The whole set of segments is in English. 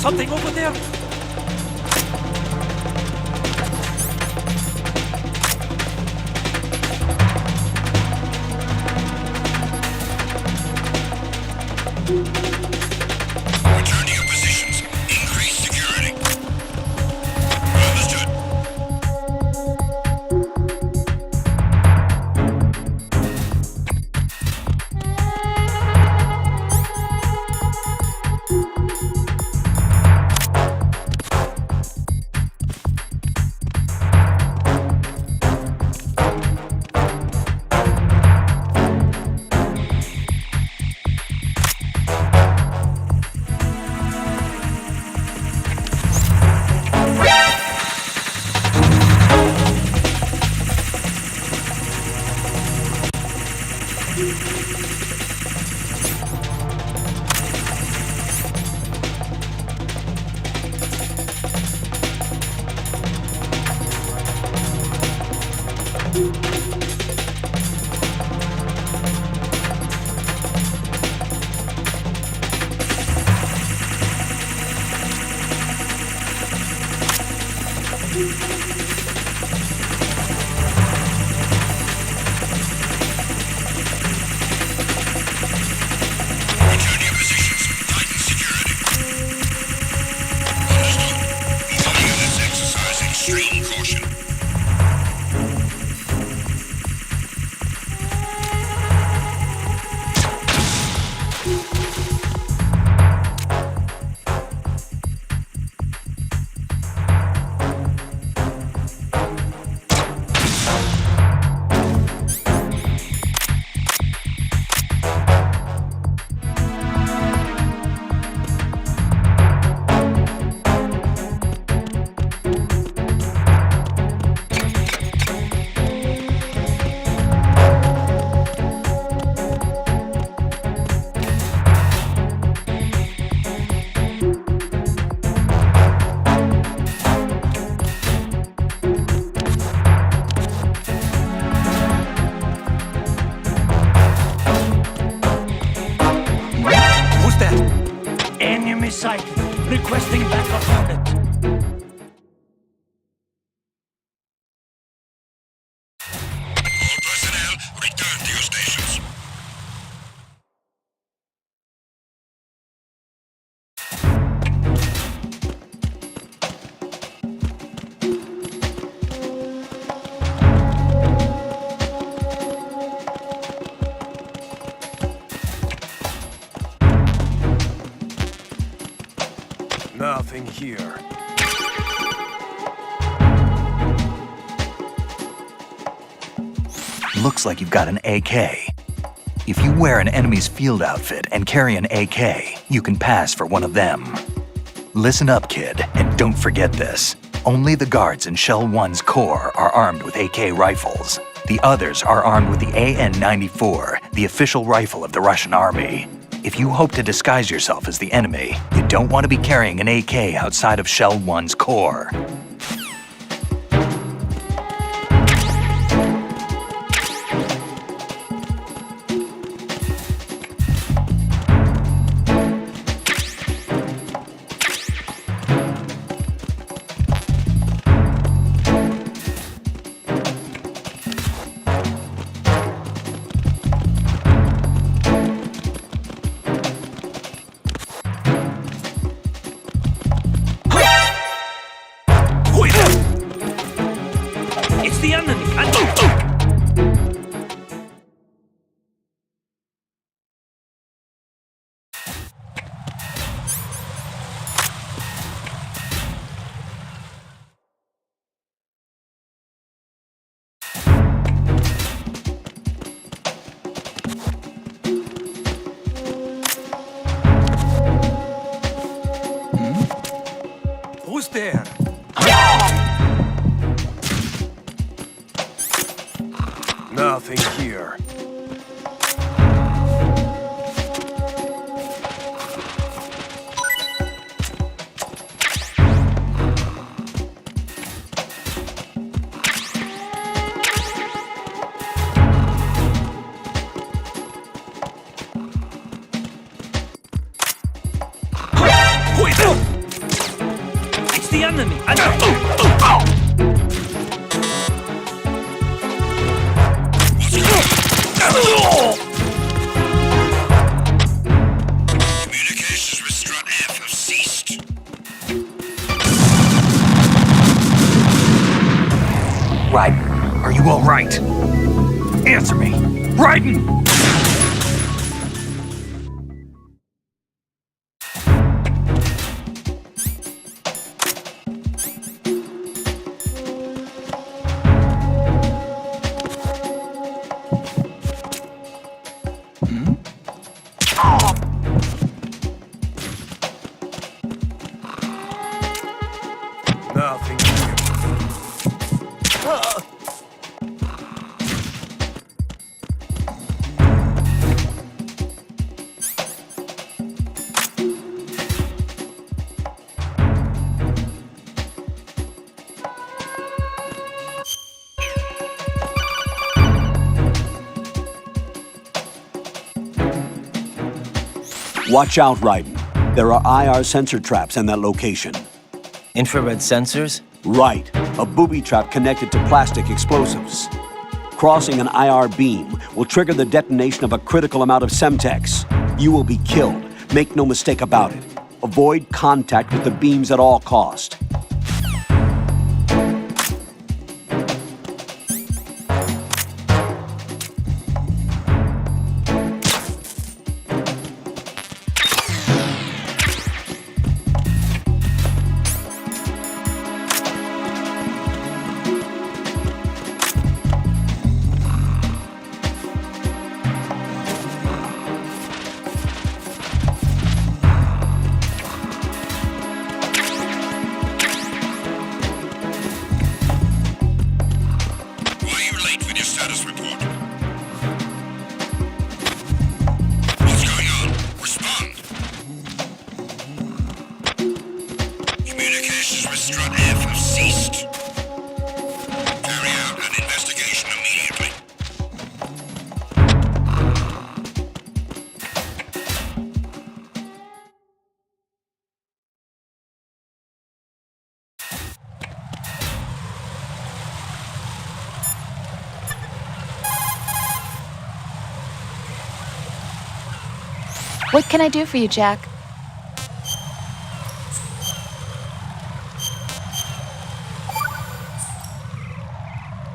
something over there? Return to your positions. Increase security. Understood. Return to your positions. Tighten security. Understood. All units exercise extreme caution. Who's that? Enemy sighted. Requesting backup unit. All personnel, return to your stations. Nothing here. Looks like you've got an AK. If you wear an enemy's field outfit and carry an AK, you can pass for one of them. Listen up, kid, and don't forget this. Only the guards in Shell 1's core are armed with AK rifles. The others are armed with the AN-94, the official rifle of the Russian army. If you hope to disguise yourself as the enemy, you don't want to be carrying an AK outside of Shell 1's core. It's the enemy! Who's there? Nothing here. Communications with Strut F have ceased. Raiden, are you all right? Answer me. Raiden! Nothing here. Watch out, Raiden. There are IR sensor traps in that location. Infrared sensors? Right. A booby trap connected to plastic explosives. Crossing an IR beam will trigger the detonation of a critical amount of Semtex. You will be killed. Make no mistake about it. Avoid contact with the beams at all cost. Why are you late with your status report? What's going on? Respond. Communications with Strut F have ceased. Carry out an investigation immediately. What can I do for you, Jack?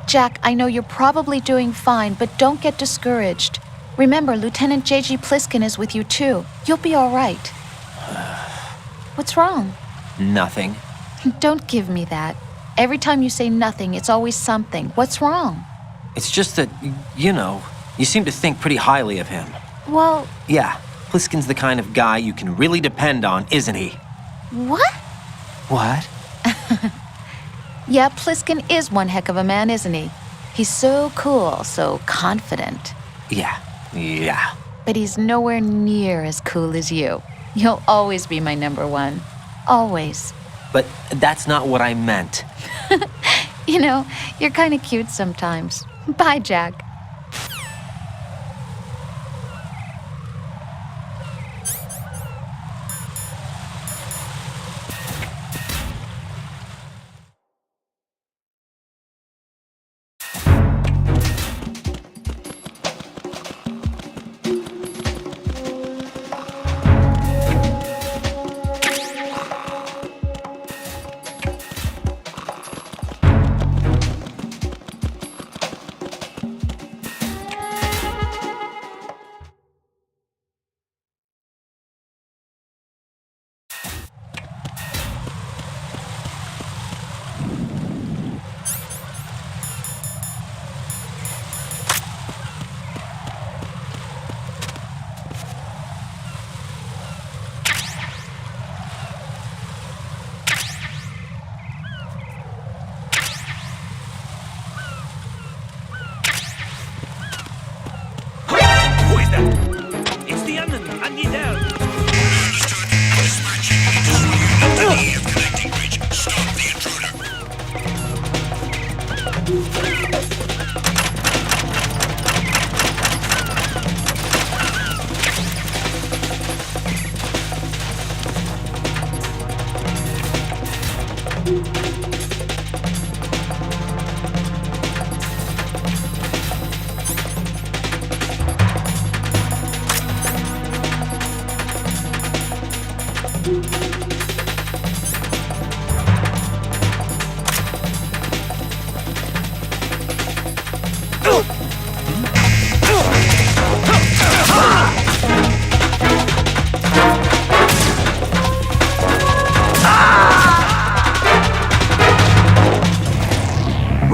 Jack, I know you're probably doing fine, but don't get discouraged. Remember, Lieutenant J.G. Pliskin is with you too. You'll be all right. What's wrong? Nothing. Don't give me that. Every time you say nothing, it's always something. What's wrong? It's just that, you know, you seem to think pretty highly of him. Well, Yeah, Pliskin's the kind of guy you can really depend on, isn't he? what? What? Yeah, Pliskin is one heck of a man, isn't he? He's so cool, so confident. Yeah. But he's nowhere near as cool as you. You'll always be my number one. Always. But that's not what I meant. You know, you're kind of cute sometimes. Bye, Jack.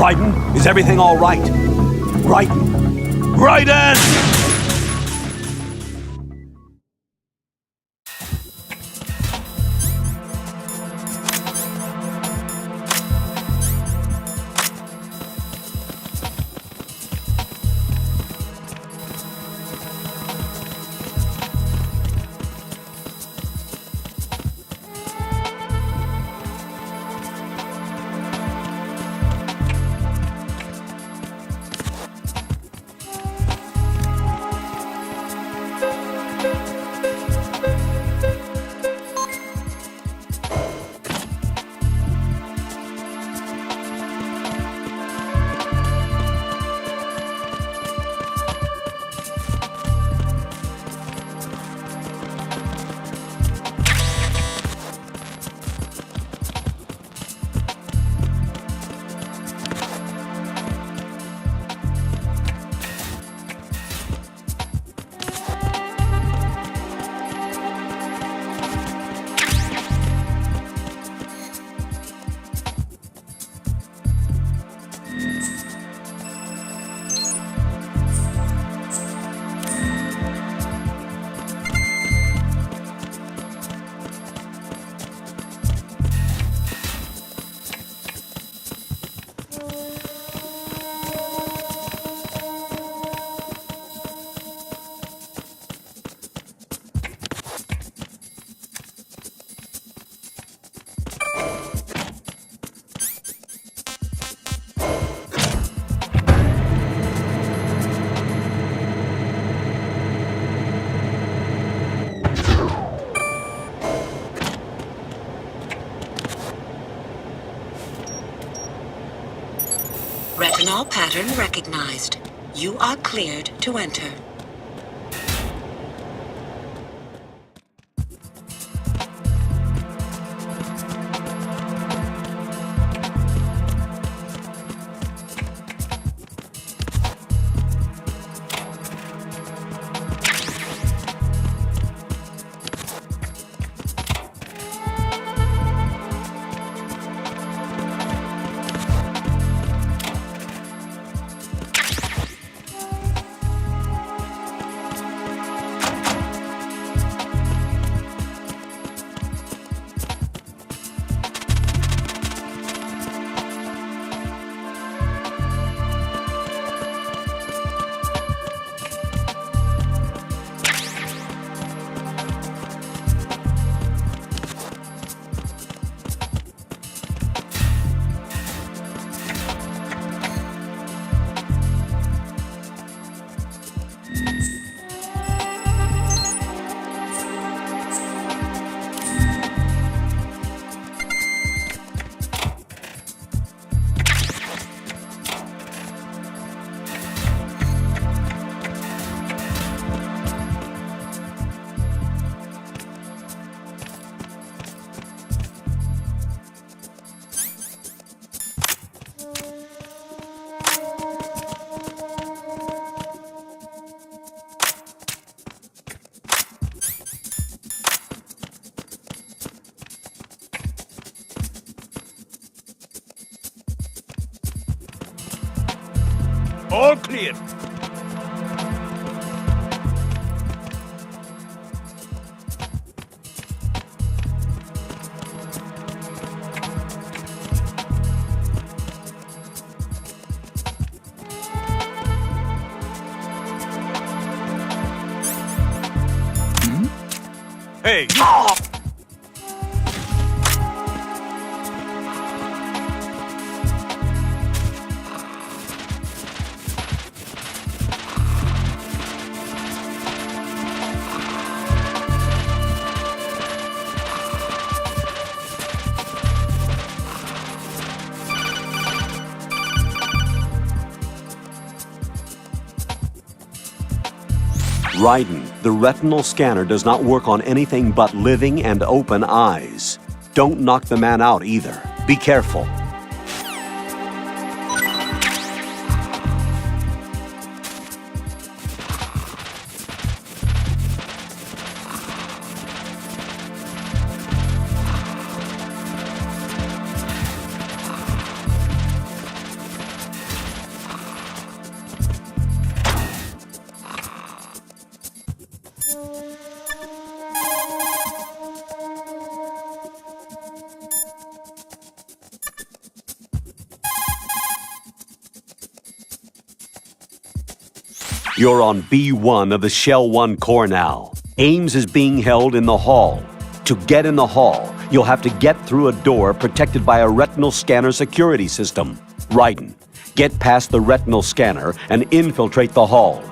Raiden, is everything all right? Raiden! Raiden! Retinol pattern recognized. You are cleared to enter. All clear. Hey! Raiden, the retinal scanner does not work on anything but living and open eyes. Don't knock the man out either. Be careful. You're on B1 of the Shell 1 core now. Ames is being held in the hall. To get in the hall, you'll have to get through a door protected by a retinal scanner security system. Raiden, get past the retinal scanner and infiltrate the hall.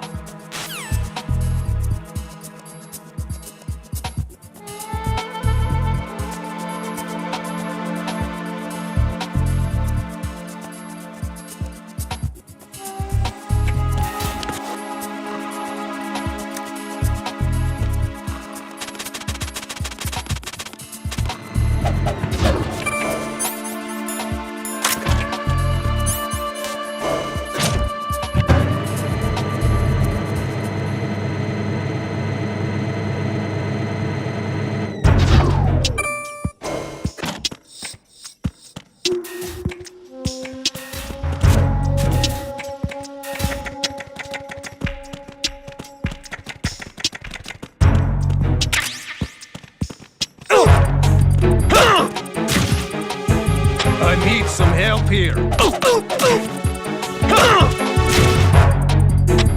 I need some help here.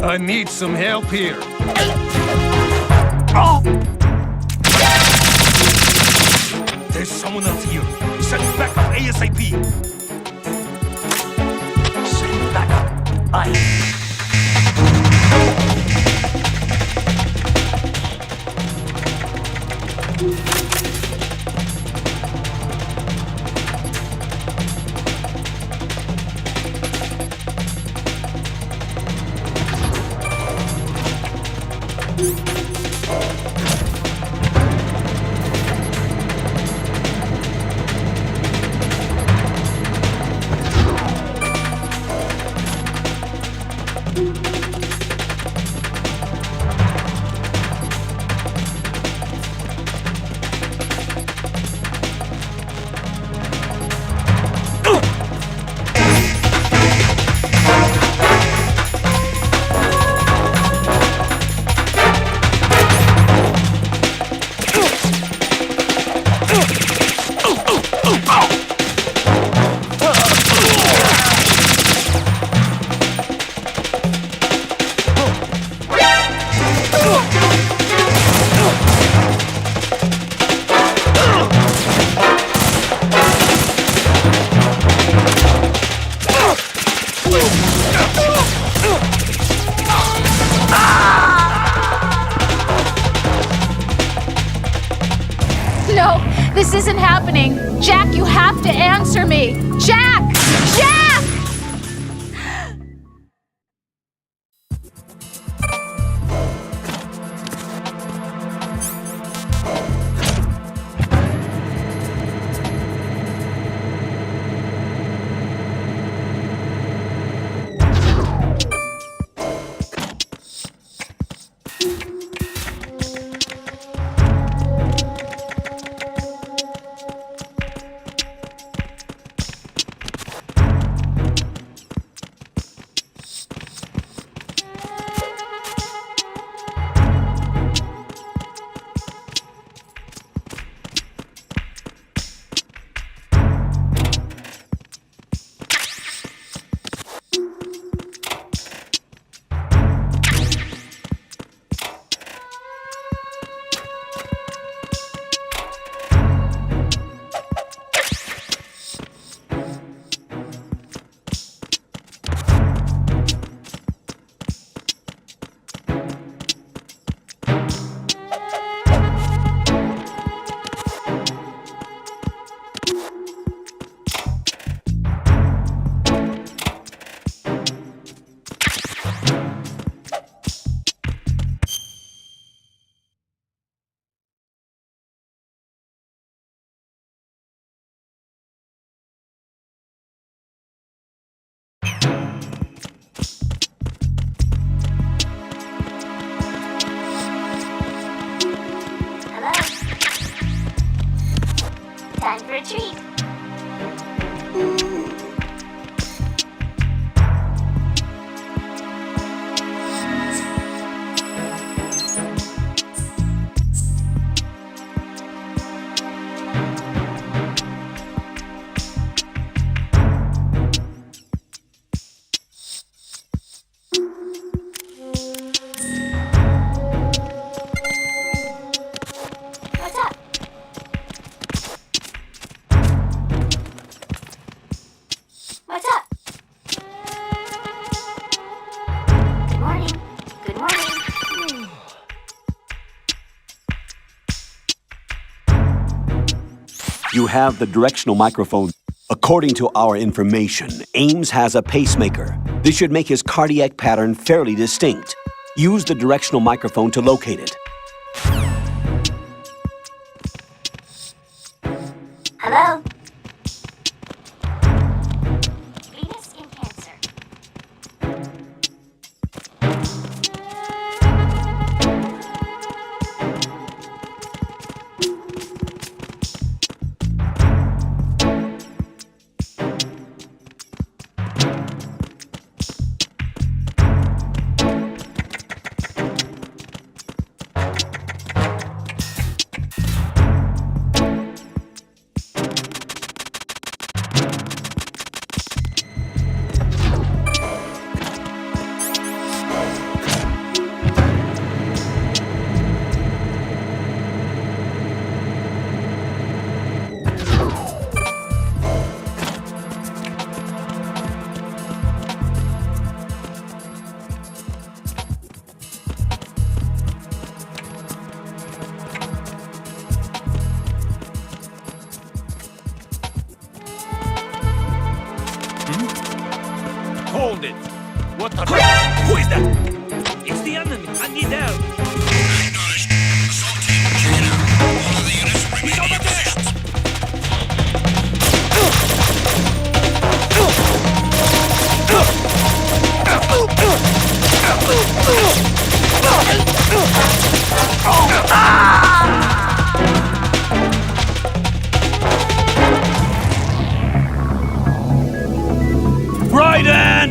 I need some help here. There's someone else here. Send backup ASAP. Send backup. Aye. No, this isn't happening. Jack, you have to answer me. Jack! Jack! You have the directional microphone. According to our information, Ames has a pacemaker. This should make his cardiac pattern fairly distinct. Use the directional microphone to locate it. Hello? Venus in Cancer. Hold it! What the... Who is that? It's the enemy! I need help! Acknowledged. Assault team, check it out. All of the units remain in your positions. Raiden!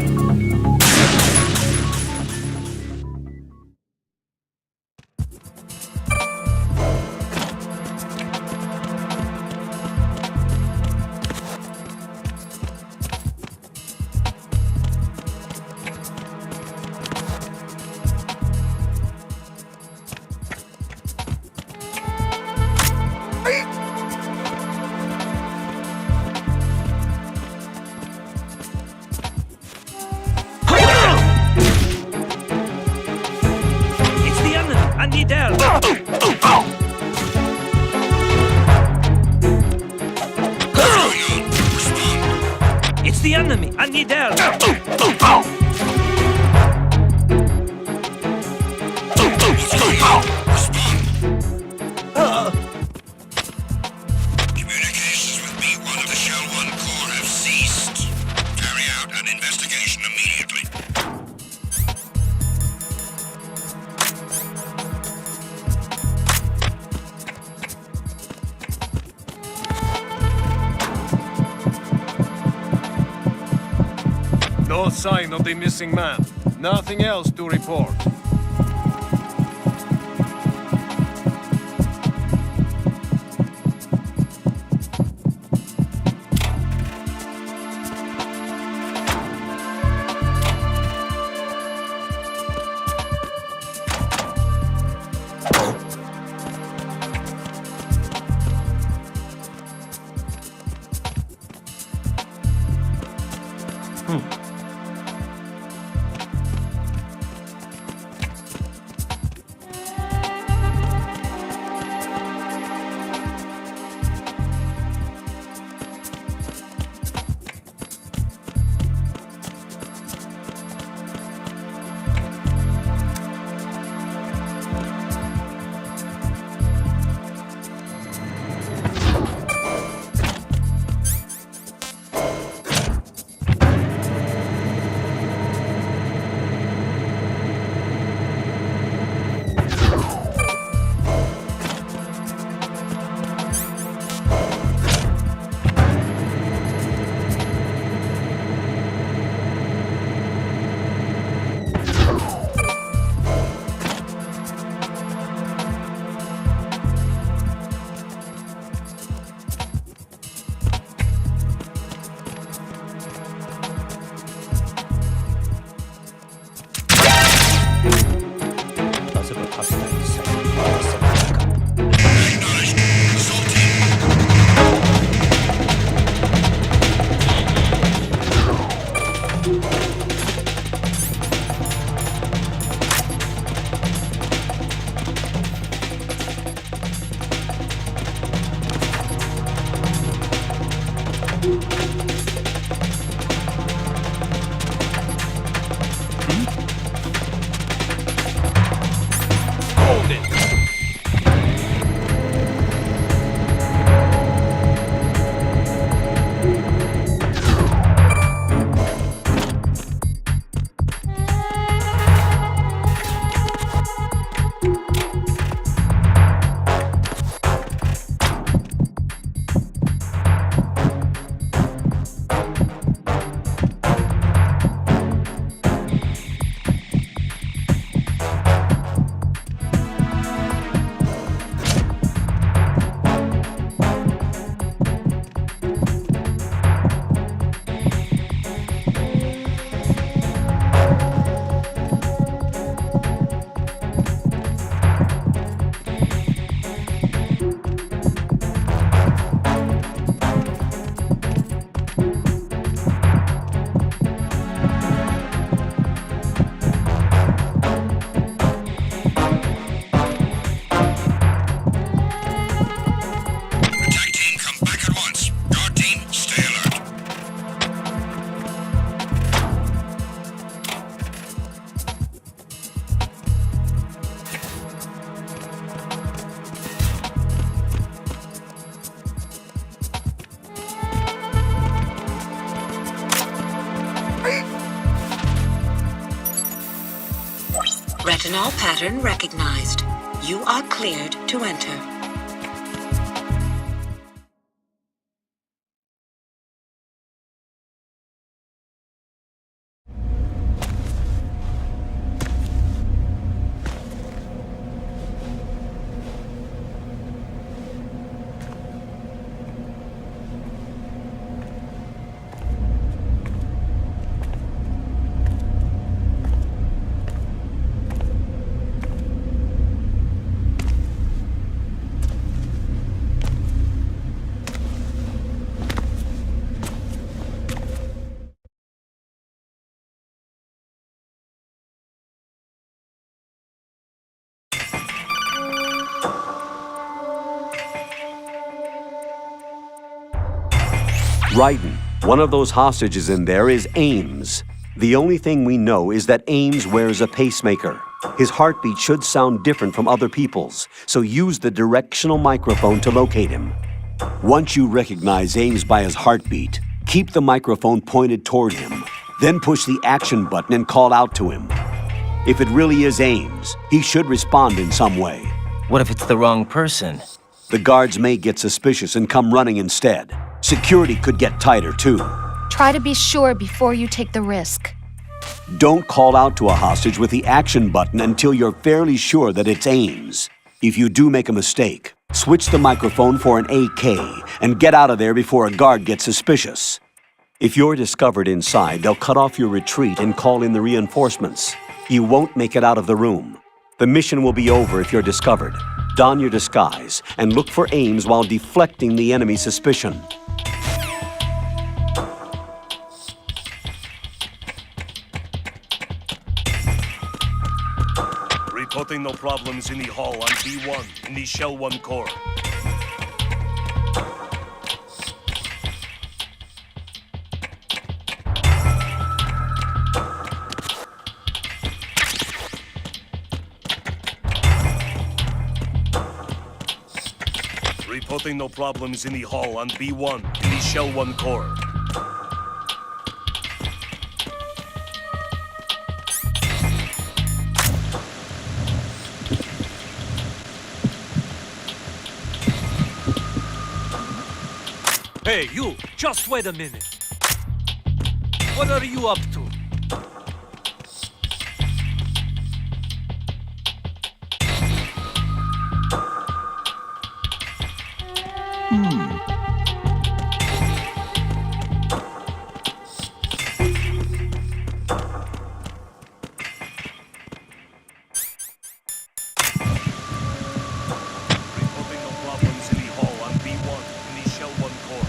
It's the enemy! I need help! Going on. Respond. It's the enemy! I need help! What's going on? Respond. Communications with B1 of the Shell 1 Corps have ceased. Carry out an investigation immediately. No sign of the missing man. Nothing else to report. Retinol pattern recognized. You are cleared to enter. Raiden, one of those hostages in there is Ames. The only thing we know is that Ames wears a pacemaker. His heartbeat should sound different from other people's, so use the directional microphone to locate him. Once you recognize Ames by his heartbeat, keep the microphone pointed toward him. Then push the action button and call out to him. If it really is Ames, he should respond in some way. What if it's the wrong person? The guards may get suspicious and come running instead. Security could get tighter, too. Try to be sure before you take the risk. Don't call out to a hostage with the action button until you're fairly sure that it's Ames. If you do make a mistake, switch the microphone for an AK and get out of there before a guard gets suspicious. If you're discovered inside, they'll cut off your retreat and call in the reinforcements. You won't make it out of the room. The mission will be over if you're discovered. Don your disguise and look for Ames while deflecting the enemy's suspicion. Reporting no problems in the hall on B1 in the Shell 1 core. Reporting no problems in the hall on B1 in the Shell 1 core. Hey, you! Just wait a minute. What are you up to? Reporting no problems in the hall on B1 in the Shell 1 core.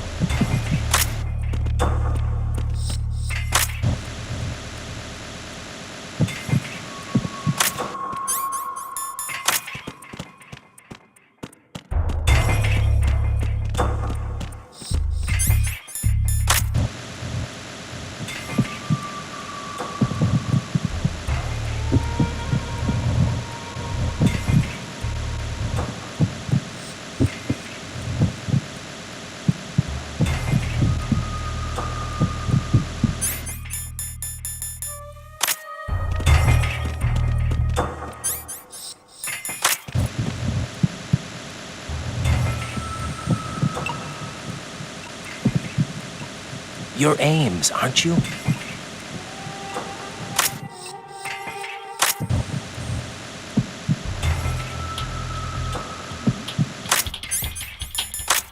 You're Ames, aren't you?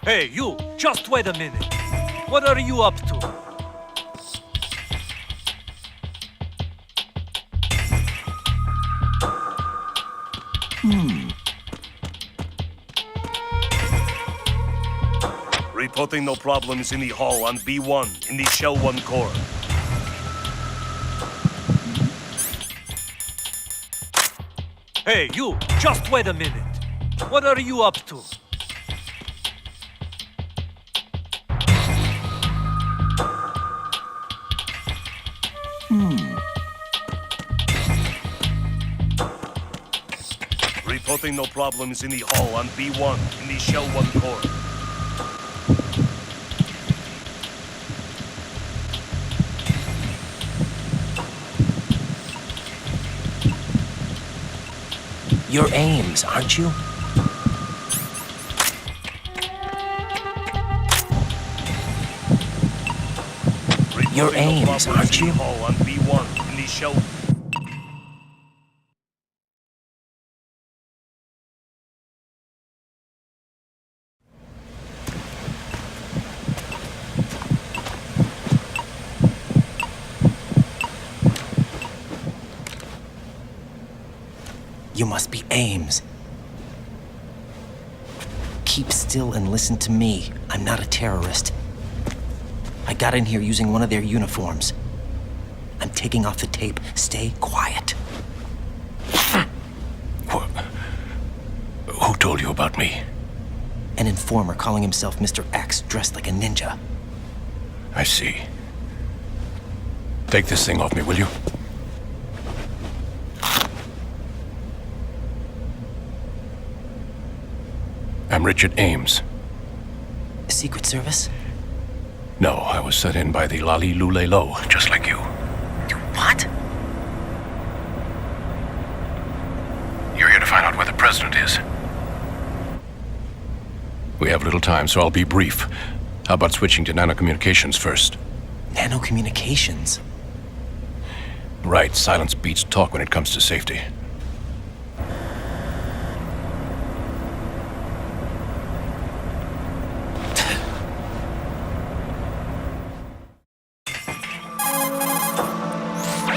Hey, you! Just wait a minute. What are you up to? Reporting no problems in the hall on B1 in the Shell 1 core. Hey, you! Just wait a minute. What are you up to? Reporting no problems in the hall on B1 in the Shell 1 core. You're Ames, aren't you? You're Ames, aren't you? On B1 in the shell. You must be Ames. Keep still and listen to me. I'm not a terrorist. I got in here using one of their uniforms. I'm taking off the tape. Stay quiet. Who told you about me? An informer calling himself Mr. X, dressed like a ninja. I see. Take this thing off me, will you? I'm Richard Ames. Secret Service? No, I was sent in by the Lali Lule Lo, just like you. What? You're here to find out where the president is. We have little time, so I'll be brief. How about switching to nanocommunications first? Nanocommunications? Right, silence beats talk when it comes to safety.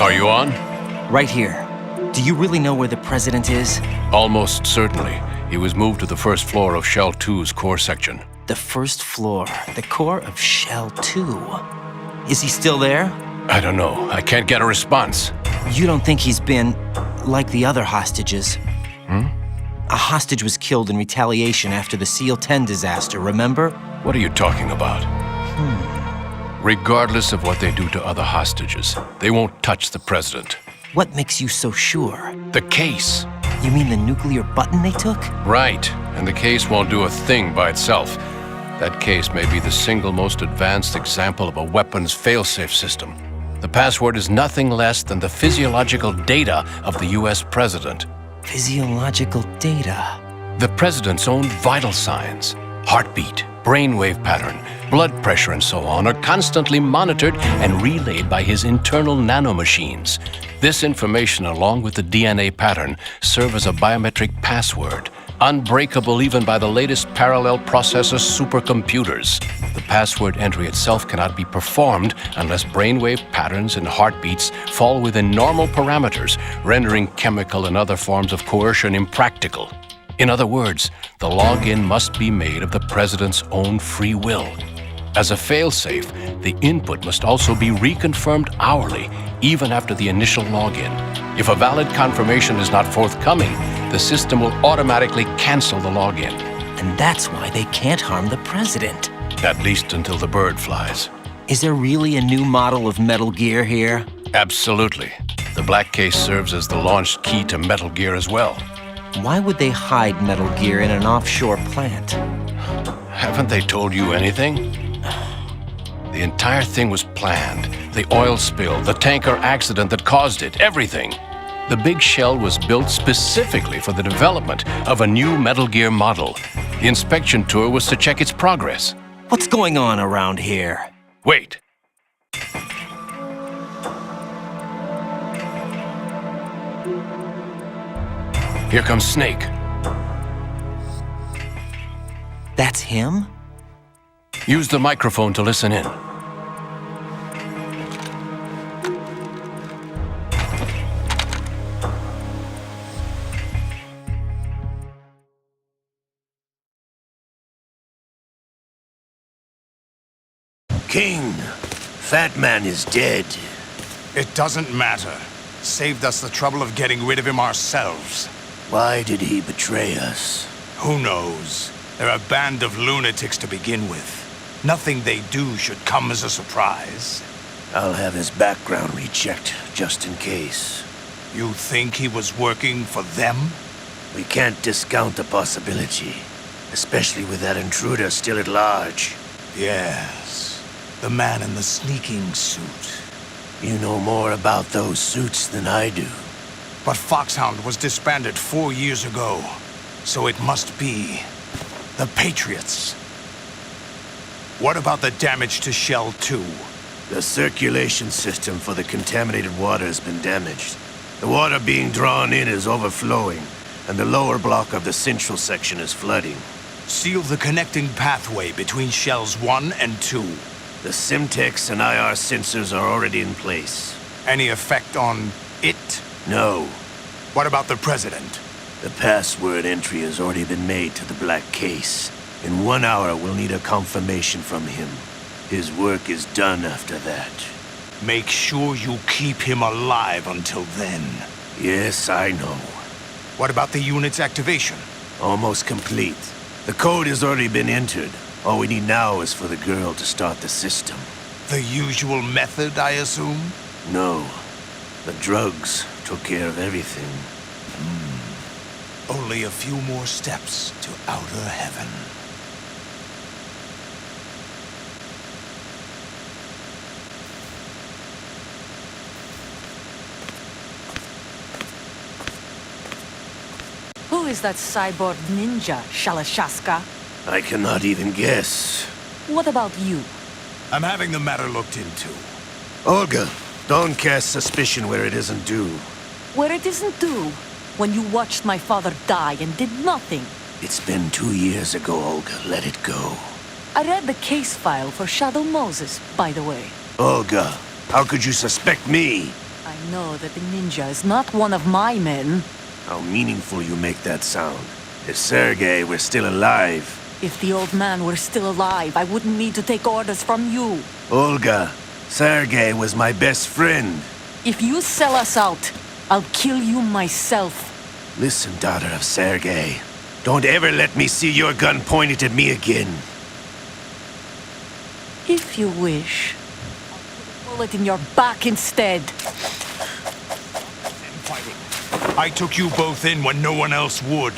Are you on? Right here. Do you really know where the president is? Almost certainly. He was moved to the first floor of Shell 2's core section. The first floor, the core of Shell 2. Is he still there? I don't know. I can't get a response. You don't think he's been like the other hostages? A hostage was killed in retaliation after the SEAL 10 disaster, remember? What are you talking about? Regardless of what they do to other hostages, they won't touch the president. What makes you so sure? The case. You mean the nuclear button they took? Right. And the case won't do a thing by itself. That case may be the single most advanced example of a weapons failsafe system. The password is nothing less than the physiological data of the US president. Physiological data? The president's own vital signs, heartbeat, brainwave pattern, blood pressure, and so on, are constantly monitored and relayed by his internal nanomachines. This information, along with the DNA pattern, serve as a biometric password, unbreakable even by the latest parallel processor supercomputers. The password entry itself cannot be performed unless brainwave patterns and heartbeats fall within normal parameters, rendering chemical and other forms of coercion impractical. In other words, the login must be made of the president's own free will. As a failsafe, the input must also be reconfirmed hourly, even after the initial login. If a valid confirmation is not forthcoming, the system will automatically cancel the login. And that's why they can't harm the president. At least until the bird flies. Is there really a new model of Metal Gear here? Absolutely. The black case serves as the launch key to Metal Gear as well. Why would they hide Metal Gear in an offshore plant? Haven't they told you anything? The entire thing was planned. The oil spill, the tanker accident that caused it, everything. The big shell was built specifically for the development of a new Metal Gear model. The inspection tour was to check its progress. What's going on around here? Wait. Here comes Snake. That's him? Use the microphone to listen in. King, Fat Man is dead. It doesn't matter. Saved us the trouble of getting rid of him ourselves. Why did he betray us? Who knows? They're a band of lunatics to begin with. Nothing they do should come as a surprise. I'll have his background rechecked, just in case. You think he was working for them? We can't discount the possibility, especially with that intruder still at large. Yes, the man in the sneaking suit. You know more about those suits than I do. But Foxhound was disbanded 4 years ago. So it must be the Patriots. What about the damage to Shell 2? The circulation system for the contaminated water has been damaged. The water being drawn in is overflowing, and the lower block of the central section is flooding. Seal the connecting pathway between Shells 1 and 2. The Simtex and IR sensors are already in place. Any effect on it? No. What about the President? The password entry has already been made to the black case. In 1 hour, we'll need a confirmation from him. His work is done after that. Make sure you keep him alive until then. Yes, I know. What about the unit's activation? Almost complete. The code has already been entered. All we need now is for the girl to start the system. The usual method, I assume? No. The drugs took care of everything. Only a few more steps to outer heaven. Who is that cyborg ninja, Shalashaska? I cannot even guess. What about you? I'm having the matter looked into. Olga, don't cast suspicion where it isn't due. Where it isn't due? When you watched my father die and did nothing. It's been 2 years ago, Olga. Let it go. I read the case file for Shadow Moses, by the way. Olga, how could you suspect me? I know that the ninja is not one of my men. How meaningful you make that sound. If Sergei were still alive... If the old man were still alive, I wouldn't need to take orders from you. Olga, Sergei was my best friend. If you sell us out, I'll kill you myself. Listen, daughter of Sergei. Don't ever let me see your gun pointed at me again. If you wish, I'll put a bullet in your back instead. I took you both in when no one else would.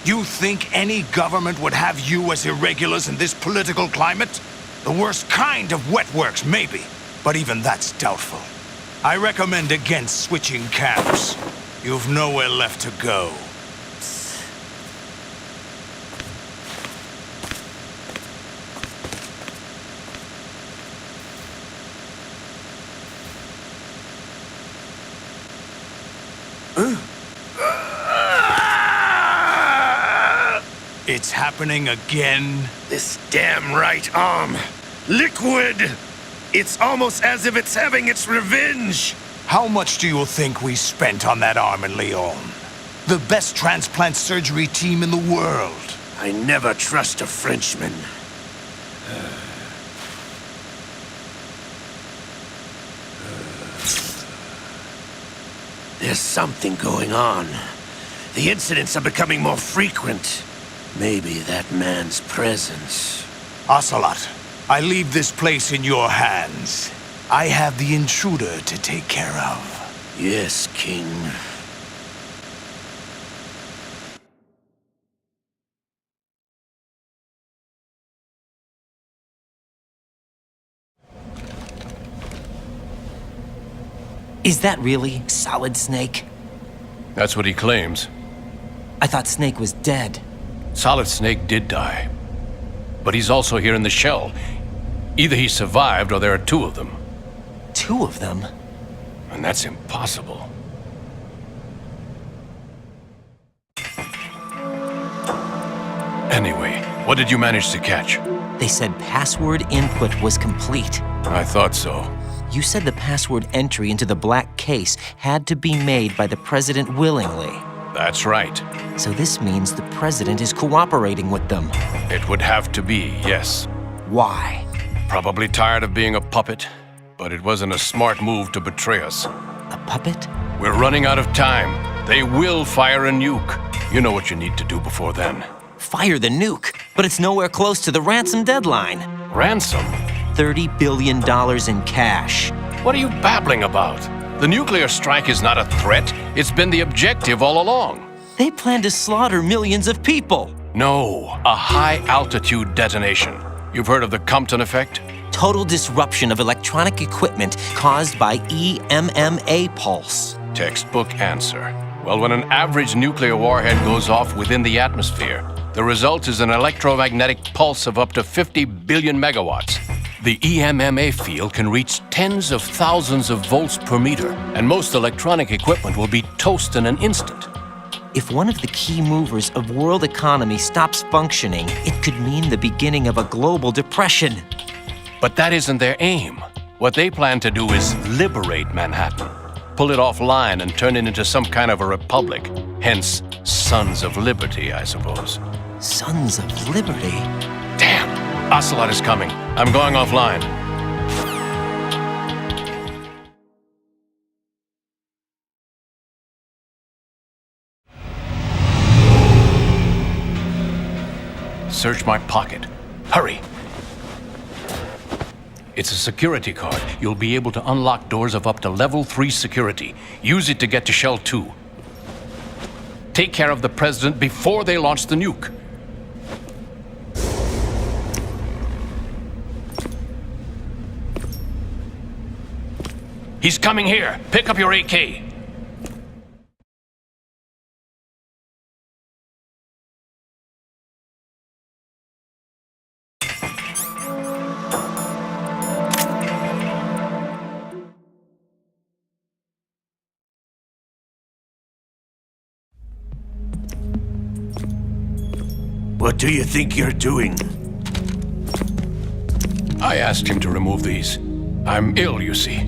You think any government would have you as irregulars in this political climate? The worst kind of wet works, maybe. But even that's doubtful. I recommend against switching camps. You've nowhere left to go. It's happening again? This damn right arm. Liquid! It's almost as if it's having its revenge! How much do you think we spent on that arm in Lyon? The best transplant surgery team in the world. I never trust a Frenchman. There's something going on. The incidents are becoming more frequent. Maybe that man's presence. Ocelot, I leave this place in your hands. I have the intruder to take care of. Yes, King. Is that really Solid Snake? That's what he claims. I thought Snake was dead. Solid Snake did die. But he's also here in the shell. Either he survived or there are two of them. Two of them? And that's impossible. Anyway, what did you manage to catch? They said password input was complete. I thought so. You said the password entry into the black case had to be made by the president willingly. That's right. So this means the president is cooperating with them. It would have to be, yes. Why? Probably tired of being a puppet, but it wasn't a smart move to betray us. A puppet? We're running out of time. They will fire a nuke. You know what you need to do before then. Fire the nuke, but it's nowhere close to the ransom deadline. Ransom? $30 billion in cash. What are you babbling about? The nuclear strike is not a threat. It's been the objective all along. They plan to slaughter millions of people. No, a high-altitude detonation. You've heard of the Compton effect? Total disruption of electronic equipment caused by EMMA pulse. Textbook answer. Well, when an average nuclear warhead goes off within the atmosphere, the result is an electromagnetic pulse of up to 50 billion megawatts. The EMMA field can reach tens of thousands of volts per meter, and most electronic equipment will be toast in an instant. If one of the key movers of world economy stops functioning, it could mean the beginning of a global depression. But that isn't their aim. What they plan to do is liberate Manhattan. Pull it offline and turn it into some kind of a republic. Hence, Sons of Liberty, I suppose. Sons of Liberty? Damn! Ocelot is coming. I'm going offline. Search my pocket. Hurry! It's a security card. You'll be able to unlock doors of up to level 3 security. Use it to get to Shell 2. Take care of the President before they launch the nuke. He's coming here. Pick up your AK. What do you think you're doing? I asked him to remove these. I'm ill, you see.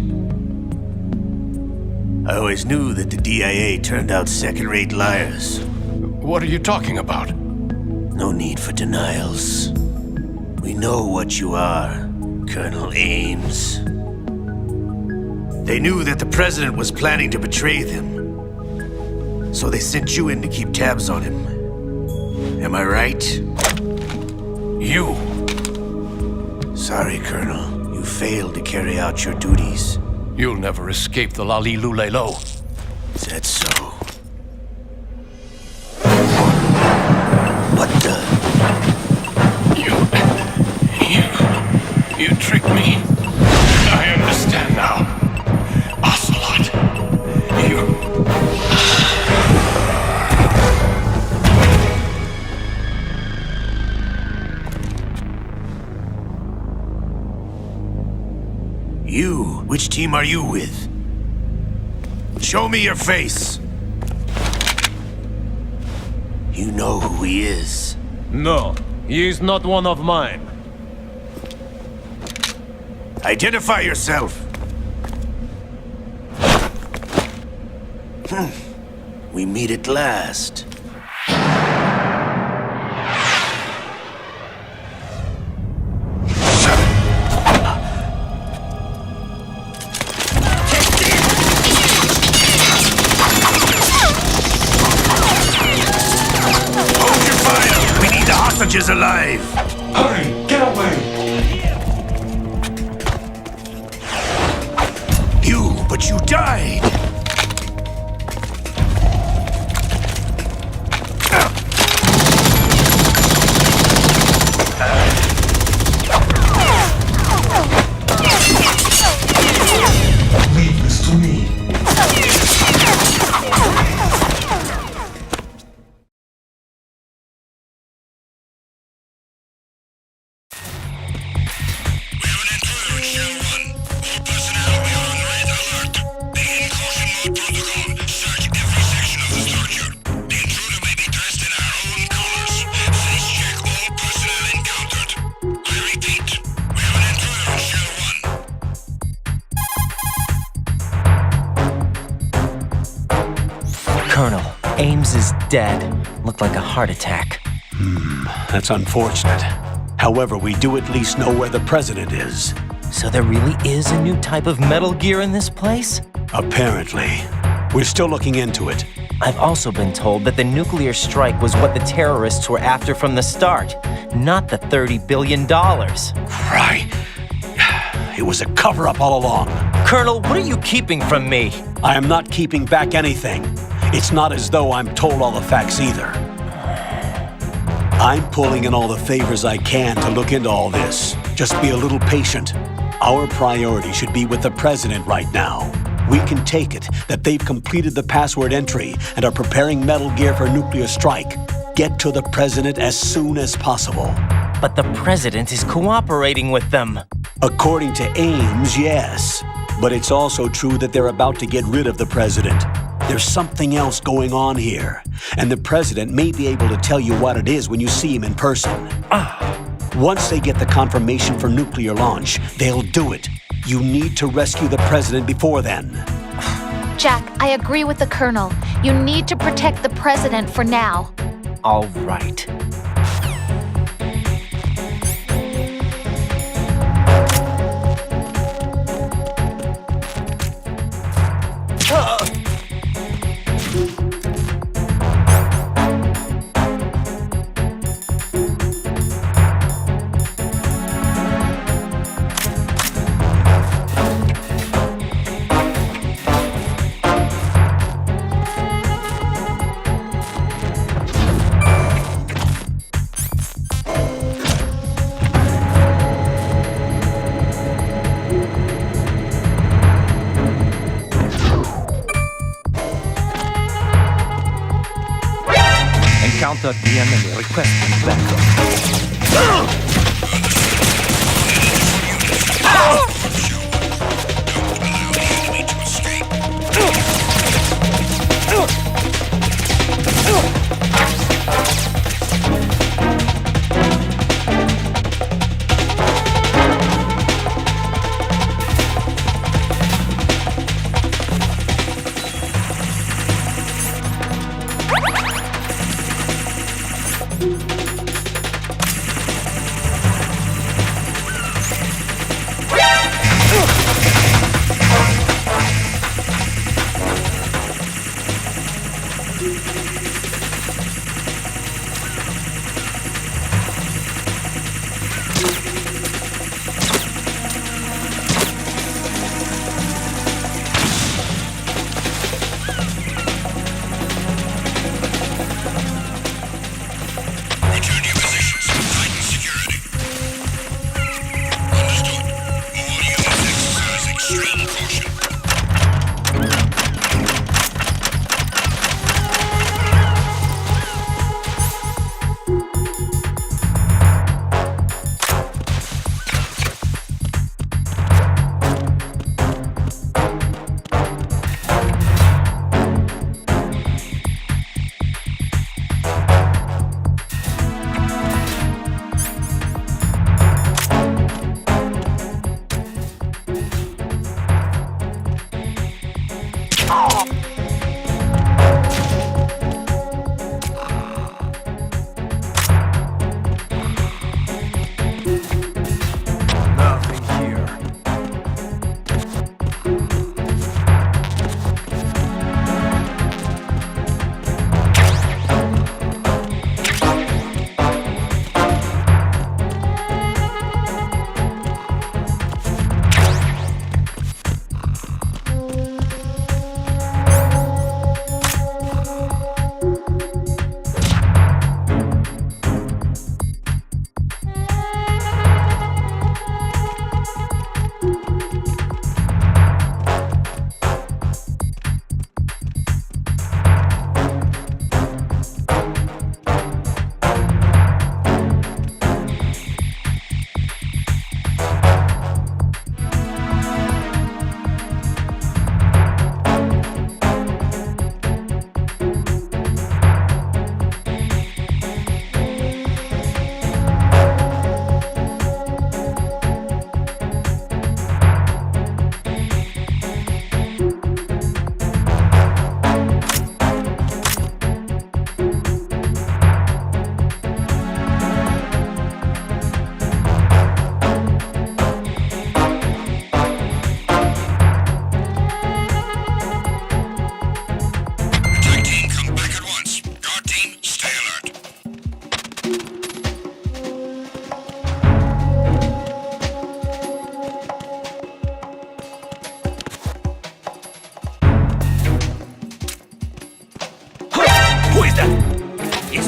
I always knew that the DIA turned out second-rate liars. What are you talking about? No need for denials. We know what you are, Colonel Ames. They knew that the President was planning to betray them. So they sent you in to keep tabs on him. Am I right? You! Sorry, Colonel. You failed to carry out your duties. You'll never escape the Lali-Lulelo. Is that so? What the? You tricked me. I understand now. Ocelot, You? Which team are you with? Show me your face! You know who he is. No, he is not one of mine. Identify yourself! We meet at last. Hostages alive! Hurry! Get away! But you died! Leave this to me. Colonel, Ames is dead. Looked like a heart attack. That's unfortunate. However, we do at least know where the President is. So there really is a new type of Metal Gear in this place? Apparently. We're still looking into it. I've also been told that the nuclear strike was what the terrorists were after from the start, not the $30 billion. Right. It was a cover-up all along. Colonel, what are you keeping from me? I am not keeping back anything. It's not as though I'm told all the facts either. I'm pulling in all the favors I can to look into all this. Just be a little patient. Our priority should be with the President right now. We can take it that they've completed the password entry and are preparing Metal Gear for a nuclear strike. Get to the President as soon as possible. But the President is cooperating with them. According to Ames, yes. But it's also true that they're about to get rid of the President. There's something else going on here, and the President may be able to tell you what it is when you see him in person. Once they get the confirmation for nuclear launch, they'll do it. You need to rescue the President before then. Jack, I agree with the Colonel. You need to protect the President for now. All right. Encounter the enemy requesting backup.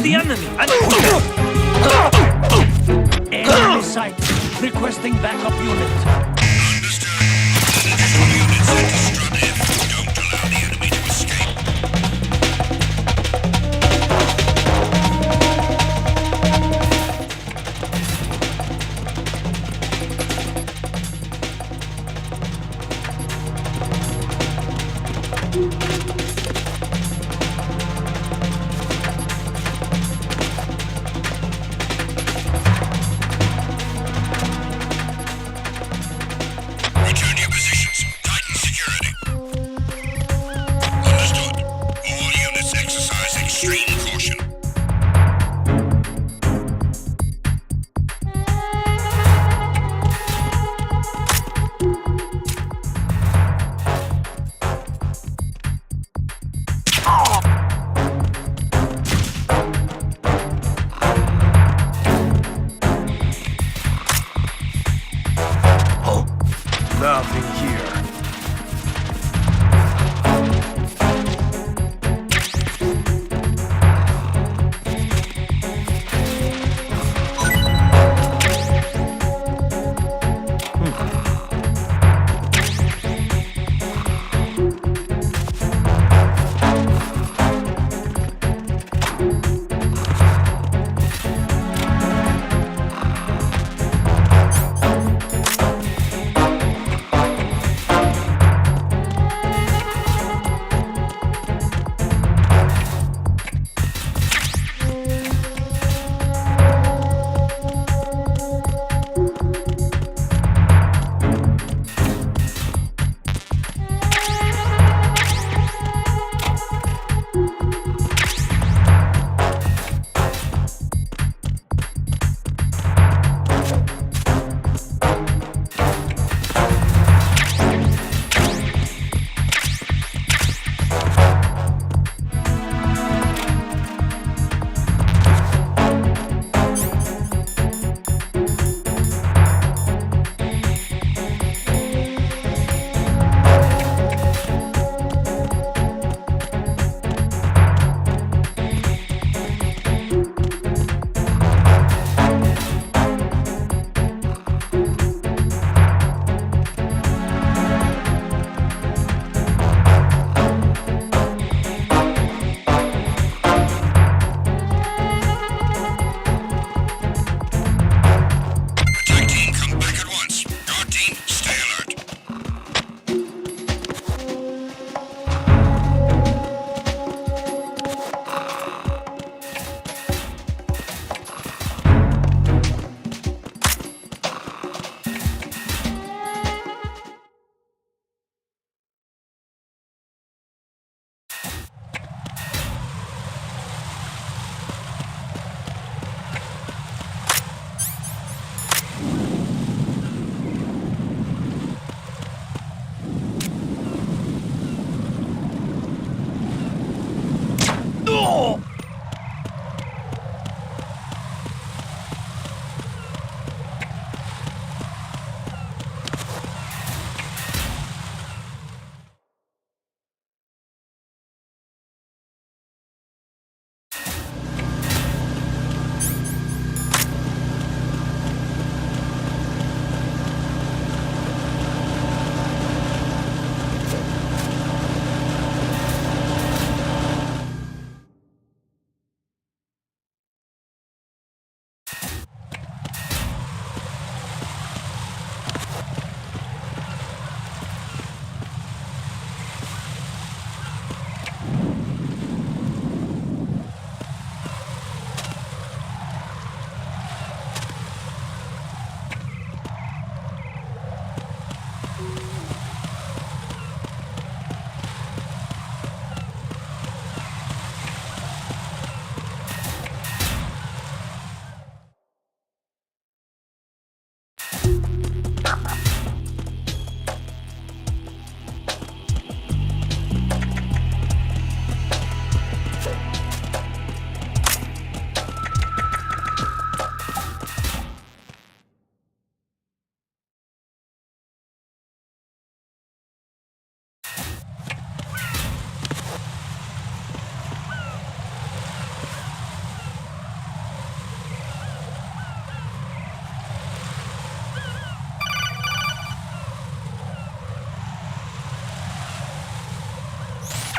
the enemy! Enemy sight. Requesting backup unit. Understood. Additional units at Destructive. Extreme caution. Nothing here.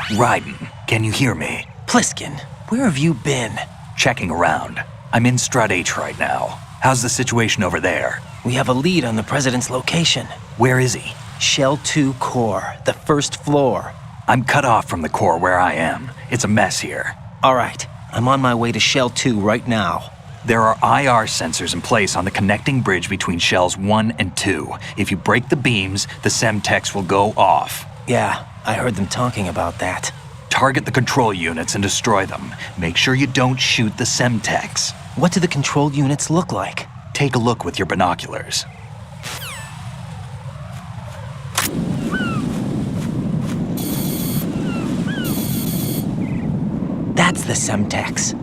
Raiden, can you hear me? Pliskin, where have you been? Checking around. I'm in Strut H right now. How's the situation over there? We have a lead on the President's location. Where is he? Shell 2 core, the first floor. I'm cut off from the core where I am. It's a mess here. All right, I'm on my way to Shell 2 right now. There are IR sensors in place on the connecting bridge between Shells 1 and 2. If you break the beams, the Semtex will go off. Yeah, I heard them talking about that. target the control units and destroy them. Make sure you don't shoot the Semtex. What do the control units look like? Take a look with your binoculars. That's the Semtex.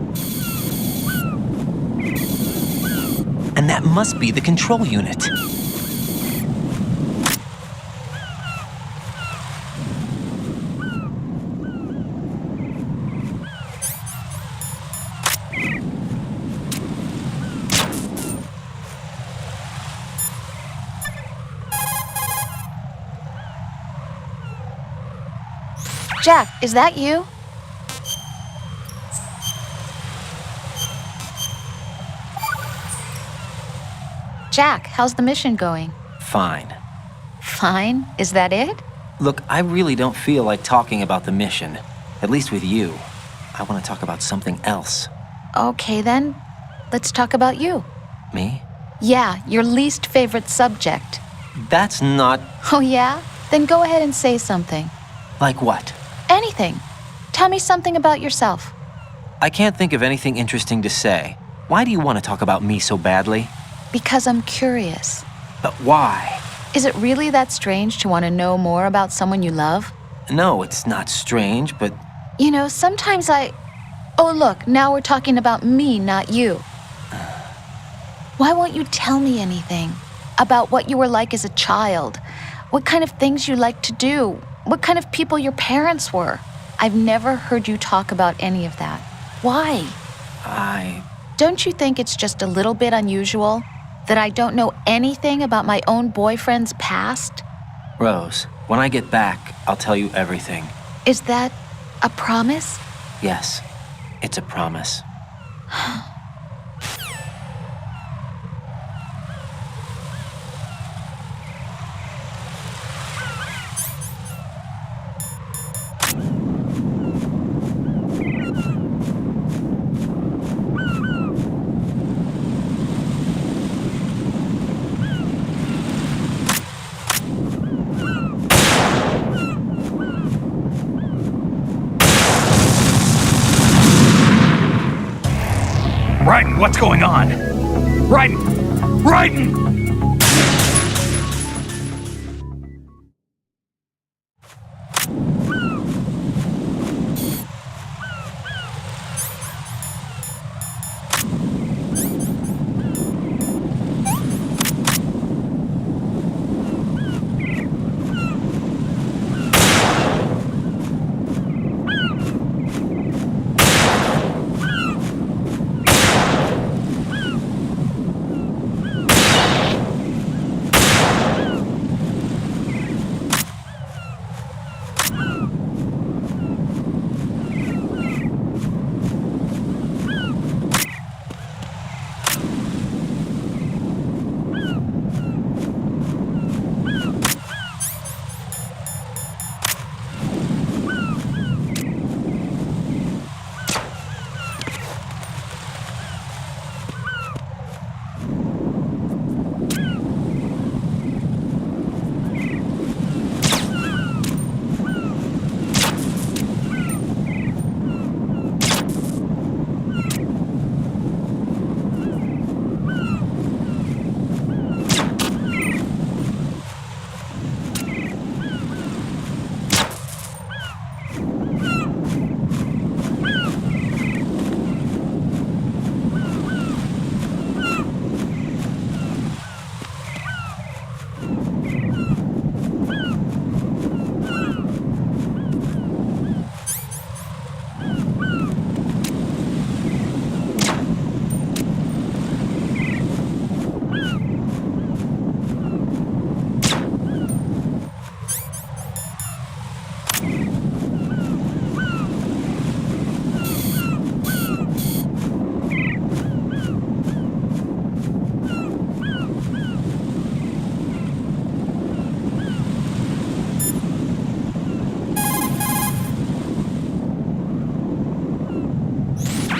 And that must be the control unit. Jack, is that you? Jack, how's the mission going? Fine. Fine? Is that it? Look, I really don't feel like talking about the mission. At least with you. I want to talk about something else. Okay then, let's talk about you. Me? Yeah, your least favorite subject. That's not... Oh yeah? Then go ahead and say something. Like what? Anything. Tell me something about yourself. I can't think of anything interesting to say. Why do you want to talk about me so badly? Because I'm curious. But why? Is it really that strange to want to know more about someone you love? No, it's not strange, but... You know, sometimes Oh look, now we're talking about me, not you. Why won't you tell me anything? About what you were like as a child? What kind of things you liked to do? What kind of people your parents were? I've never heard you talk about any of that. Why? Don't you think it's just a little bit unusual that I don't know anything about my own boyfriend's past? Rose, when I get back, I'll tell you everything. Is that a promise? Yes, it's a promise. Raiden, what's going on? Raiden! Raiden!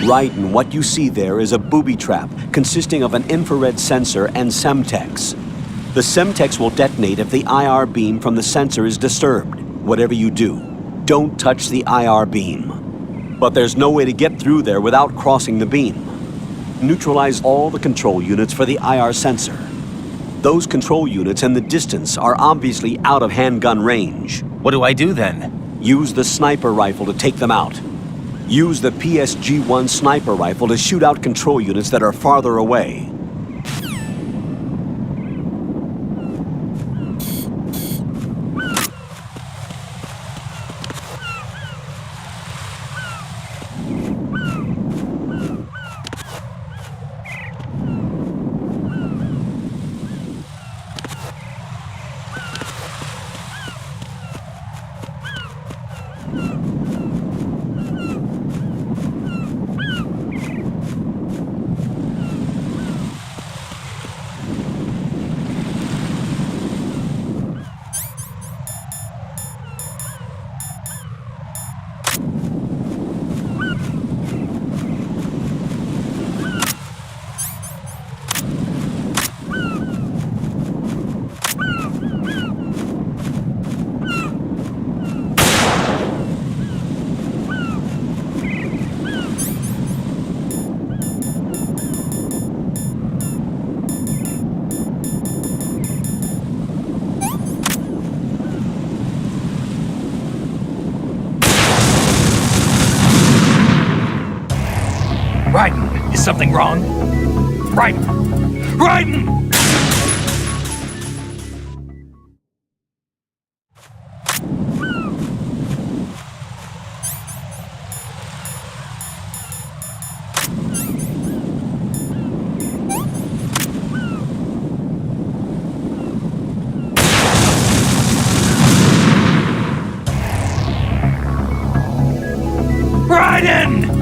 Right, and what you see there is a booby trap consisting of an infrared sensor and Semtex. The Semtex will detonate if the IR beam from the sensor is disturbed. Whatever you do, Don't touch the IR beam. But there's no way to get through there without crossing the beam. Neutralize all the control units for the IR sensor. Those control units and the distance are obviously out of handgun range. What do I do then? Use the sniper rifle to take them out. Use the PSG-1 sniper rifle to shoot out control units that are farther away. Raiden, is something wrong? Raiden! Raiden! Raiden!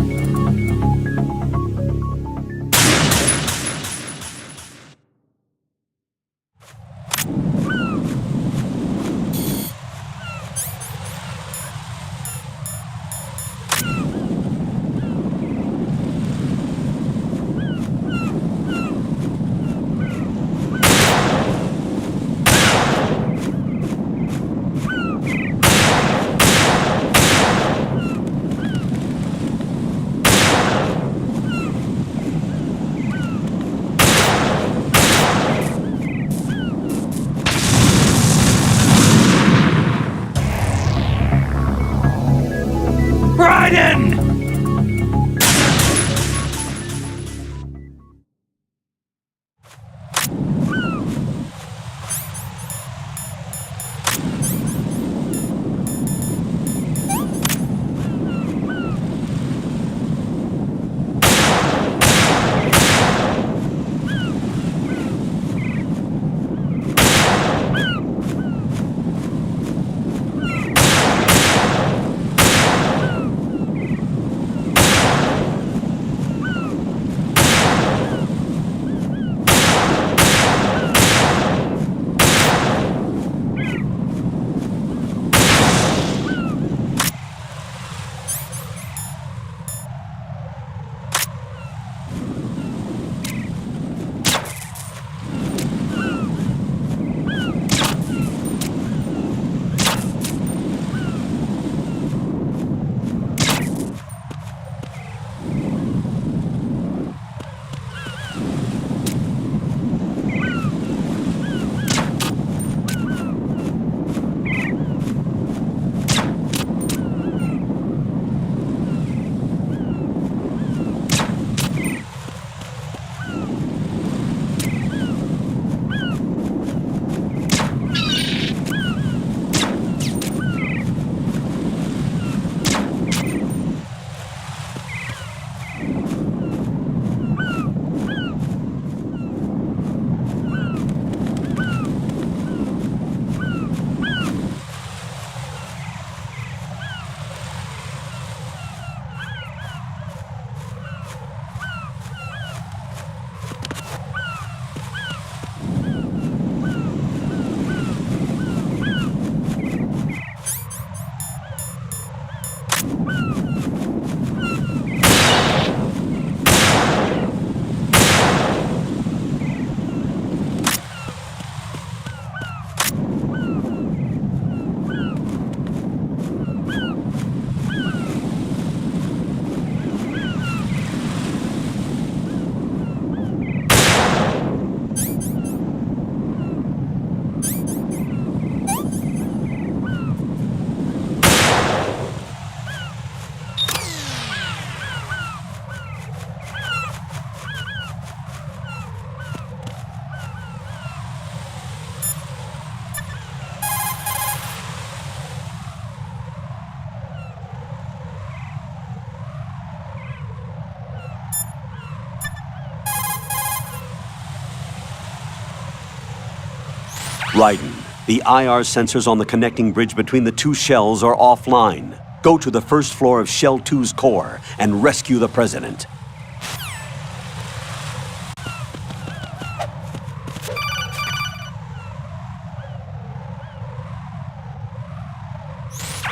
Raiden, the IR sensors on the connecting bridge between the two shells are offline. Go to the first floor of Shell 2's core and rescue the President.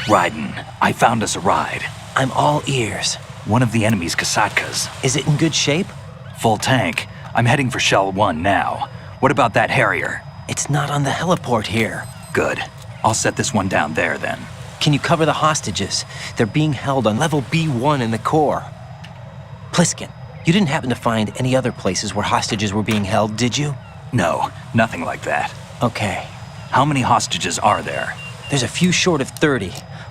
Raiden, I found us a ride. I'm all ears. One of the enemy's Kasatkas. Is it in good shape? Full tank. I'm heading for Shell 1 now. What about that Harrier? It's not on the heliport here. Good. I'll set this one down there then. Can you cover the hostages? They're being held on level B1 in the core. Pliskin, you didn't happen to find any other places where hostages were being held, did you? No, nothing like that. Okay. How many hostages are there? There's a few short of 30.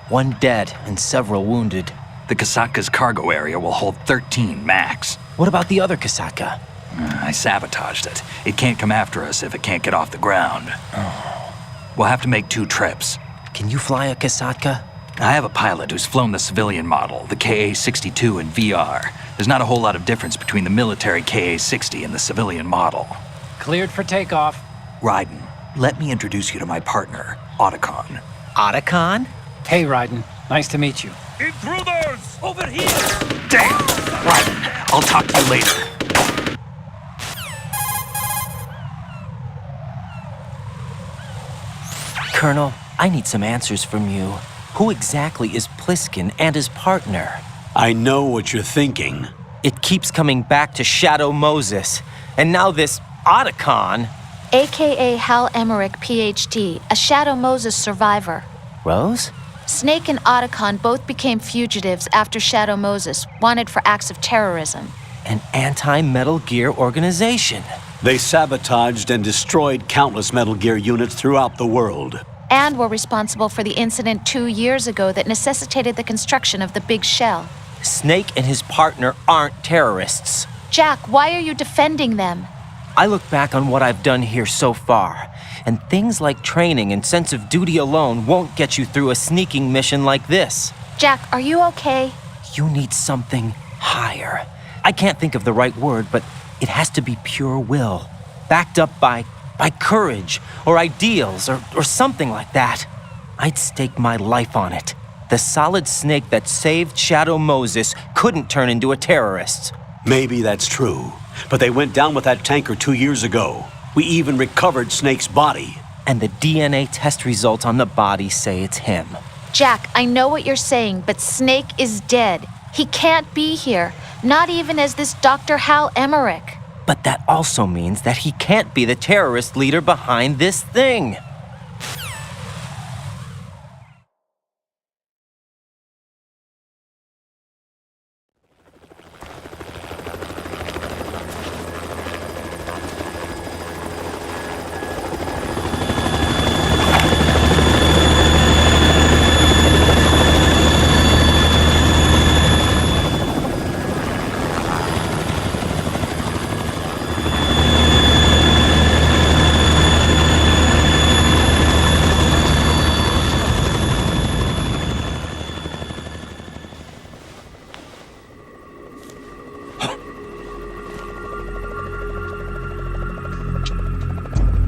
One dead and several wounded. The Kasatka's cargo area will hold 13 max. What about the other Kasaka? I sabotaged it. It can't come after us if it can't get off the ground. Oh. We'll have to make 2 trips. Can you fly a Kasatka? I have a pilot who's flown the civilian model, the KA-62 in VR. There's not a whole lot of difference between the military KA-60 and the civilian model. Cleared for takeoff. Raiden, let me introduce you to my partner, Otacon. Otacon? Hey, Raiden. Nice to meet you. Intruders! Over here! Damn! Raiden, I'll talk to you later. Colonel, I need some answers from you. Who exactly is Pliskin and his partner? I know what you're thinking. It keeps coming back to Shadow Moses. And now this Otacon. AKA Hal Emmerich, PhD, a Shadow Moses survivor. Rose? Snake and Otacon both became fugitives after Shadow Moses, wanted for acts of terrorism. An anti-Metal Gear organization. They sabotaged and destroyed countless Metal Gear units throughout the world. And were responsible for the incident 2 years ago that necessitated the construction of the Big Shell. Snake and his partner aren't terrorists. Jack, why are you defending them? I look back on what I've done here so far, and things like training and sense of duty alone won't get you through a sneaking mission like this. Jack, are you okay? You need something higher. I can't think of the right word, but it has to be pure will, backed up by courage or ideals or something like that. I'd stake my life on it. The solid snake that saved Shadow Moses couldn't turn into a terrorist. Maybe that's true, but they went down with that tanker 2 years ago. We even recovered Snake's body. And the DNA test results on the body say it's him. Jack, I know what you're saying, but Snake is dead. He can't be here, not even as this Dr. Hal Emmerich. But that also means that he can't be the terrorist leader behind this thing.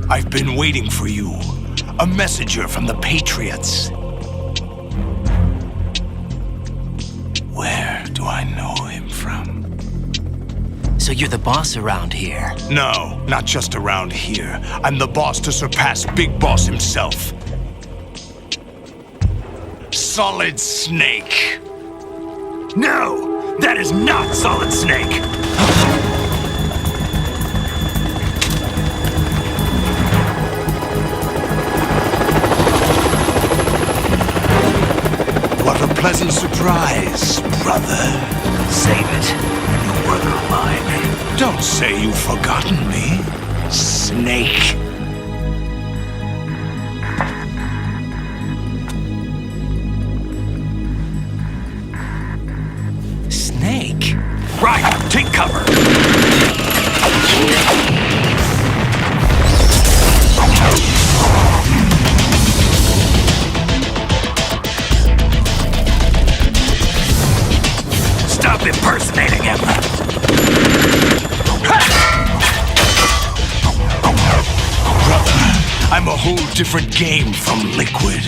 I've been waiting for you. A messenger from the Patriots. Where do I know him from? So you're the boss around here? No, not just around here. I'm the boss to surpass Big Boss himself. Solid Snake. No, that is not Solid Snake. What a pleasant surprise, brother. Save it. A new brother of mine. Don't say you've forgotten me, Snake. Snake? Right, take cover. Stop impersonating him. Brother, I'm a whole different game from Liquid.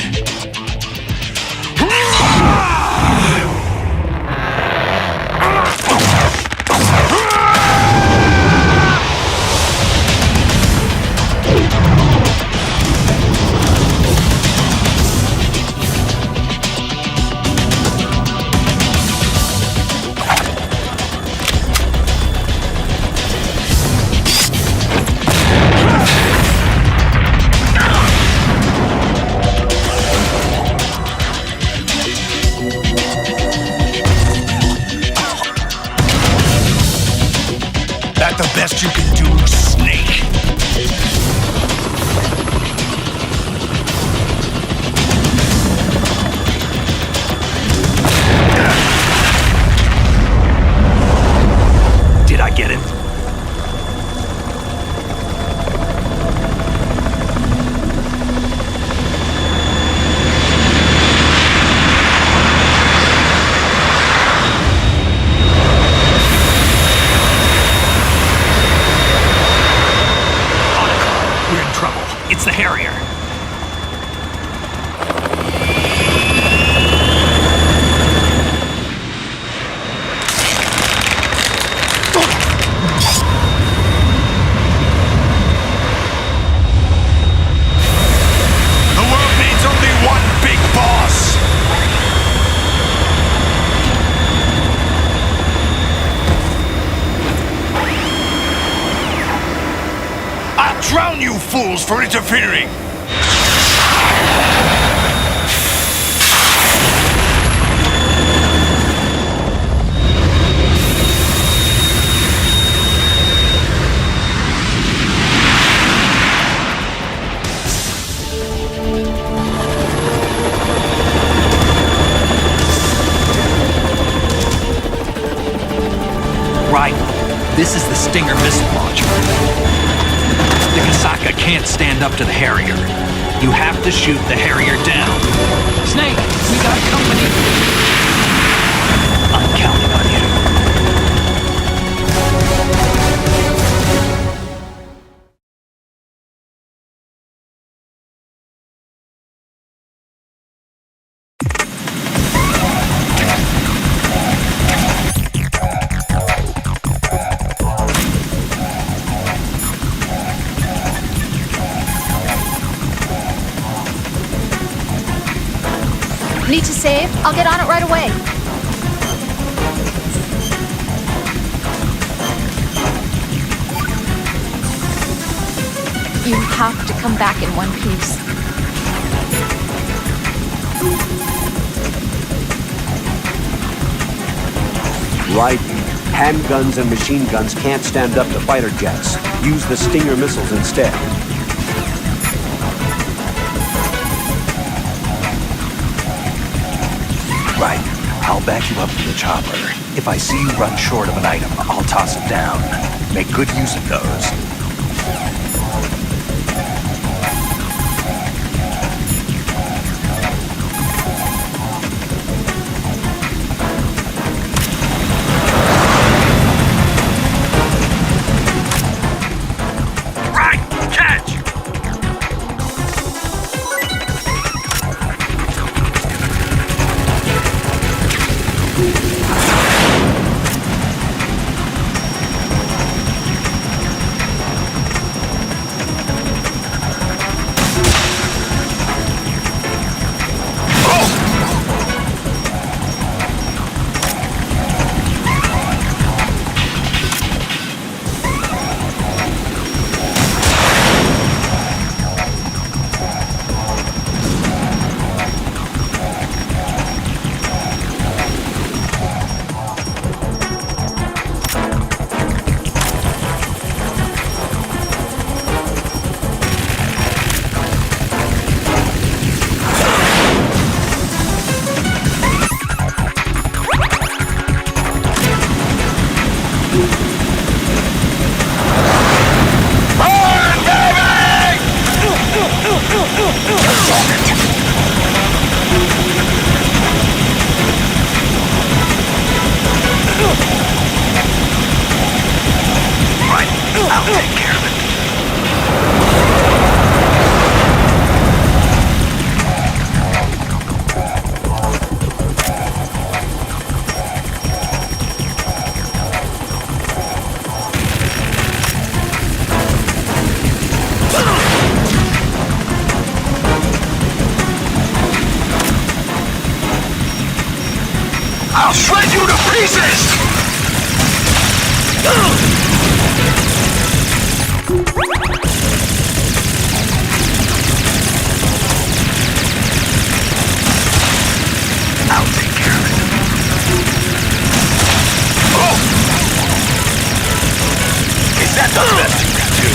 The best you can do, Snake. Did I get him? It's the Harrier. The world needs only one big boss. I'll drown you fools for interfering! Right. This is the Stinger missile launcher. The Kasaka can't stand up to the Harrier. You have to shoot the Harrier down. Snake, we got company. I'm counting on you. Need to save? I'll get on it right away. You have to come back in one piece. Right. Handguns and machine guns can't stand up to fighter jets. Use the Stinger missiles instead. Right. I'll back you up to the chopper. If I see you run short of an item, I'll toss it down. Make good use of those. I'll take care of it. pieces! I'll take care of it. Oh! Is that the best you can do?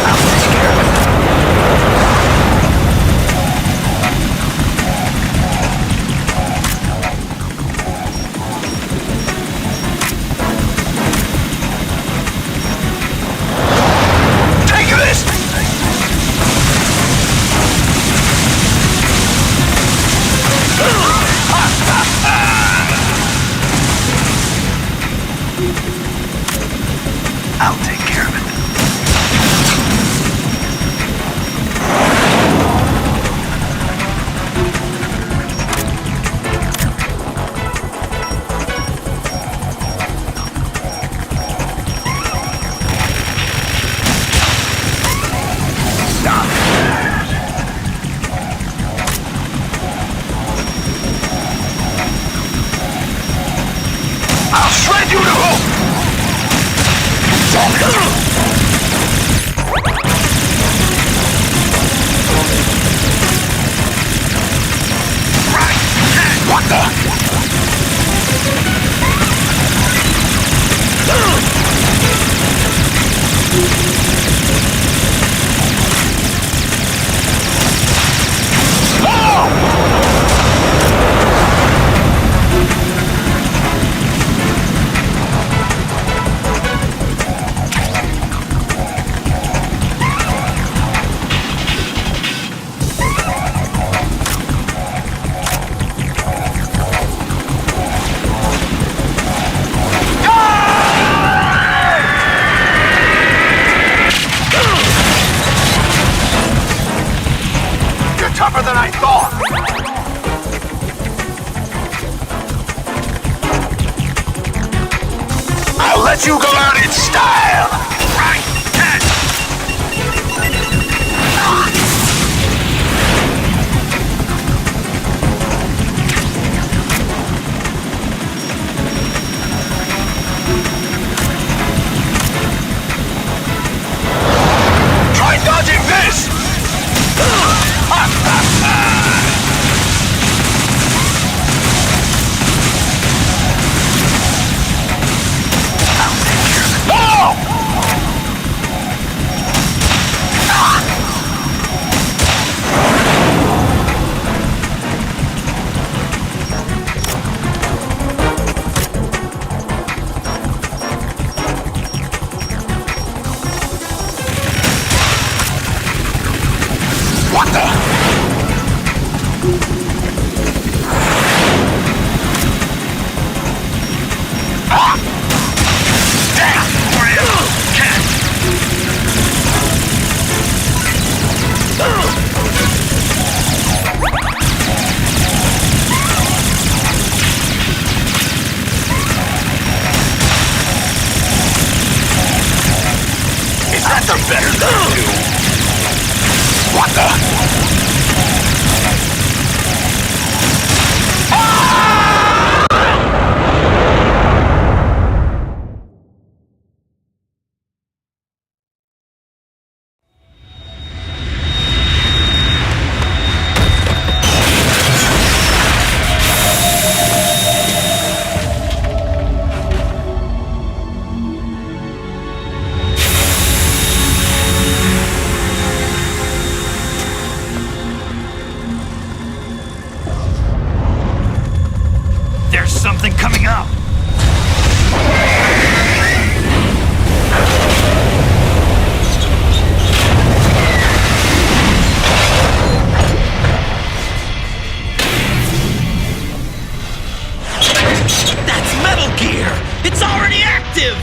I'll take care of it. I'll take care of it. Stop. I'll shred you to hope! What the? Tougher than I thought! I'll let you go out in style! Right, catch! Try dodging this! What the? Ah! Damn! Catch! Is that the better than you? What the? Something coming up! That's Metal Gear! It's already active!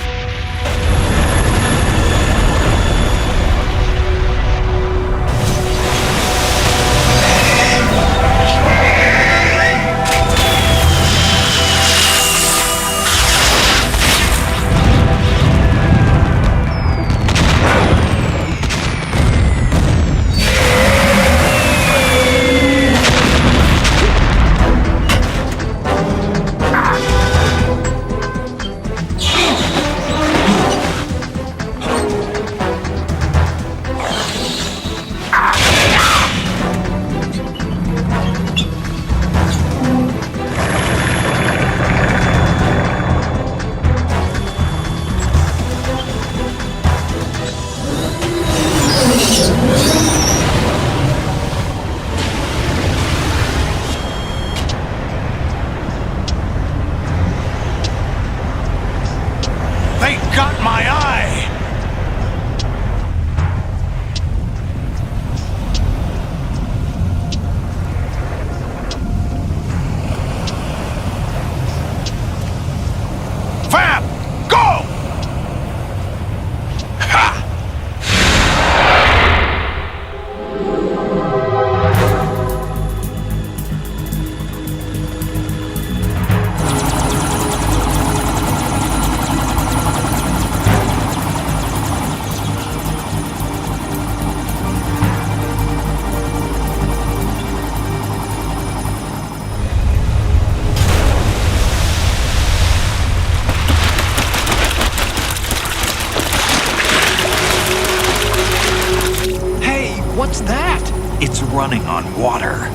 running on water.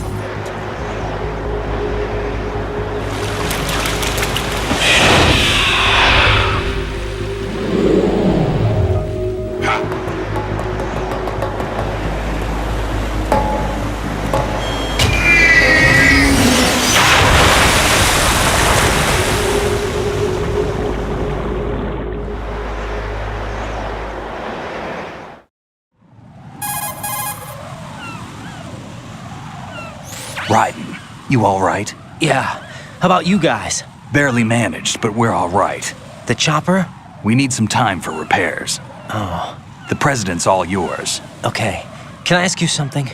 Raiden, you all right? Yeah. How about you guys? Barely managed, but we're all right. The chopper? We need some time for repairs. Oh. The president's all yours. Okay. Can I ask you something?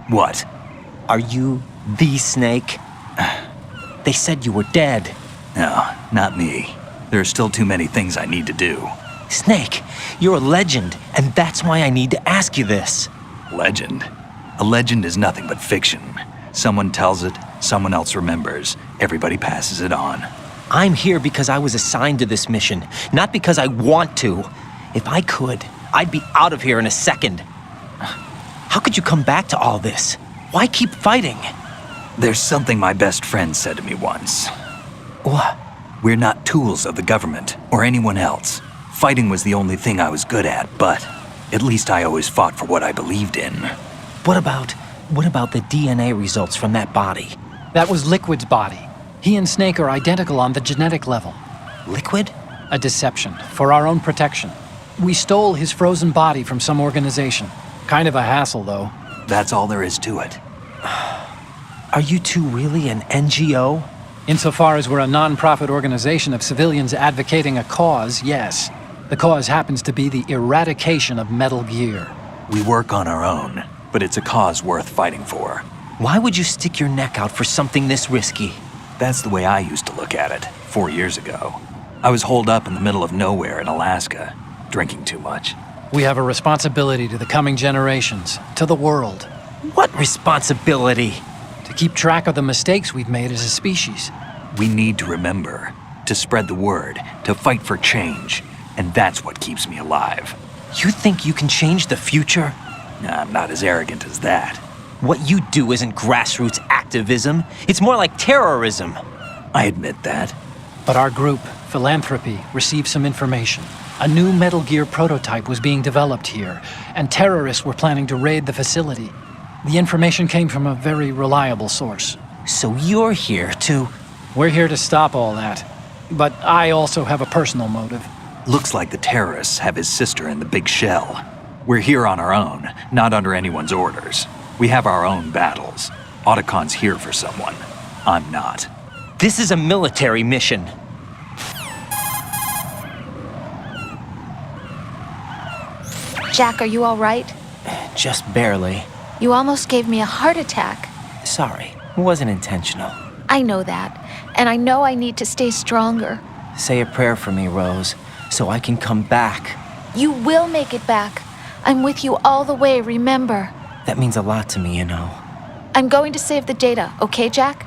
What? Are you the Snake? They said you were dead. No, not me. There are still too many things I need to do. Snake, you're a legend, and that's why I need to ask you this. Legend? A legend is nothing but fiction. Someone tells it, someone else remembers. Everybody passes it on. I'm here because I was assigned to this mission, not because I want to. If I could, I'd be out of here in a second. How could you come back to all this? Why keep fighting? There's something my best friend said to me once. What? We're not tools of the government or anyone else. Fighting was the only thing I was good at, but at least I always fought for what I believed in. What about the DNA results from that body? That was Liquid's body. He and Snake are identical on the genetic level. Liquid? A deception, for our own protection. We stole his frozen body from some organization. Kind of a hassle, though. That's all there is to it. Are you two really an NGO? Insofar as we're a non-profit organization of civilians advocating a cause, yes. The cause happens to be the eradication of Metal Gear. We work on our own, but it's a cause worth fighting for. Why would you stick your neck out for something this risky? That's the way I used to look at it, 4 years ago. I was holed up in the middle of nowhere in Alaska, drinking too much. We have a responsibility to the coming generations, to the world. What responsibility? To keep track of the mistakes we've made as a species. We need to remember, to spread the word, to fight for change, and that's what keeps me alive. You think you can change the future? I'm not as arrogant as that. What you do isn't grassroots activism. It's more like terrorism. I admit that. But our group, Philanthropy, received some information. A new Metal Gear prototype was being developed here, and terrorists were planning to raid the facility. The information came from a very reliable source. So you're here to... We're here to stop all that. But I also have a personal motive. Looks like the terrorists have his sister in the big shell. We're here on our own, not under anyone's orders. We have our own battles. Otacon's here for someone. I'm not. This is a military mission. Jack, are you all right? Just barely. You almost gave me a heart attack. Sorry, it wasn't intentional. I know that, and I know I need to stay stronger. Say a prayer for me, Rose, so I can come back. You will make it back. I'm with you all the way, remember? That means a lot to me, you know. I'm going to save the data, okay, Jack?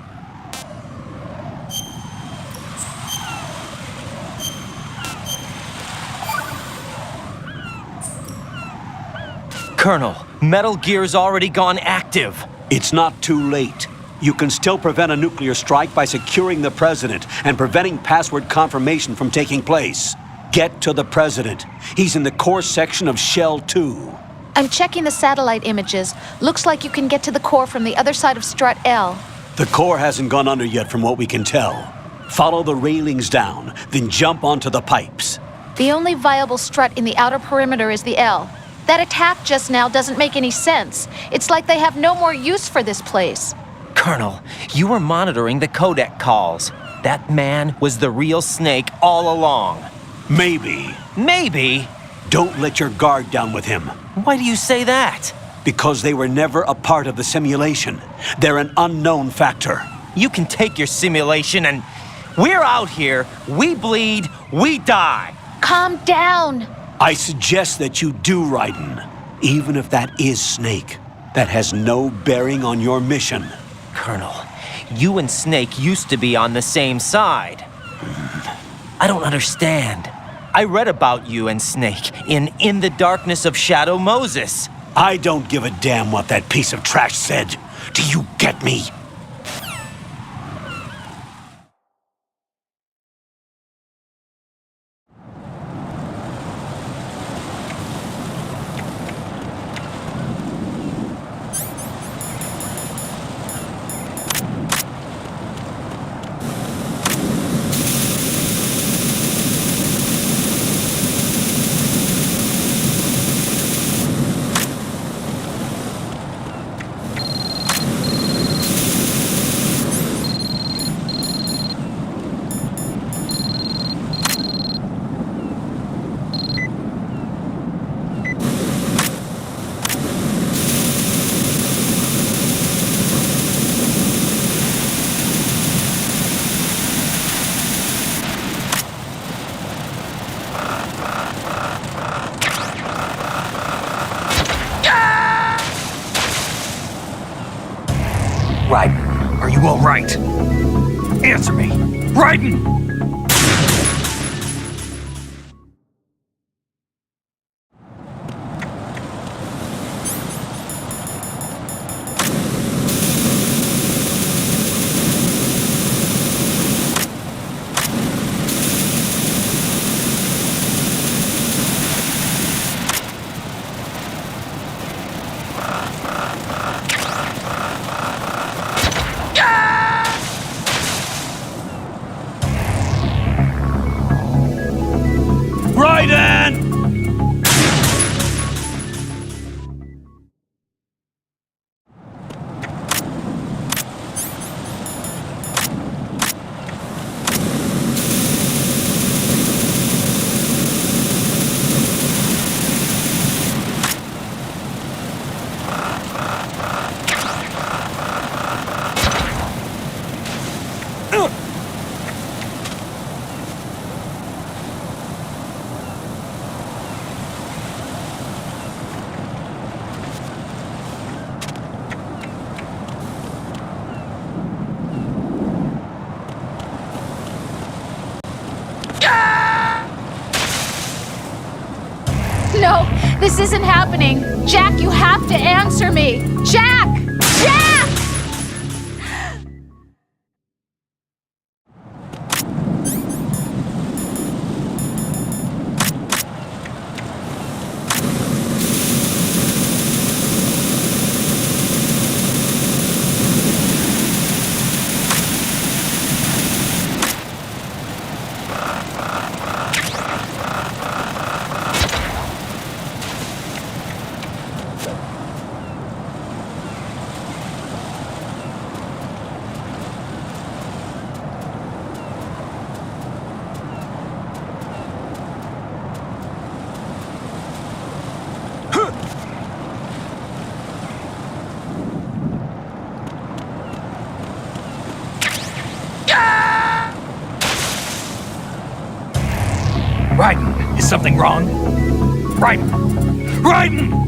Colonel, Metal Gear's already gone active. It's not too late. You can still prevent a nuclear strike by securing the president and preventing password confirmation from taking place. Get to the president. He's in the core section of Shell 2. I'm checking the satellite images. Looks like you can get to the core from the other side of Strut L. The core hasn't gone under yet from what we can tell. Follow the railings down, then jump onto the pipes. The only viable strut in the outer perimeter is the L. That attack just now doesn't make any sense. It's like they have no more use for this place. Colonel, you were monitoring the codec calls. That man was the real Snake all along. Maybe. Maybe? Don't let your guard down with him. Why do you say that? Because they were never a part of the simulation. They're an unknown factor. You can take your simulation and... We're out here, we bleed, we die. Calm down. I suggest that you do, Raiden. Even if that is Snake. That has no bearing on your mission. Colonel, you and Snake used to be on the same side. I don't understand. I read about you and Snake in the Darkness of Shadow Moses. I don't give a damn what that piece of trash said. Do you get me? Raiden, are you all right? Answer me! Raiden! No, this isn't happening. Jack, you have to answer me. Jack! Jack! Raiden, is something wrong? Raiden! Raiden!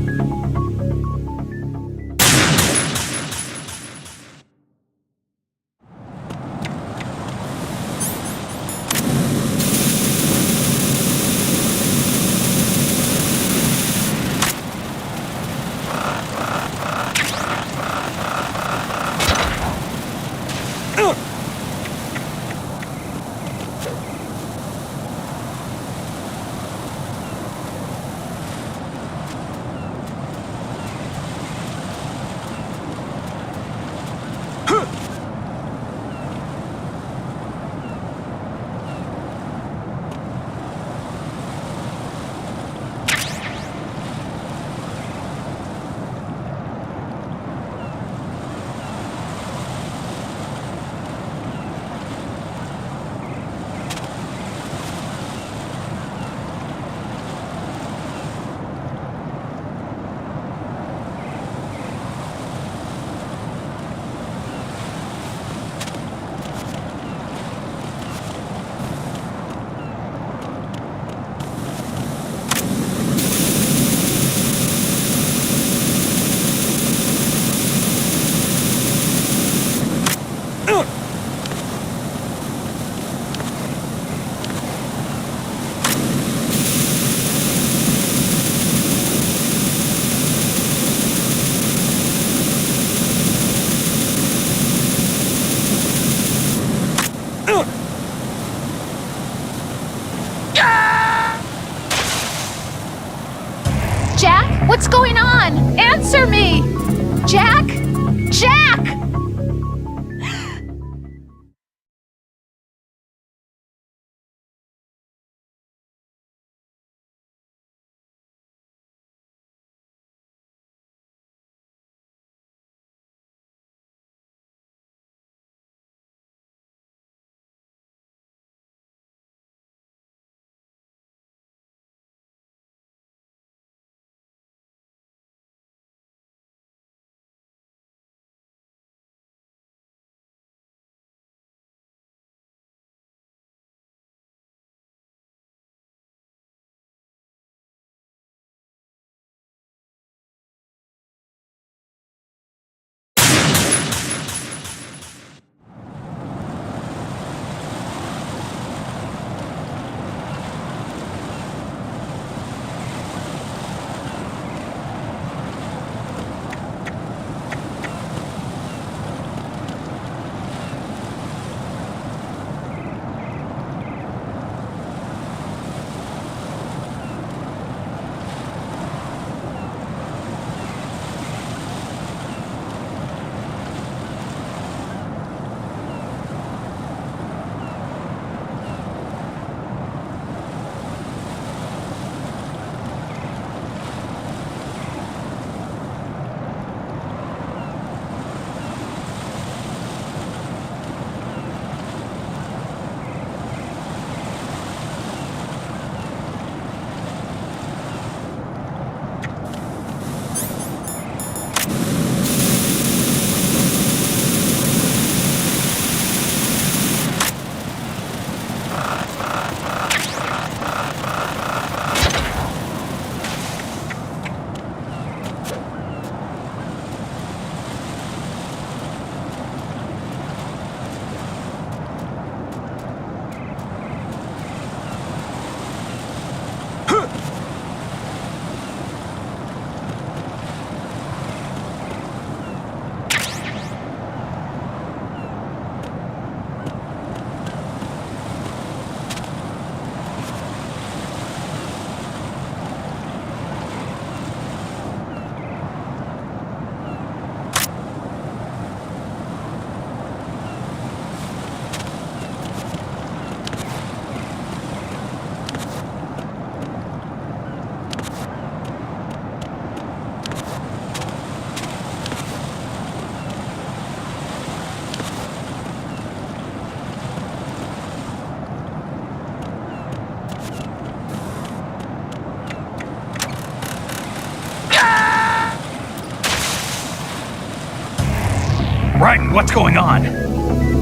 going on?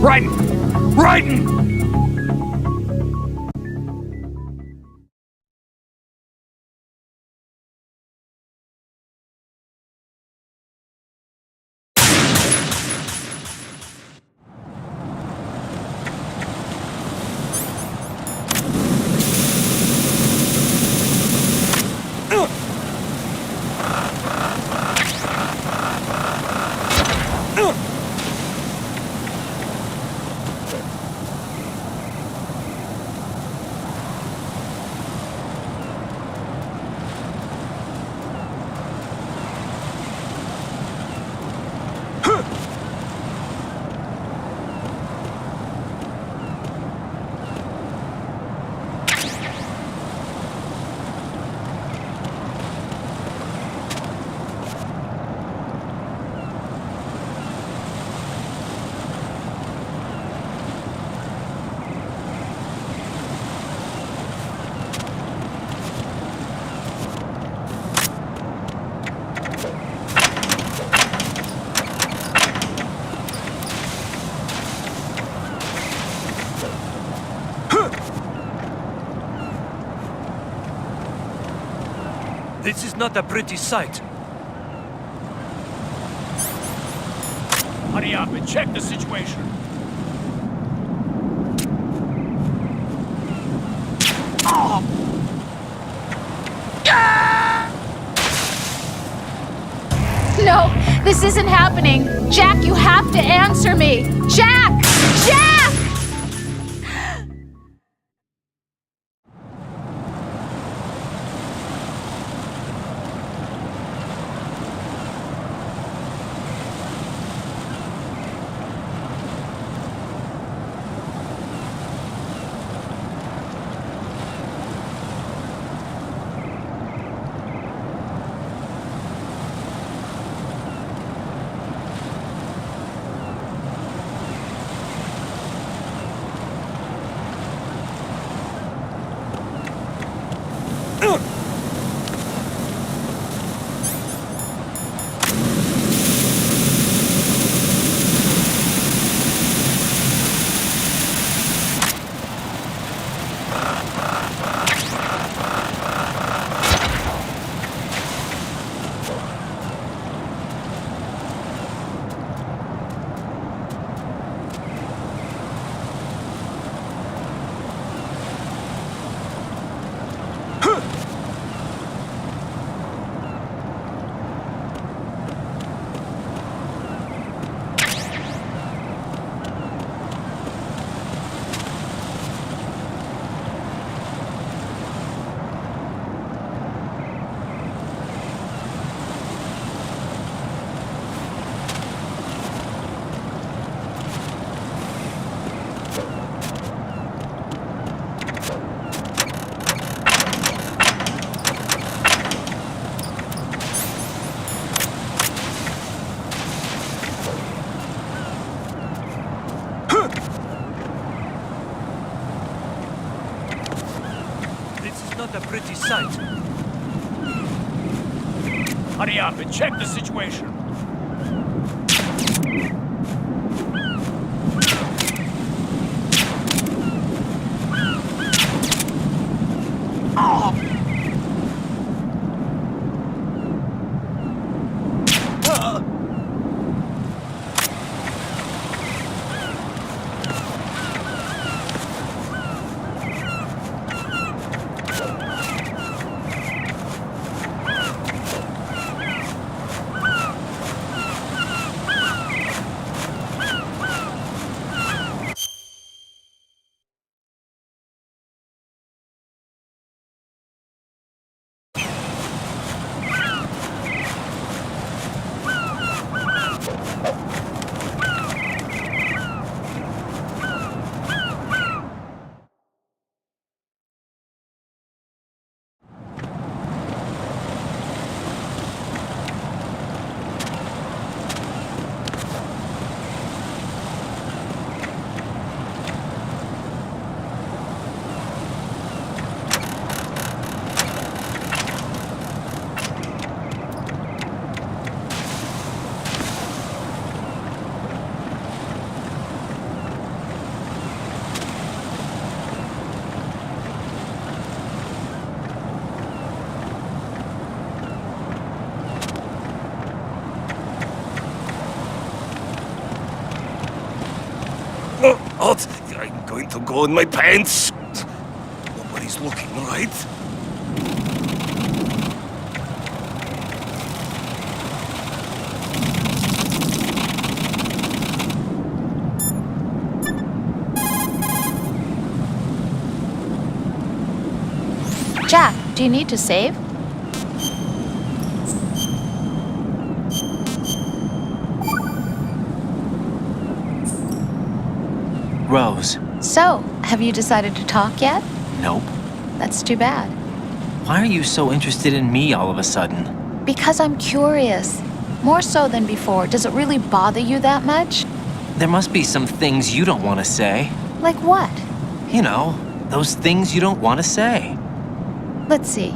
Raiden! Raiden! This is not a pretty sight. Hurry up and check the situation. No, this isn't happening. Jack, you have to answer me. Jack! Jack! A pretty sight. Hurry up and check the situation. What? I'm going to go in my pants. Nobody's looking, right? Jack, do you need to save? Rose. So, have you decided to talk yet? Nope. That's too bad. Why are you so interested in me all of a sudden? Because I'm curious. More so than before. Does it really bother you that much? There must be some things you don't want to say. Like what? You know, those things you don't want to say. Let's see.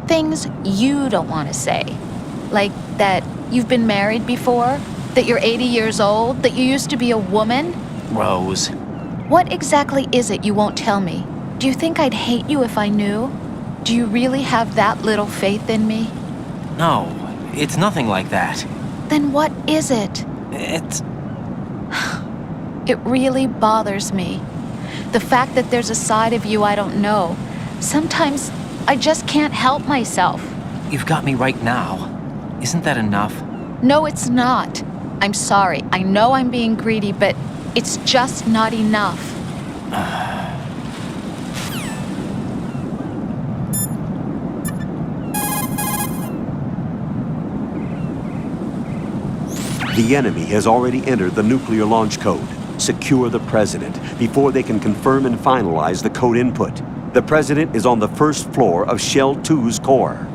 Things you don't want to say. Like that you've been married before? That you're 80 years old? That you used to be a woman? Rose. What exactly is it you won't tell me? Do you think I'd hate you if I knew? Do you really have that little faith in me? No, it's nothing like that. Then what is it? It's... It really bothers me. The fact that there's a side of you I don't know. Sometimes I just can't help myself. You've got me right now. Isn't that enough? No, it's not. I'm sorry. I know I'm being greedy, but it's just not enough. The enemy has already entered the nuclear launch code. Secure the President before they can confirm and finalize the code input. The President is on the first floor of Shell 2's core.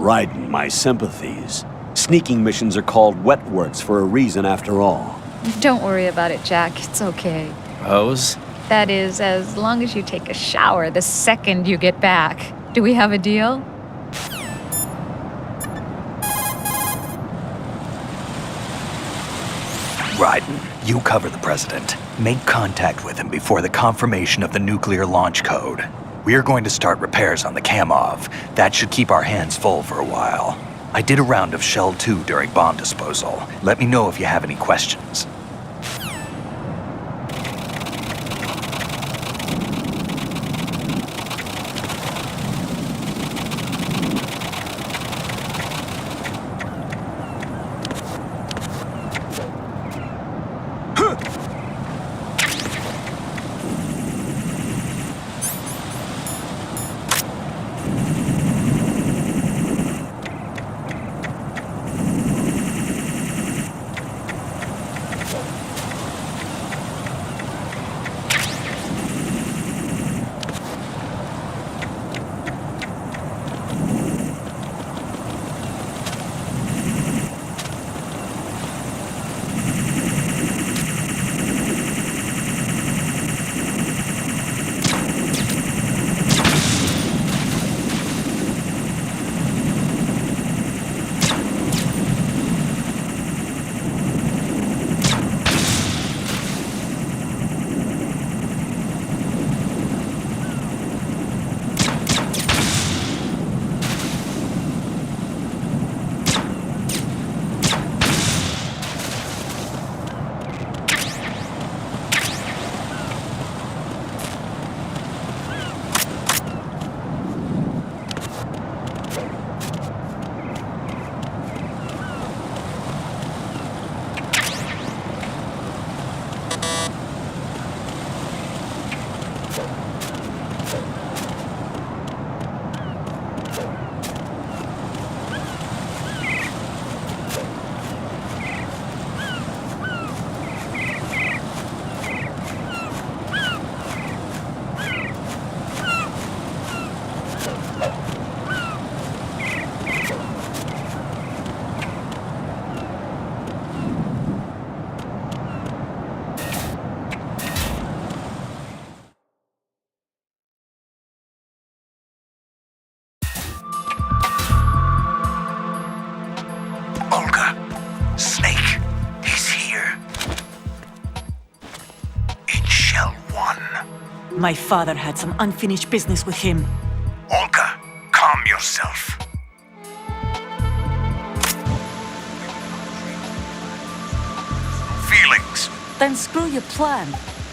Raiden, my sympathies. Sneaking missions are called wet works for a reason after all. Don't worry about it, Jack. It's okay. Rose? That is, as long as you take a shower the second you get back. Do we have a deal? Raiden, you cover the President. Make contact with him before the confirmation of the nuclear launch code. We are going to start repairs on the Kamov. That should keep our hands full for a while. I did a round of Shell 2 during bomb disposal. Let me know if you have any questions. My father had some unfinished business with him. Olga, calm yourself. Feelings. Then screw your plan.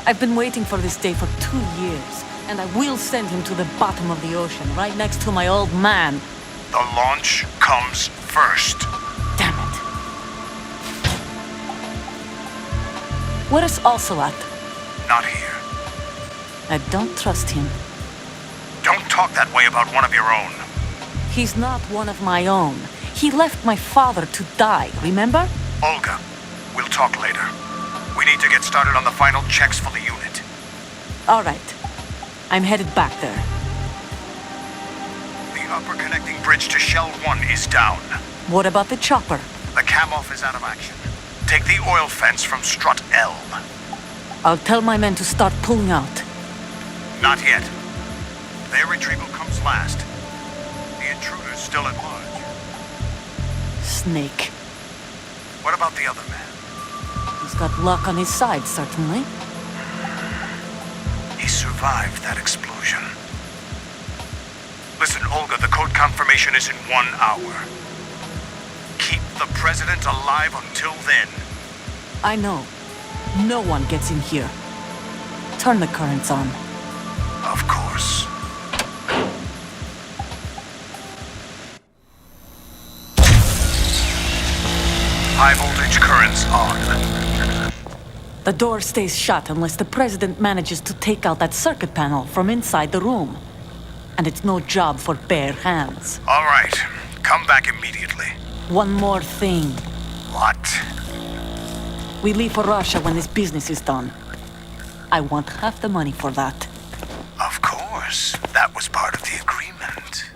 I've been waiting for this day for 2 years, and I will send him to the bottom of the ocean, right next to my old man. The launch comes first. Damn it. Where is Ocelot? Not here. I don't trust him. Don't talk that way about one of your own. He's not one of my own. He left my father to die, remember? Olga, we'll talk later. We need to get started on the final checks for the unit. All right. I'm headed back there. The upper connecting bridge to Shell 1 is down. What about the chopper? The cam-off is out of action. Take the oil fence from strut L. I'll tell my men to start pulling out. Not yet. Their retrieval comes last. The intruder's still at large. Snake. What about the other man? He's got luck on his side, certainly. He survived that explosion. Listen, Olga, the code confirmation is in 1 hour. Keep the president alive until then. I know. No one gets in here. Turn the currents on. Of course. High voltage currents on. The door stays shut unless the president manages to take out that circuit panel from inside the room. And it's no job for bare hands. All right. Come back immediately. One more thing. What? We leave for Russia when this business is done. I want half the money for that. Of course. That was part of the agreement.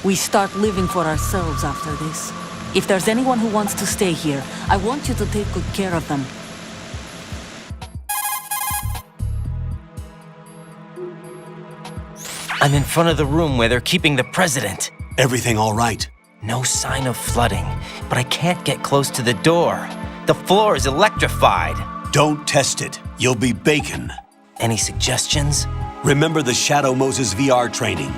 We start living for ourselves after this. If there's anyone who wants to stay here, I want you to take good care of them. I'm in front of the room where they're keeping the president. Everything all right? No sign of flooding, but I can't get close to the door. The floor is electrified. Don't test it. You'll be bacon. Any suggestions? Remember the Shadow Moses VR training.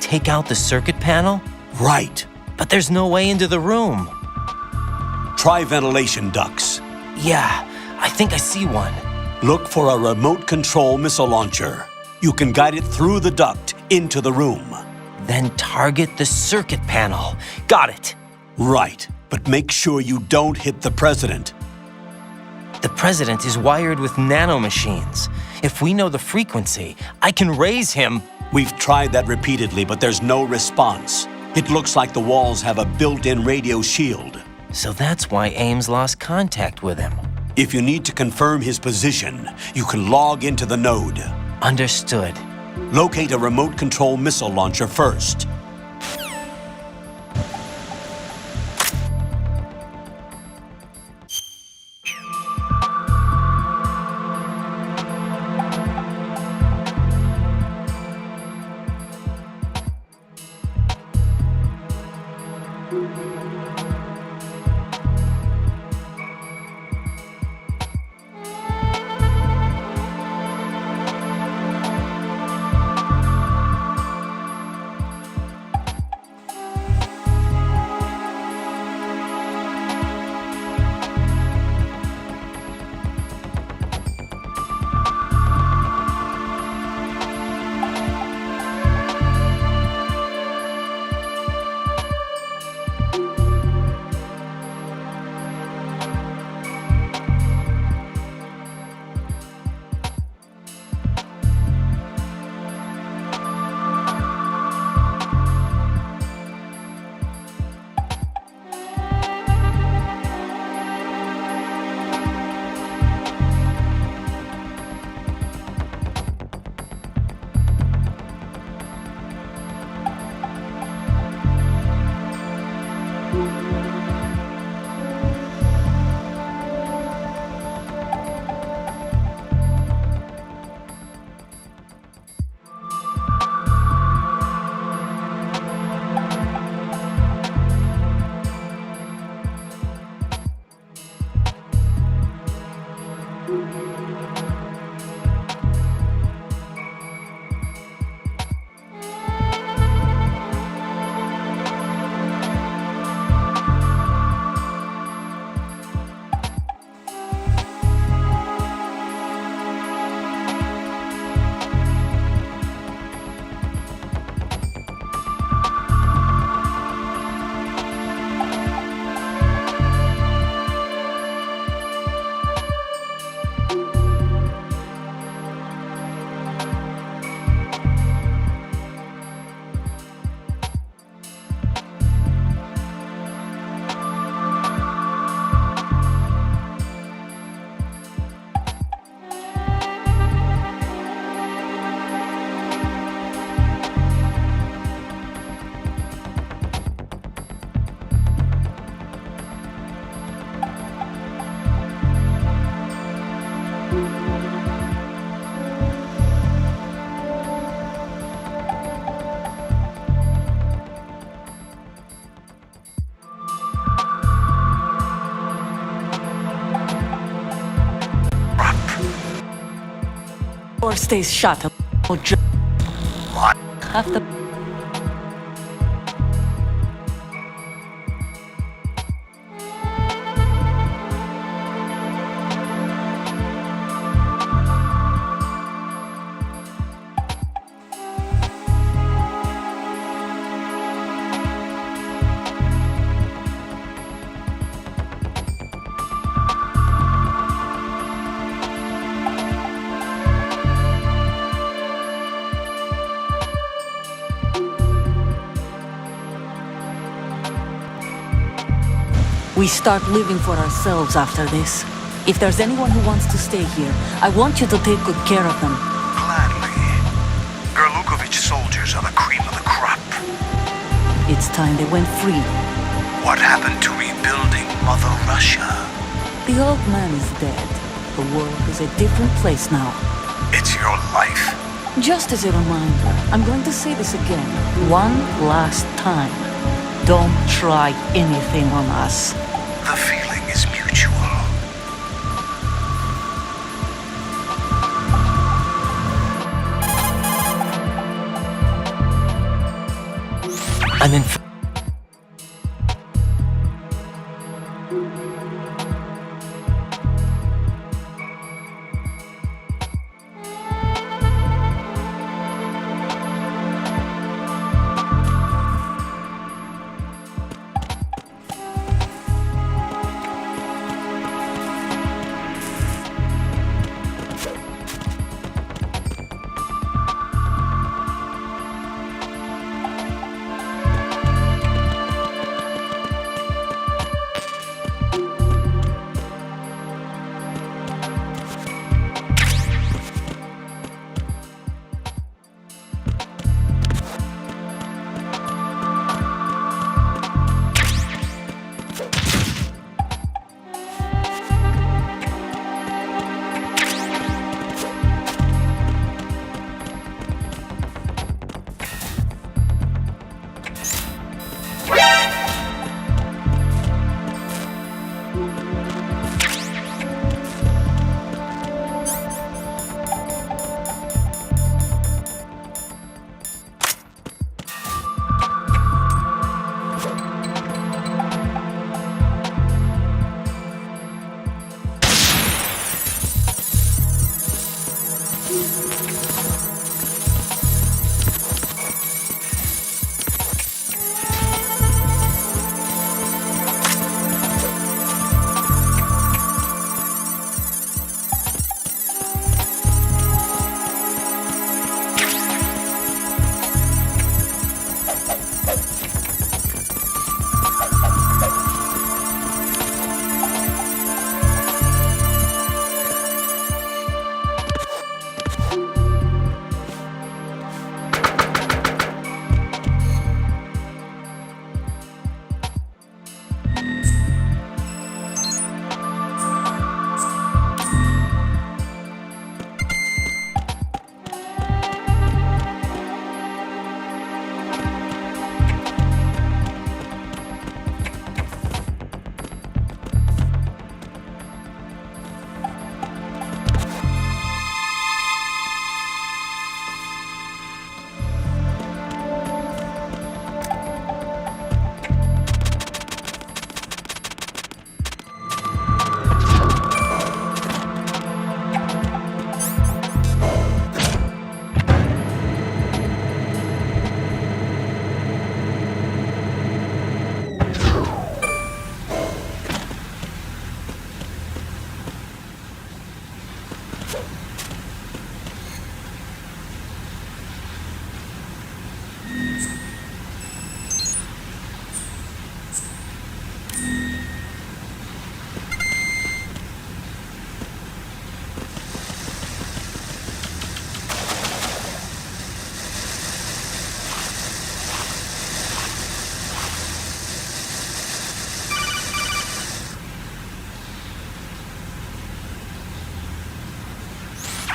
Take out the circuit panel? Right. But there's no way into the room. Try ventilation ducts. Yeah, I think I see one. Look for a remote control missile launcher. You can guide it through the duct into the room. Then target the circuit panel. Got it. Right, but make sure you don't hit the president. The president is wired with nanomachines. If we know the frequency, I can raise him. We've tried that repeatedly, but there's no response. It looks like the walls have a built-in radio shield. So that's why Ames lost contact with him. If you need to confirm his position, you can log into the node. Understood. Locate a remote control missile launcher first. Door stays shut. No job. What? Have the... We start living for ourselves after this. If there's anyone who wants to stay here, I want you to take good care of them. Gladly. Gerlukovich soldiers are the cream of the crop. It's time they went free. What happened to rebuilding Mother Russia? The old man is dead. The world is a different place now. It's your life. Just as a reminder, I'm going to say this again, one last time. Don't try anything on us. The feeling is mutual. I'm in.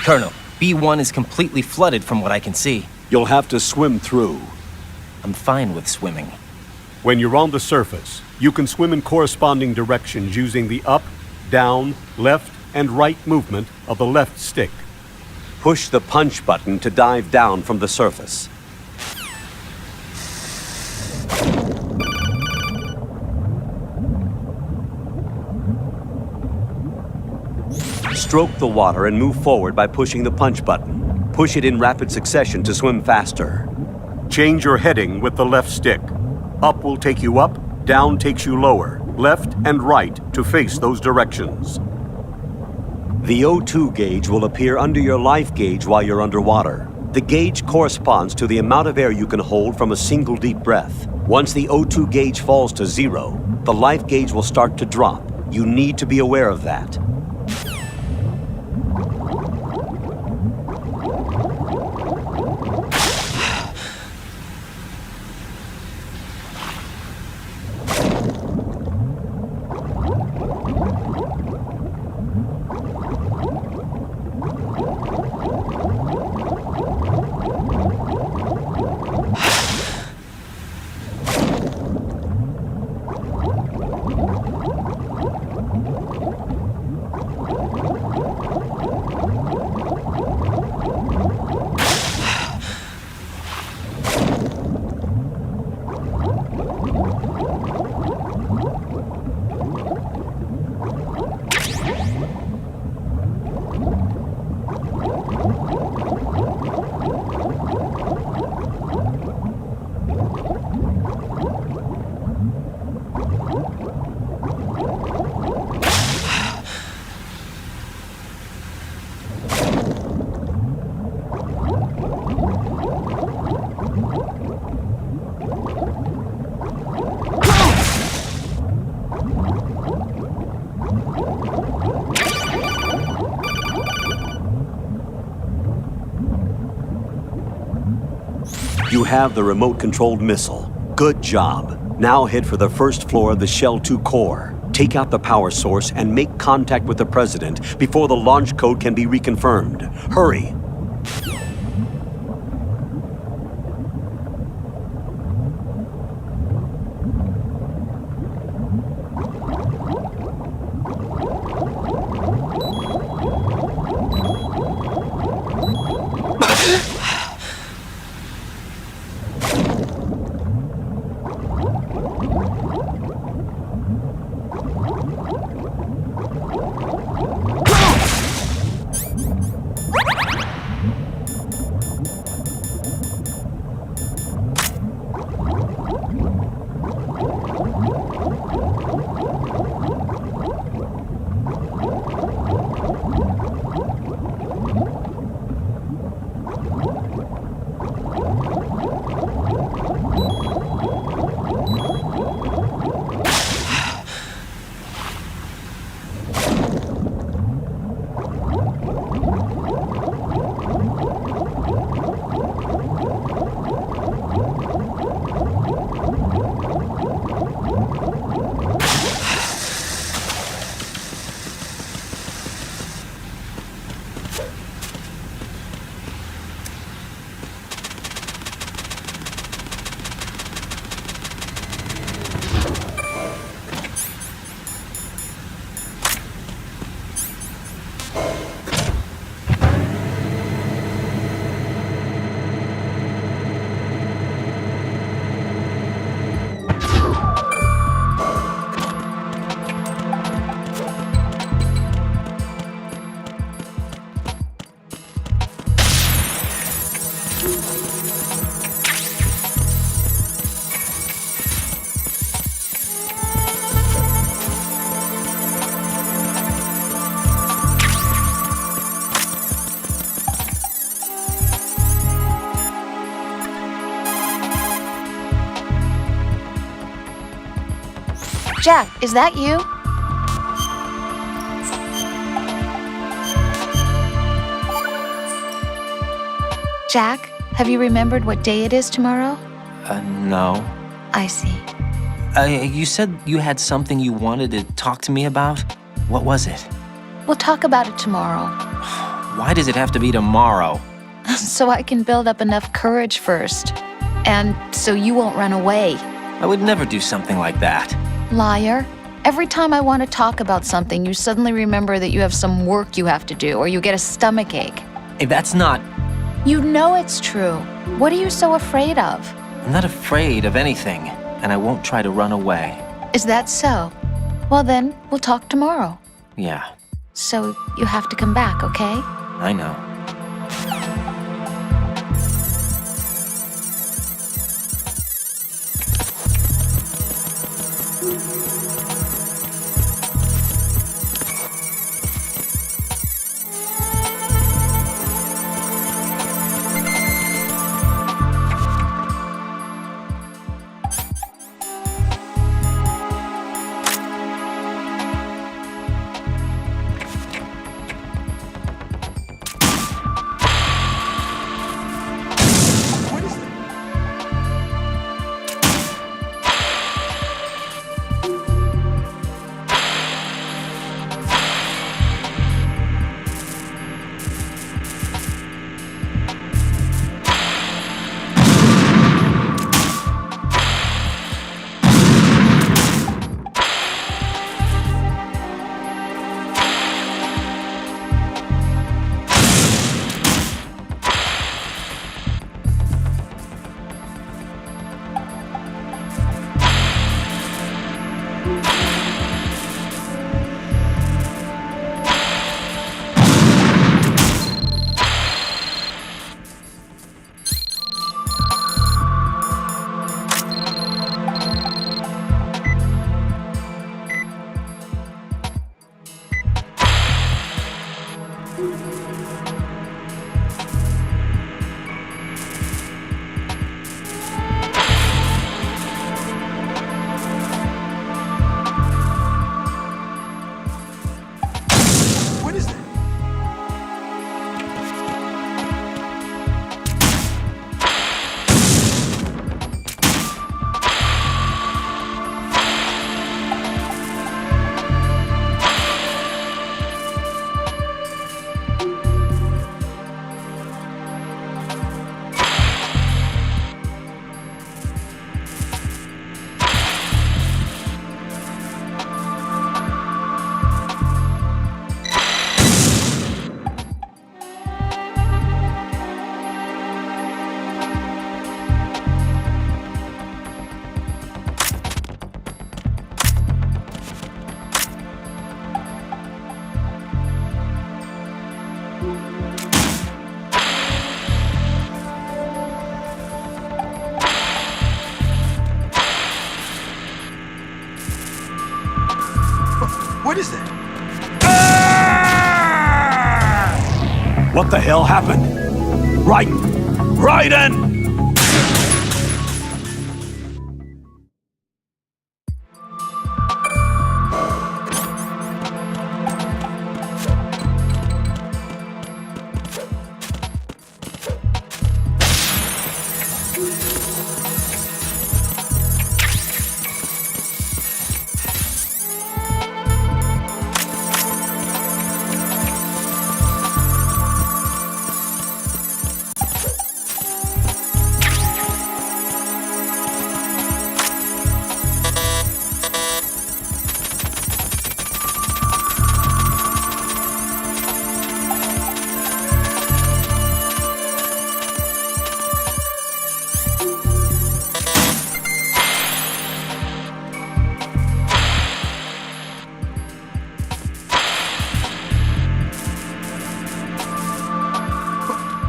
Colonel, B1 is completely flooded from what I can see. You'll have to swim through. I'm fine with swimming. When you're on the surface, you can swim in corresponding directions using the up, down, left, and right movement of the left stick. Push the punch button to dive down from the surface. Stroke the water and move forward by pushing the punch button. Push it in rapid succession to swim faster. Change your heading with the left stick. Up will take you up, down takes you lower, left and right to face those directions. The O2 gauge will appear under your life gauge while you're underwater. The gauge corresponds to the amount of air you can hold from a single deep breath. Once the O2 gauge falls to 0, the life gauge will start to drop. You need to be aware of that. You have the remote-controlled missile. Good job. Now head for the first floor of the Shell 2 core. Take out the power source and make contact with the President before the launch code can be reconfirmed. Hurry! Jack, is that you? Jack, have you remembered what day it is tomorrow? No. I see. You said you had something you wanted to talk to me about? What was it? We'll talk about it tomorrow. Why does it have to be tomorrow? So I can build up enough courage first. And so you won't run away. I would never do something like that. Liar. Every time I want to talk about something, you suddenly remember that you have some work you have to do, or you get a stomachache. That's not... You know it's true. What are you so afraid of? I'm not afraid of anything, and I won't try to run away. Is that so? Well then, we'll talk tomorrow. Yeah, So you have to come back, okay? I know. What is that? What the hell happened? Raiden!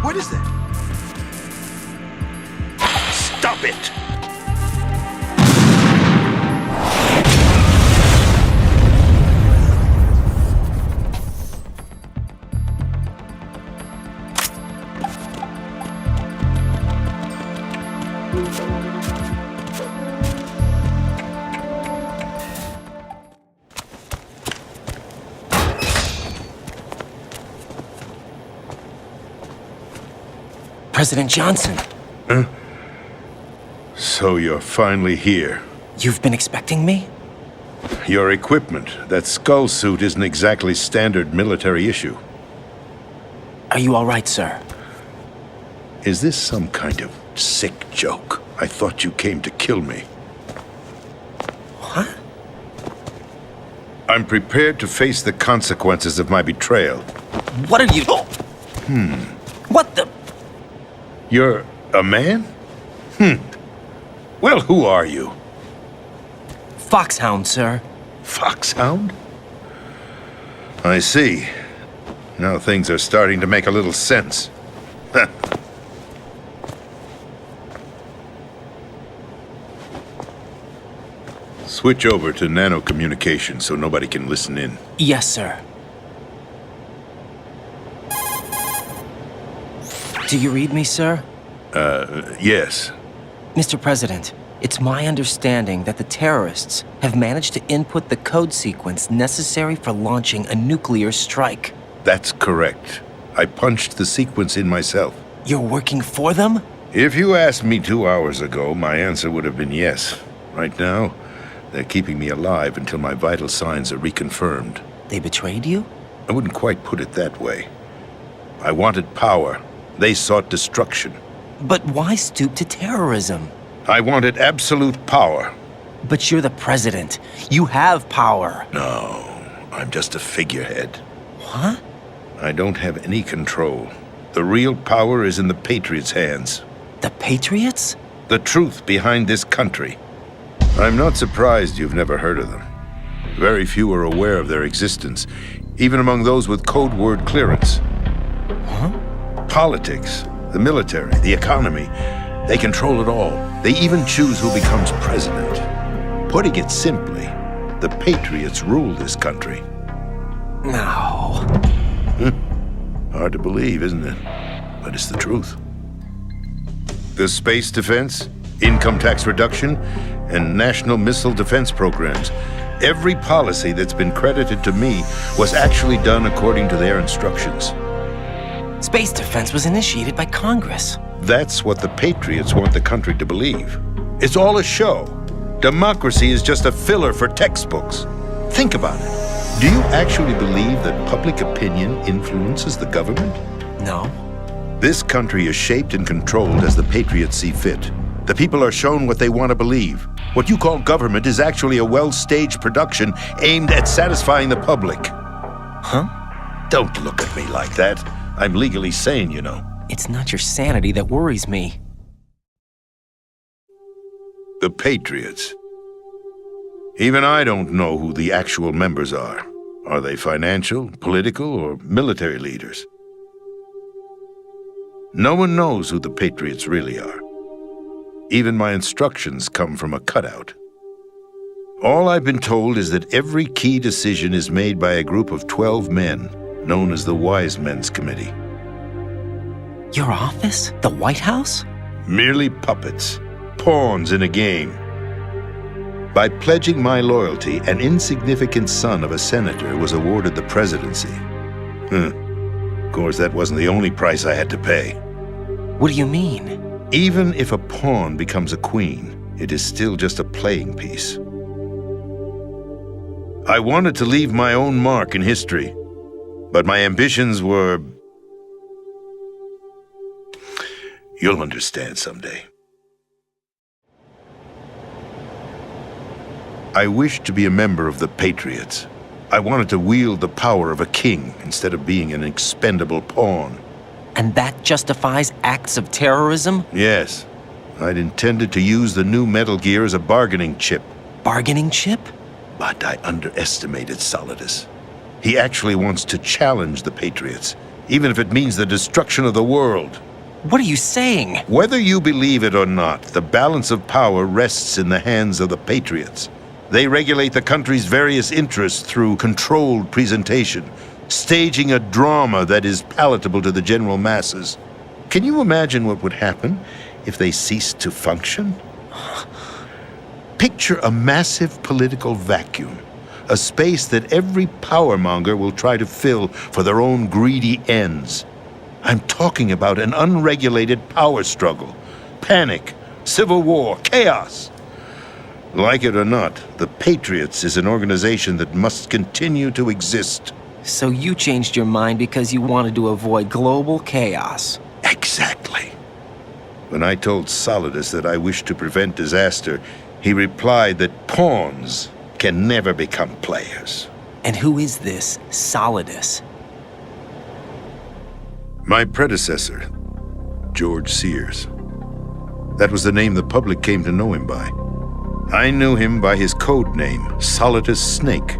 What is that? Stop it! President Johnson. Huh? So you're finally here. You've been expecting me? Your equipment, that skull suit, isn't exactly standard military issue. Are you all right, sir? Is this some kind of sick joke? I thought you came to kill me. What? I'm prepared to face the consequences of my betrayal. What are you... You're a man? Well, who are you? Foxhound, sir. Foxhound? I see. Now things are starting to make a little sense. Switch over to nano-communication so nobody can listen in. Yes, sir. Do you read me, sir? Yes. Mr. President, it's my understanding that the terrorists have managed to input the code sequence necessary for launching a nuclear strike. That's correct. I punched the sequence in myself. You're working for them? If you asked me 2 hours ago, my answer would have been yes. Right now, they're keeping me alive until my vital signs are reconfirmed. They betrayed you? I wouldn't quite put it that way. I wanted power. They sought destruction. But why stoop to terrorism? I wanted absolute power. But you're the president. You have power. No, I'm just a figurehead. What? I don't have any control. The real power is in the Patriots' hands. The Patriots? The truth behind this country. I'm not surprised you've never heard of them. Very few are aware of their existence, even among those with code word clearance. Huh? Politics, the military, the economy, they control it all. They even choose who becomes president. Putting it simply, the Patriots rule this country. No. Hard to believe, isn't it? But it's the truth. The space defense, income tax reduction, and national missile defense programs. Every policy that's been credited to me was actually done according to their instructions. Space defense was initiated by Congress. That's what the Patriots want the country to believe. It's all a show. Democracy is just a filler for textbooks. Think about it. Do you actually believe that public opinion influences the government? No. This country is shaped and controlled as the Patriots see fit. The people are shown what they want to believe. What you call government is actually a well-staged production aimed at satisfying the public. Huh? Don't look at me like that. I'm legally sane, you know. It's not your sanity that worries me. The Patriots. Even I don't know who the actual members are. Are they financial, political, or military leaders? No one knows who the Patriots really are. Even my instructions come from a cutout. All I've been told is that every key decision is made by a group of 12 men, known as the Wise Men's Committee. Your office? The White House? Merely puppets, pawns in a game. By pledging my loyalty, an insignificant son of a senator was awarded the presidency. Of course, that wasn't the only price I had to pay. What do you mean? Even if a pawn becomes a queen, it is still just a playing piece. I wanted to leave my own mark in history, but my ambitions were... You'll understand someday. I wished to be a member of the Patriots. I wanted to wield the power of a king instead of being an expendable pawn. And that justifies acts of terrorism? Yes. I'd intended to use the new Metal Gear as a bargaining chip. Bargaining chip? But I underestimated Solidus. He actually wants to challenge the Patriots, even if it means the destruction of the world. What are you saying? Whether you believe it or not, the balance of power rests in the hands of the Patriots. They regulate the country's various interests through controlled presentation, staging a drama that is palatable to the general masses. Can you imagine what would happen if they ceased to function? Picture a massive political vacuum, a space that every powermonger will try to fill for their own greedy ends. I'm talking about an unregulated power struggle, panic, civil war, chaos. Like it or not, the Patriots is an organization that must continue to exist. So you changed your mind because you wanted to avoid global chaos. Exactly. When I told Solidus that I wished to prevent disaster, he replied that pawns can never become players. And who is this Solidus? My predecessor, George Sears. That was the name the public came to know him by. I knew him by his code name, Solidus Snake.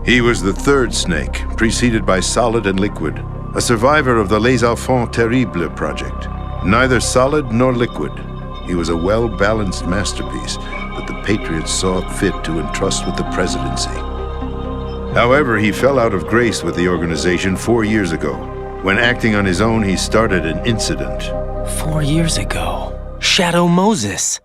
He was the third Snake, preceded by Solid and Liquid, a survivor of the Les Enfants Terribles project. Neither solid nor liquid, he was a well-balanced masterpiece that the Patriots saw fit to entrust with the presidency. However, he fell out of grace with the organization 4 years ago. When acting on his own, he started an incident. 4 years ago? Shadow Moses!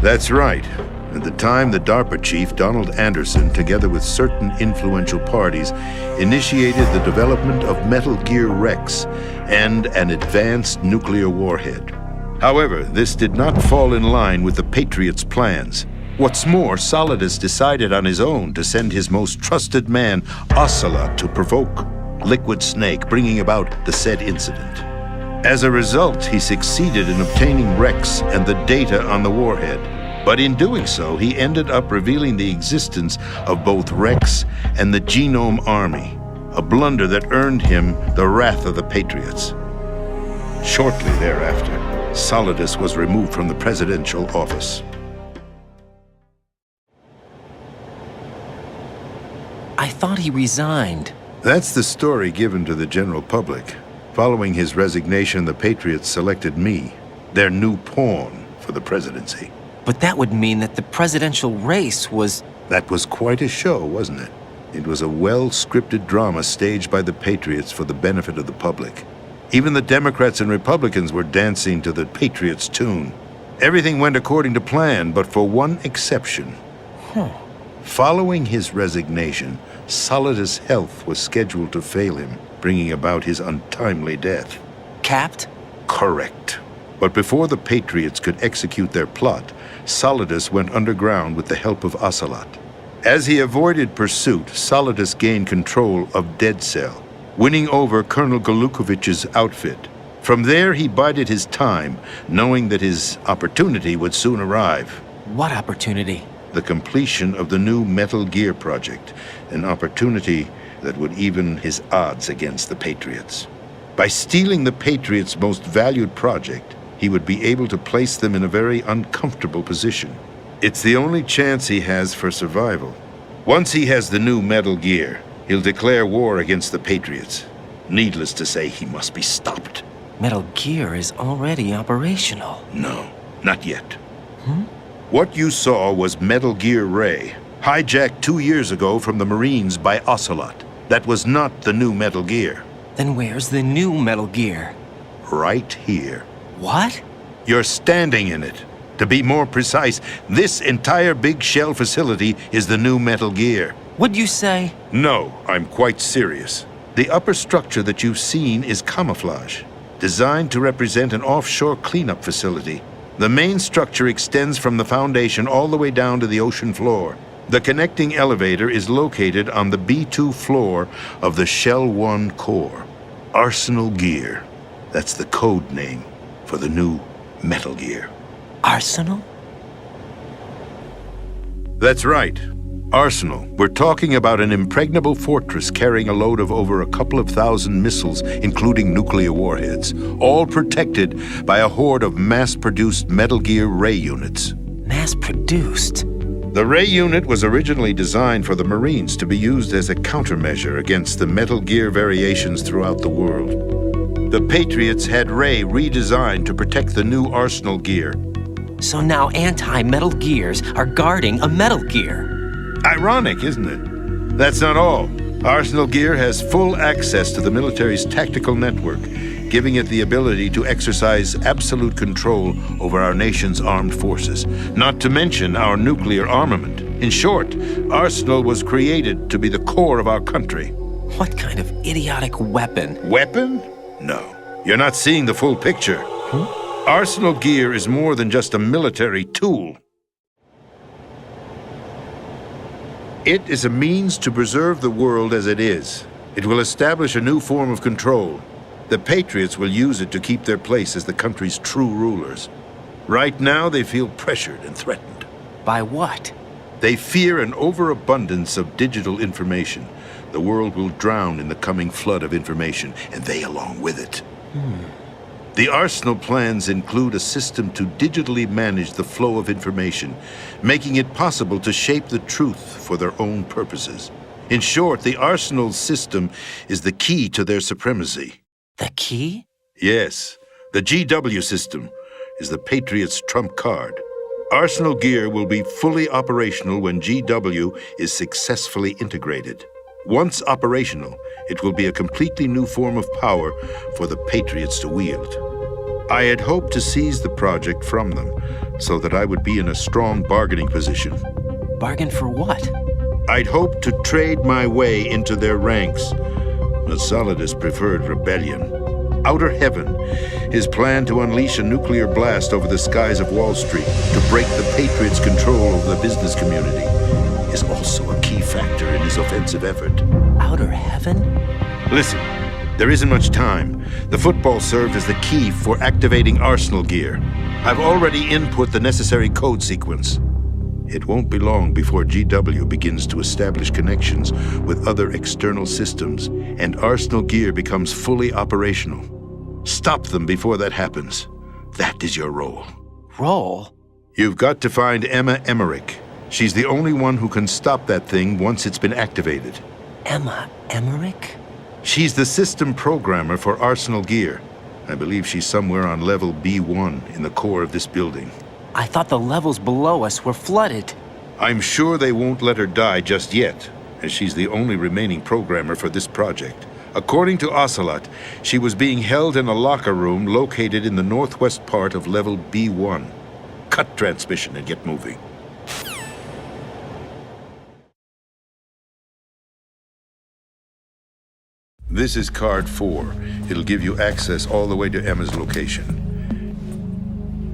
That's right. At the time, the DARPA chief, Donald Anderson, together with certain influential parties, initiated the development of Metal Gear Rex and an advanced nuclear warhead. However, this did not fall in line with the Patriots' plans. What's more, Solidus decided on his own to send his most trusted man, Ocelot, to provoke Liquid Snake, bringing about the said incident. As a result, he succeeded in obtaining Rex and the data on the warhead. But in doing so, he ended up revealing the existence of both Rex and the Genome Army, a blunder that earned him the wrath of the Patriots. Shortly thereafter, Solidus was removed from the presidential office. I thought he resigned. That's the story given to the general public. Following his resignation, the Patriots selected me, their new pawn, for the presidency. But that would mean that the presidential race was... That was quite a show, wasn't it? It was a well-scripted drama staged by the Patriots for the benefit of the public. Even the Democrats and Republicans were dancing to the Patriots' tune. Everything went according to plan, but for one exception. Following his resignation, Solidus' health was scheduled to fail him, bringing about his untimely death. Capped? Correct. But before the Patriots could execute their plot, Solidus went underground with the help of Ocelot. As he avoided pursuit, Solidus gained control of Dead Cell, winning over Colonel Golukovich's outfit. From there, he bided his time, knowing that his opportunity would soon arrive. What opportunity? The completion of the new Metal Gear project, an opportunity that would even his odds against the Patriots. By stealing the Patriots' most valued project, he would be able to place them in a very uncomfortable position. It's the only chance he has for survival. Once he has the new Metal Gear, he'll declare war against the Patriots. Needless to say, he must be stopped. Metal Gear is already operational. No, not yet. What you saw was Metal Gear Ray, hijacked 2 years ago from the Marines by Ocelot. That was not the new Metal Gear. Then where's the new Metal Gear? Right here. What? You're standing in it. To be more precise, this entire big shell facility is the new Metal Gear. What'd you say? No, I'm quite serious. The upper structure that you've seen is camouflage, designed to represent an offshore cleanup facility. The main structure extends from the foundation all the way down to the ocean floor. The connecting elevator is located on the B2 floor of the Shell 1 core. Arsenal Gear. That's the code name for the new Metal Gear. Arsenal? That's right. Arsenal. We're talking about an impregnable fortress carrying a load of over a couple of thousand missiles, including nuclear warheads, all protected by a horde of mass-produced Metal Gear Ray units. Mass-produced? The Ray unit was originally designed for the Marines to be used as a countermeasure against the Metal Gear variations throughout the world. The Patriots had Ray redesigned to protect the new Arsenal Gear. So now anti-Metal Gears are guarding a Metal Gear. Ironic, isn't it? That's not all. Arsenal Gear has full access to the military's tactical network, giving it the ability to exercise absolute control over our nation's armed forces, not to mention our nuclear armament. In short, Arsenal was created to be the core of our country. What kind of idiotic weapon? Weapon? No. You're not seeing the full picture. Arsenal Gear is more than just a military tool. It is a means to preserve the world as it is. It will establish a new form of control. The Patriots will use it to keep their place as the country's true rulers. Right now, they feel pressured and threatened. By what? They fear an overabundance of digital information. The world will drown in the coming flood of information, and they along with it. The Arsenal plans include a system to digitally manage the flow of information, making it possible to shape the truth for their own purposes. In short, the Arsenal system is the key to their supremacy. The key? Yes. The GW system is the Patriots' trump card. Arsenal gear will be fully operational when GW is successfully integrated. Once operational, it will be a completely new form of power for the Patriots to wield. I had hoped to seize the project from them, so that I would be in a strong bargaining position. Bargain for what? I'd hoped to trade my way into their ranks, but Solidus preferred rebellion. Outer Heaven, his plan to unleash a nuclear blast over the skies of Wall Street to break the Patriots' control over the business community, is also a key factor in his offensive effort. Outer Heaven? Listen, there isn't much time. The football served as the key for activating Arsenal gear. I've already input the necessary code sequence. It won't be long before GW begins to establish connections with other external systems, and Arsenal gear becomes fully operational. Stop them before that happens. That is your role. Role? You've got to find Emma Emmerich. She's the only one who can stop that thing once it's been activated. Emma Emmerich? She's the system programmer for Arsenal gear. I believe she's somewhere on level B1 in the core of this building. I thought the levels below us were flooded. I'm sure they won't let her die just yet, as she's the only remaining programmer for this project. According to Ocelot, she was being held in a locker room located in the northwest part of level B1. Cut transmission and get moving. This is card 4. It'll give you access all the way to Emma's location.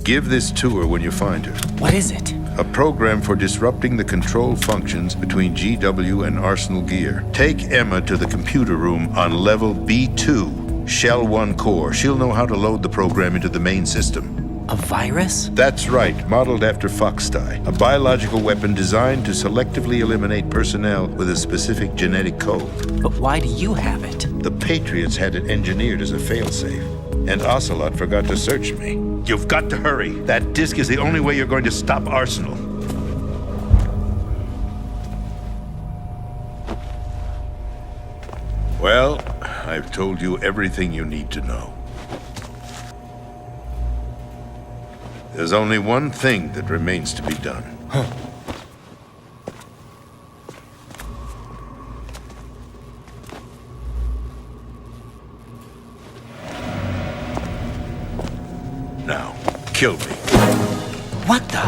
Give this to her when you find her. What is it? A program for disrupting the control functions between GW and Arsenal gear. Take Emma to the computer room on level B2, Shell 1 core. She'll know how to load the program into the main system. A virus? That's right, modeled after Foxdie. A biological weapon designed to selectively eliminate personnel with a specific genetic code. But why do you have it? The Patriots had it engineered as a failsafe, and Ocelot forgot to search me. You've got to hurry. That disk is the only way you're going to stop Arsenal. Well, I've told you everything you need to know. There's only one thing that remains to be done. Now, kill me. What the?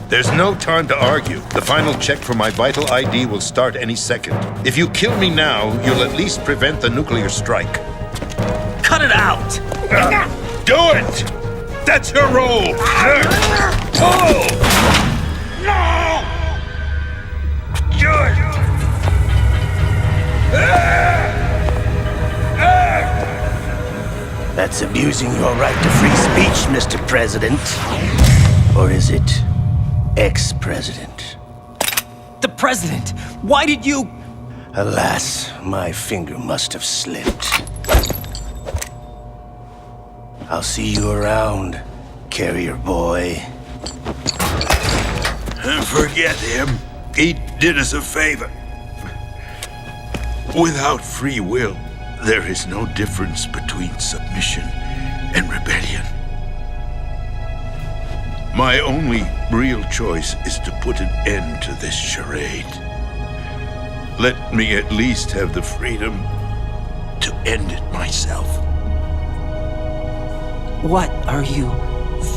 There's no time to argue. The final check for my vital ID will start any second. If you kill me now, you'll at least prevent the nuclear strike. Cut it out! Do it! That's your role! Pull! No! Do it! That's abusing your right to free speech, Mr. President. Or is it ex-president? The president! Why did you... Alas, my finger must have slipped. I'll see you around, carrier boy. Forget him. He did us a favor. Without free will, there is no difference between submission and rebellion. My only real choice is to put an end to this charade. Let me at least have the freedom to end it myself. What are you...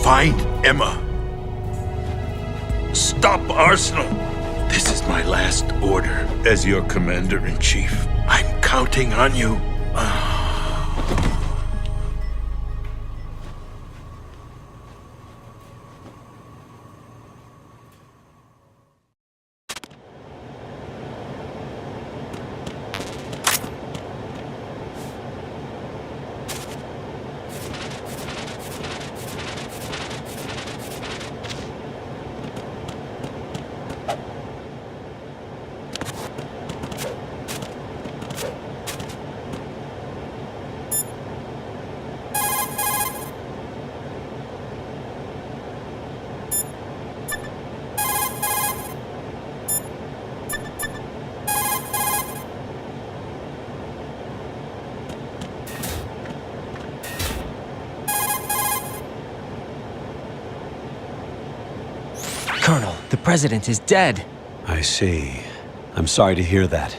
Find Emma. Stop Arsenal. This is my last order as your commander-in-chief. I'm counting on you. president is dead. I see. I'm sorry to hear that.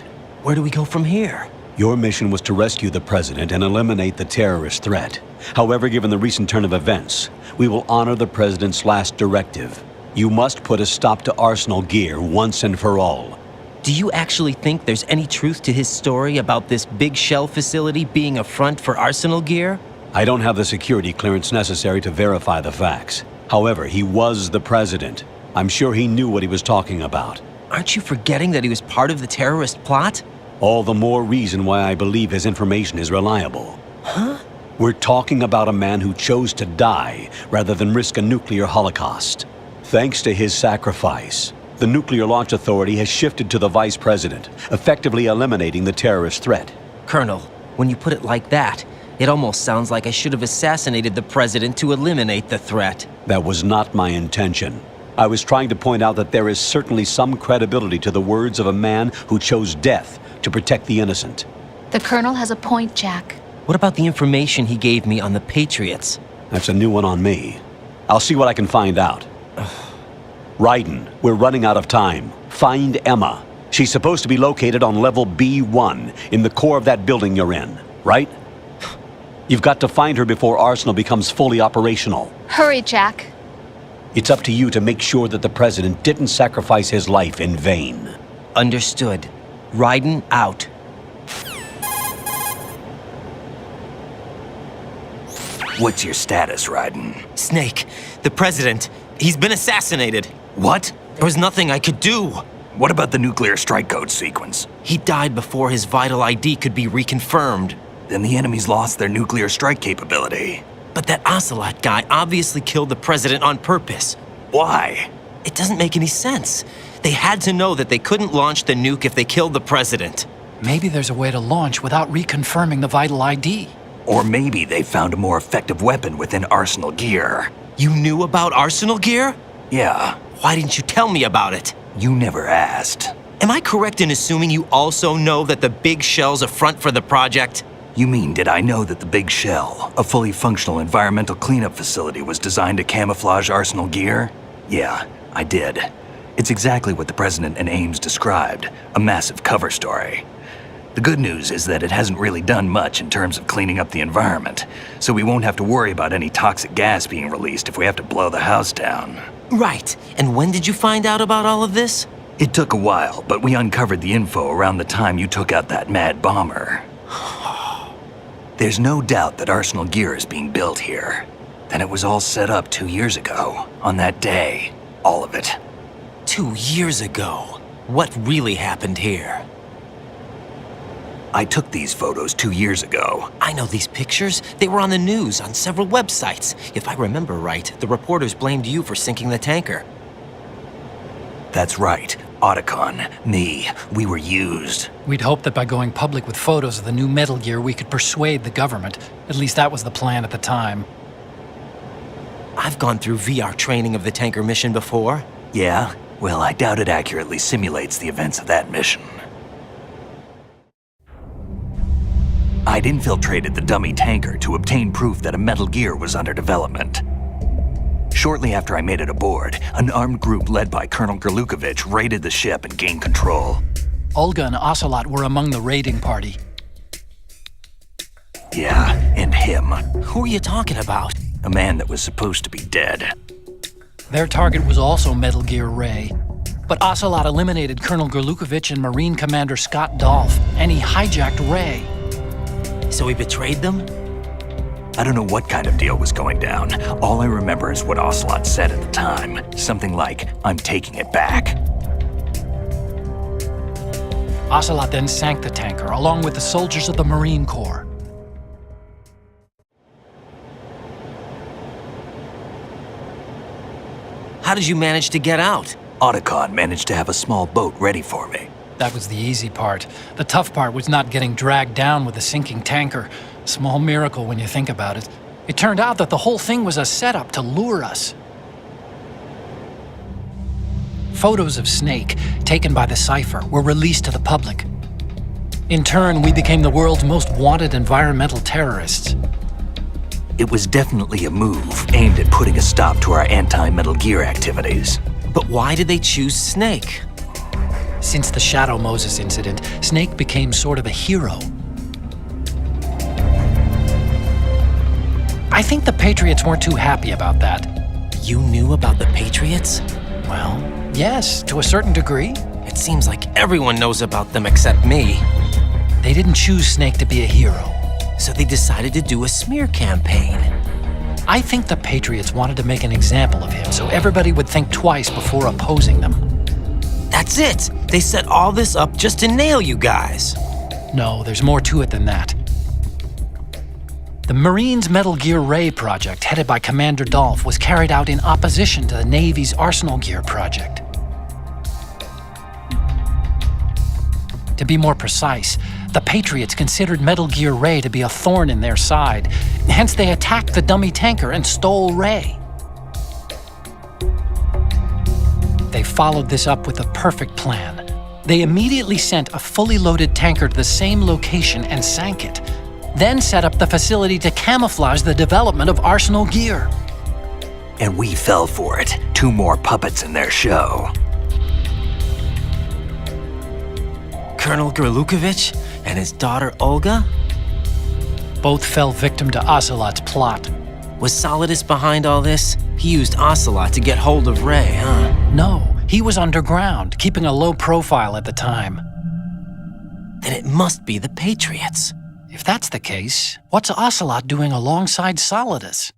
Where do we go from here? Your mission was to rescue the president and eliminate the terrorist threat. However, given the recent turn of events, we will honor the president's last directive. You must put a stop to Arsenal Gear once and for all. Do you actually think there's any truth to his story about this big shell facility being a front for Arsenal Gear? I don't have the security clearance necessary to verify the facts. However, he was the president. I'm sure he knew what he was talking about. Aren't you forgetting that he was part of the terrorist plot? All the more reason why I believe his information is reliable. Huh? We're talking about a man who chose to die rather than risk a nuclear holocaust. Thanks to his sacrifice, the Nuclear Launch Authority has shifted to the vice president, effectively eliminating the terrorist threat. Colonel, when you put it like that, it almost sounds like I should have assassinated the president to eliminate the threat. That was not my intention. I was trying to point out that there is certainly some credibility to the words of a man who chose death to protect the innocent. The Colonel has a point, Jack. What about the information he gave me on the Patriots? That's a new one on me. I'll see what I can find out. Raiden, we're running out of time. Find Emma. She's supposed to be located on level B1, in the core of that building you're in, right? You've got to find her before Arsenal becomes fully operational. Hurry, Jack. It's up to you to make sure that the president didn't sacrifice his life in vain. Understood. Raiden out. What's your status, Raiden? Snake, the president, he's been assassinated. What? There was nothing I could do. What about the nuclear strike code sequence? He died before his vital ID could be reconfirmed. Then the enemy's lost their nuclear strike capability. But that Ocelot guy obviously killed the president on purpose. Why? It doesn't make any sense. They had to know that they couldn't launch the nuke if they killed the president. Maybe there's a way to launch without reconfirming the vital ID. Or maybe they found a more effective weapon within Arsenal Gear. You knew about Arsenal Gear? Yeah. Why didn't you tell me about it? You never asked. Am I correct in assuming you also know that the big shell's a front for the project? You mean, did I know that the Big Shell, a fully functional environmental cleanup facility, was designed to camouflage Arsenal Gear? Yeah, I did. It's exactly what the President and Ames described, a massive cover story. The good news is that it hasn't really done much in terms of cleaning up the environment, so we won't have to worry about any toxic gas being released if we have to blow the house down. Right. And when did you find out about all of this? It took a while, but we uncovered the info around the time you took out that mad bomber. There's no doubt that Arsenal Gear is being built here. And it was all set up 2 years ago, on that day. All of it. 2 years ago? What really happened here? I took these photos 2 years ago. I know these pictures. They were on the news, on several websites. If I remember right, the reporters blamed you for sinking the tanker. That's right. Otacon, me, we were used. We'd hoped that by going public with photos of the new Metal Gear, we could persuade the government. At least that was the plan at the time. I've gone through VR training of the tanker mission before. Yeah? Well, I doubt it accurately simulates the events of that mission. I'd infiltrated the dummy tanker to obtain proof that a Metal Gear was under development. Shortly after I made it aboard, an armed group led by Colonel Gerlukovich raided the ship and gained control. Olga and Ocelot were among the raiding party. Yeah, and him. Who are you talking about? A man that was supposed to be dead. Their target was also Metal Gear Ray. But Ocelot eliminated Colonel Gerlukovich and Marine Commander Scott Dolph, and he hijacked Ray. So he betrayed them? I don't know what kind of deal was going down. All I remember is what Ocelot said at the time. Something like, "I'm taking it back." Ocelot then sank the tanker, along with the soldiers of the Marine Corps. How did you manage to get out? Otacon managed to have a small boat ready for me. That was the easy part. The tough part was not getting dragged down with the sinking tanker. Small miracle when you think about it. It turned out that the whole thing was a setup to lure us. Photos of Snake, taken by the Cypher, were released to the public. In turn, we became the world's most wanted environmental terrorists. It was definitely a move aimed at putting a stop to our anti-Metal Gear activities. But why did they choose Snake? Since the Shadow Moses incident, Snake became sort of a hero. I think the Patriots weren't too happy about that. You knew about the Patriots? Well, yes, to a certain degree. It seems like everyone knows about them except me. They didn't choose Snake to be a hero. So they decided to do a smear campaign. I think the Patriots wanted to make an example of him so everybody would think twice before opposing them. That's it! They set all this up just to nail you guys. No, there's more to it than that. The Marines' Metal Gear Ray project, headed by Commander Dolph, was carried out in opposition to the Navy's Arsenal Gear project. To be more precise, the Patriots considered Metal Gear Ray to be a thorn in their side. Hence, they attacked the dummy tanker and stole Ray. They followed this up with a perfect plan. They immediately sent a fully loaded tanker to the same location and sank it, then set up the facility to camouflage the development of Arsenal Gear. And we fell for it. 2 more puppets in their show. Colonel Gorlukovich and his daughter Olga? Both fell victim to Ocelot's plot. Was Solidus behind all this? He used Ocelot to get hold of Ray, huh? No, he was underground, keeping a low profile at the time. Then it must be the Patriots. If that's the case, what's Ocelot doing alongside Solidus?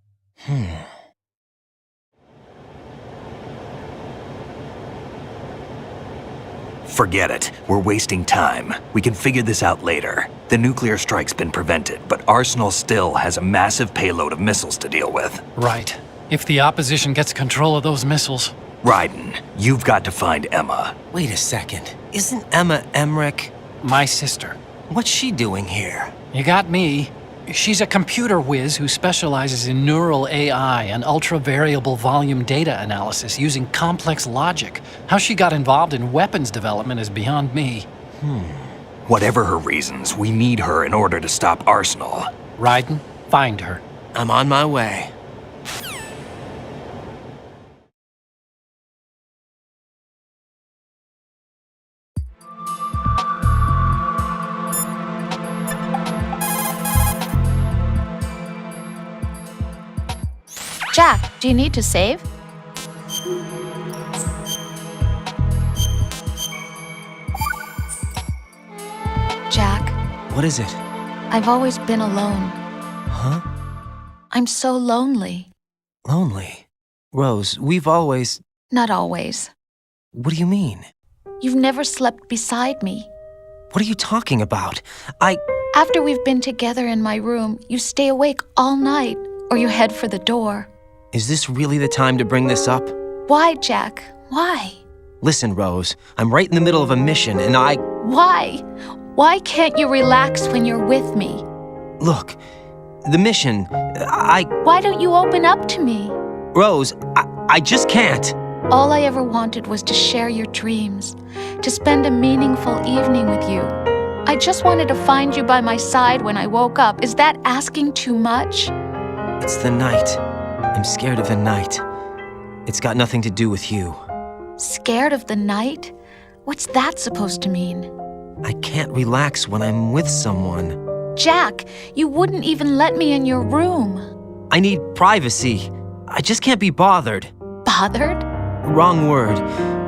Forget it. We're wasting time. We can figure this out later. The nuclear strike's been prevented, but Arsenal still has a massive payload of missiles to deal with. Right. If the opposition gets control of those missiles. Raiden, you've got to find Emma. Wait a second. Isn't Emma Emmerich My sister. What's she doing here? You got me. She's a computer whiz who specializes in neural AI and ultra-variable volume data analysis using complex logic. How she got involved in weapons development is beyond me. Whatever her reasons, we need her in order to stop Arsenal. Raiden, find her. I'm on my way. Jack, do you need to save? Jack, What is it? I've always been alone. Huh? I'm so lonely. Lonely? Rose, we've always... Not always. What do you mean? You've never slept beside me. What are you talking about? After we've been together in my room, you stay awake all night, or you head for the door. Is this really the time to bring this up? Why, Jack? Why? Listen, Rose, I'm right in the middle of a mission and Why? Why can't you relax when you're with me? Look, the mission, Why don't you open up to me? Rose, I just can't. All I ever wanted was to share your dreams, to spend a meaningful evening with you. I just wanted to find you by my side when I woke up. Is that asking too much? It's the night. I'm scared of the night. It's got nothing to do with you. Scared of the night? What's that supposed to mean? I can't relax when I'm with someone. Jack, you wouldn't even let me in your room. I need privacy. I just can't be bothered. Bothered? Wrong word.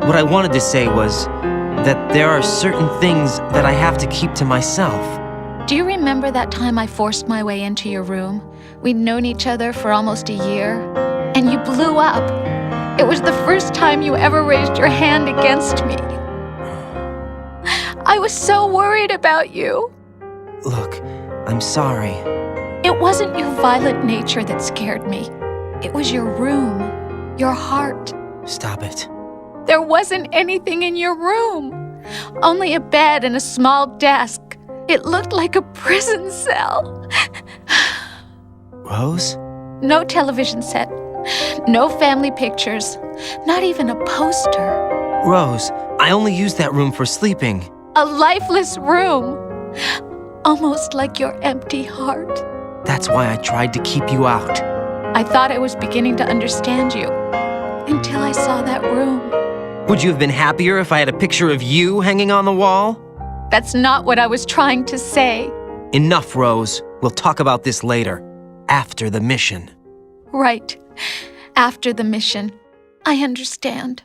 What I wanted to say was that there are certain things that I have to keep to myself. Do you remember that time I forced my way into your room? We'd known each other for almost a year, and you blew up. It was the first time you ever raised your hand against me. I was so worried about you. Look, I'm sorry. It wasn't your violent nature that scared me. It was your room, your heart. Stop it. There wasn't anything in your room. Only a bed and a small desk. It looked like a prison cell. Rose? No television set. No family pictures. Not even a poster. Rose, I only use that room for sleeping. A lifeless room. Almost like your empty heart. That's why I tried to keep you out. I thought I was beginning to understand you. Until I saw that room. Would you have been happier if I had a picture of you hanging on the wall? That's not what I was trying to say. Enough, Rose. We'll talk about this later. After the mission. Right. After the mission. I understand.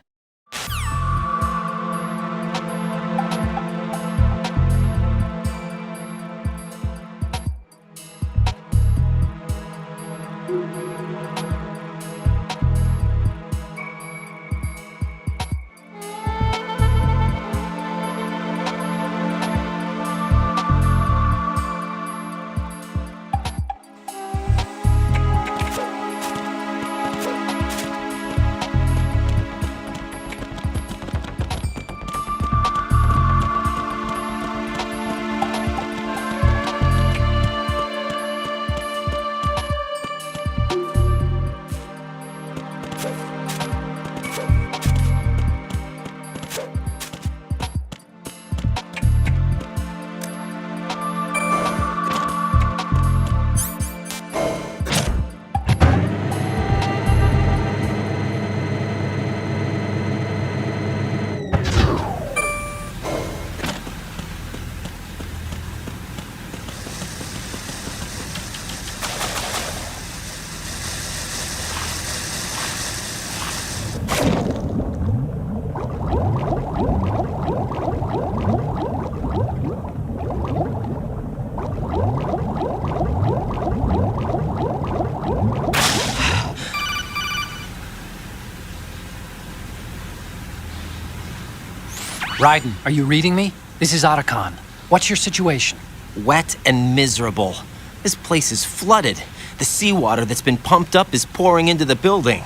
Raiden, are you reading me? This is Otacon. What's your situation? Wet and miserable. This place is flooded. The seawater that's been pumped up is pouring into the building.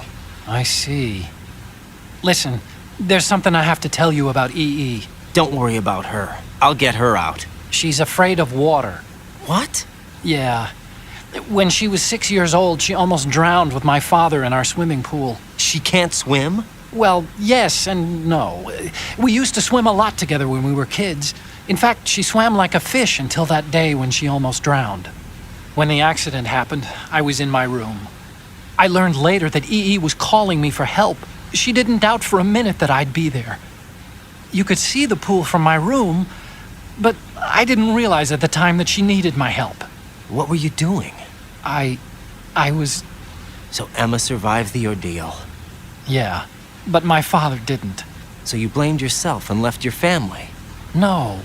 I see. Listen, there's something I have to tell you about EE. Don't worry about her. I'll get her out. She's afraid of water. What? Yeah. When she was 6 years old, she almost drowned with my father in our swimming pool. She can't swim? Well, yes and no. We used to swim a lot together when we were kids. In fact, she swam like a fish until that day when she almost drowned. When the accident happened, I was in my room. I learned later that EE was calling me for help. She didn't doubt for a minute that I'd be there. You could see the pool from my room, but I didn't realize at the time that she needed my help. What were you doing? I was... So Emma survived the ordeal. Yeah, but my father didn't. So you blamed yourself and left your family? No.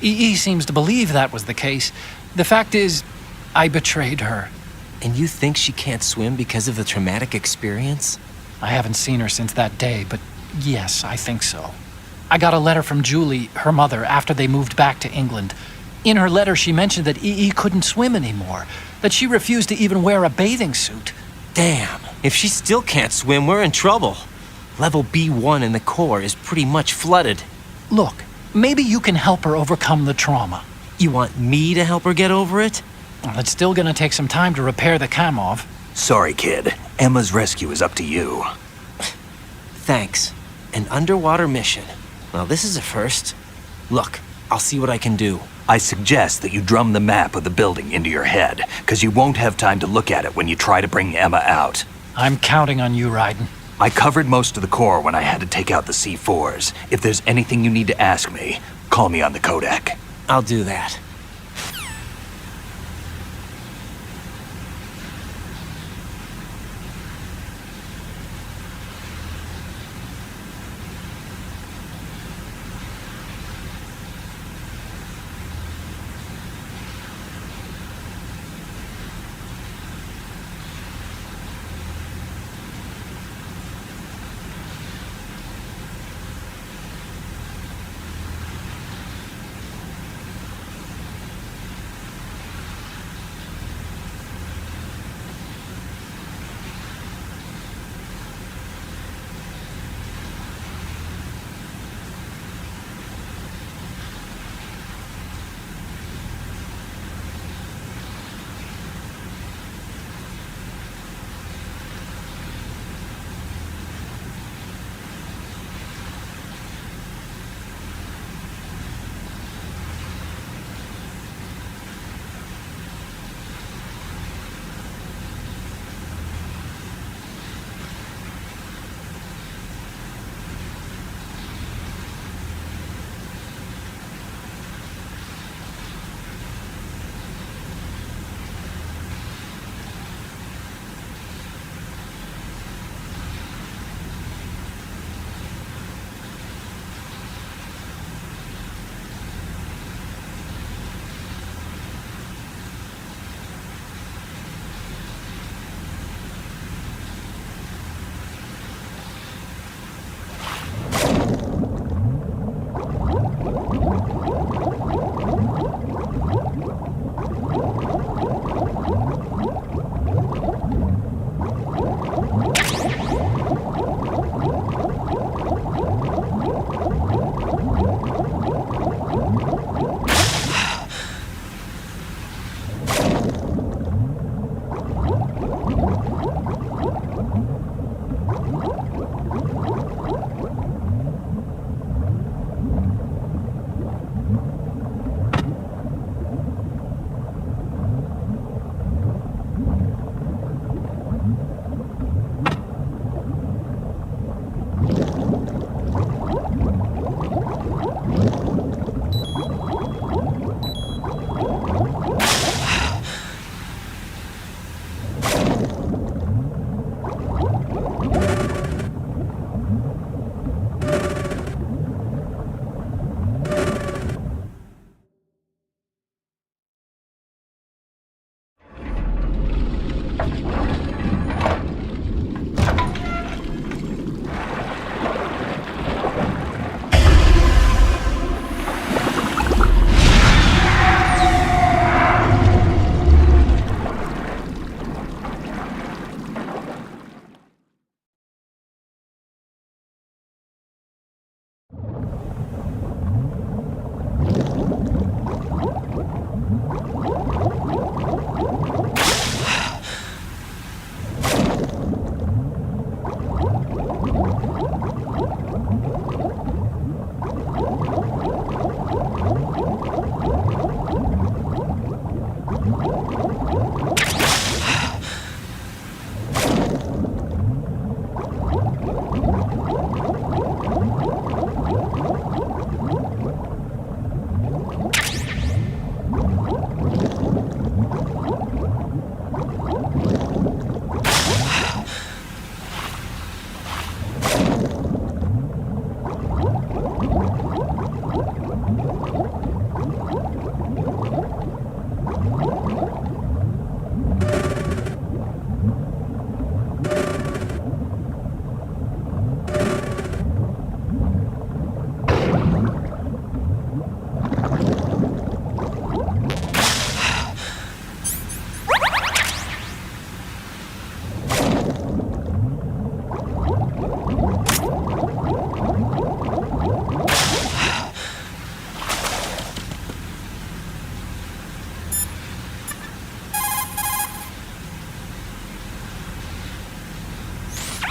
EE seems to believe that was the case. The fact is, I betrayed her. And you think she can't swim because of the traumatic experience? I haven't seen her since that day, but yes, I think so. I got a letter from Julie, her mother, after they moved back to England. In her letter, she mentioned that EE couldn't swim anymore, that she refused to even wear a bathing suit. Damn, if she still can't swim, we're in trouble. Level B1 in the core is pretty much flooded. Look, maybe you can help her overcome the trauma. You want me to help her get over it? Well, it's still gonna take some time to repair the Kamov. Sorry, kid. Emma's rescue is up to you. Thanks. An underwater mission. Well, this is a first. Look, I'll see what I can do. I suggest that you drum the map of the building into your head, because you won't have time to look at it when you try to bring Emma out. I'm counting on you, Raiden. I covered most of the core when I had to take out the C4s. If there's anything you need to ask me, call me on the codec. I'll do that.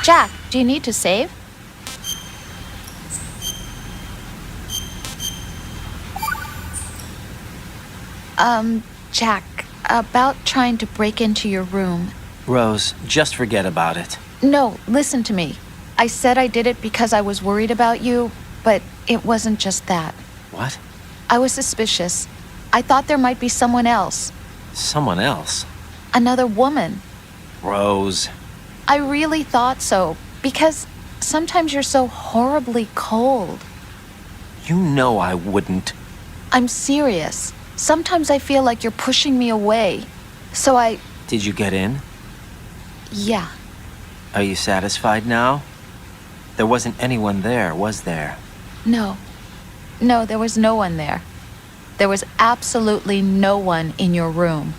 Jack, do you need to save? Jack, about trying to break into your room. Rose, just forget about it. No, listen to me. I said I did it because I was worried about you, but it wasn't just that. What? I was suspicious. I thought there might be someone else. Someone else? Another woman. Rose. I really thought so, because sometimes you're so horribly cold. You know I wouldn't. I'm serious. Sometimes I feel like you're pushing me away. So I... Did you get in? Yeah. Are you satisfied now? There wasn't anyone there, was there? No. No, there was no one there. There was absolutely no one in your room.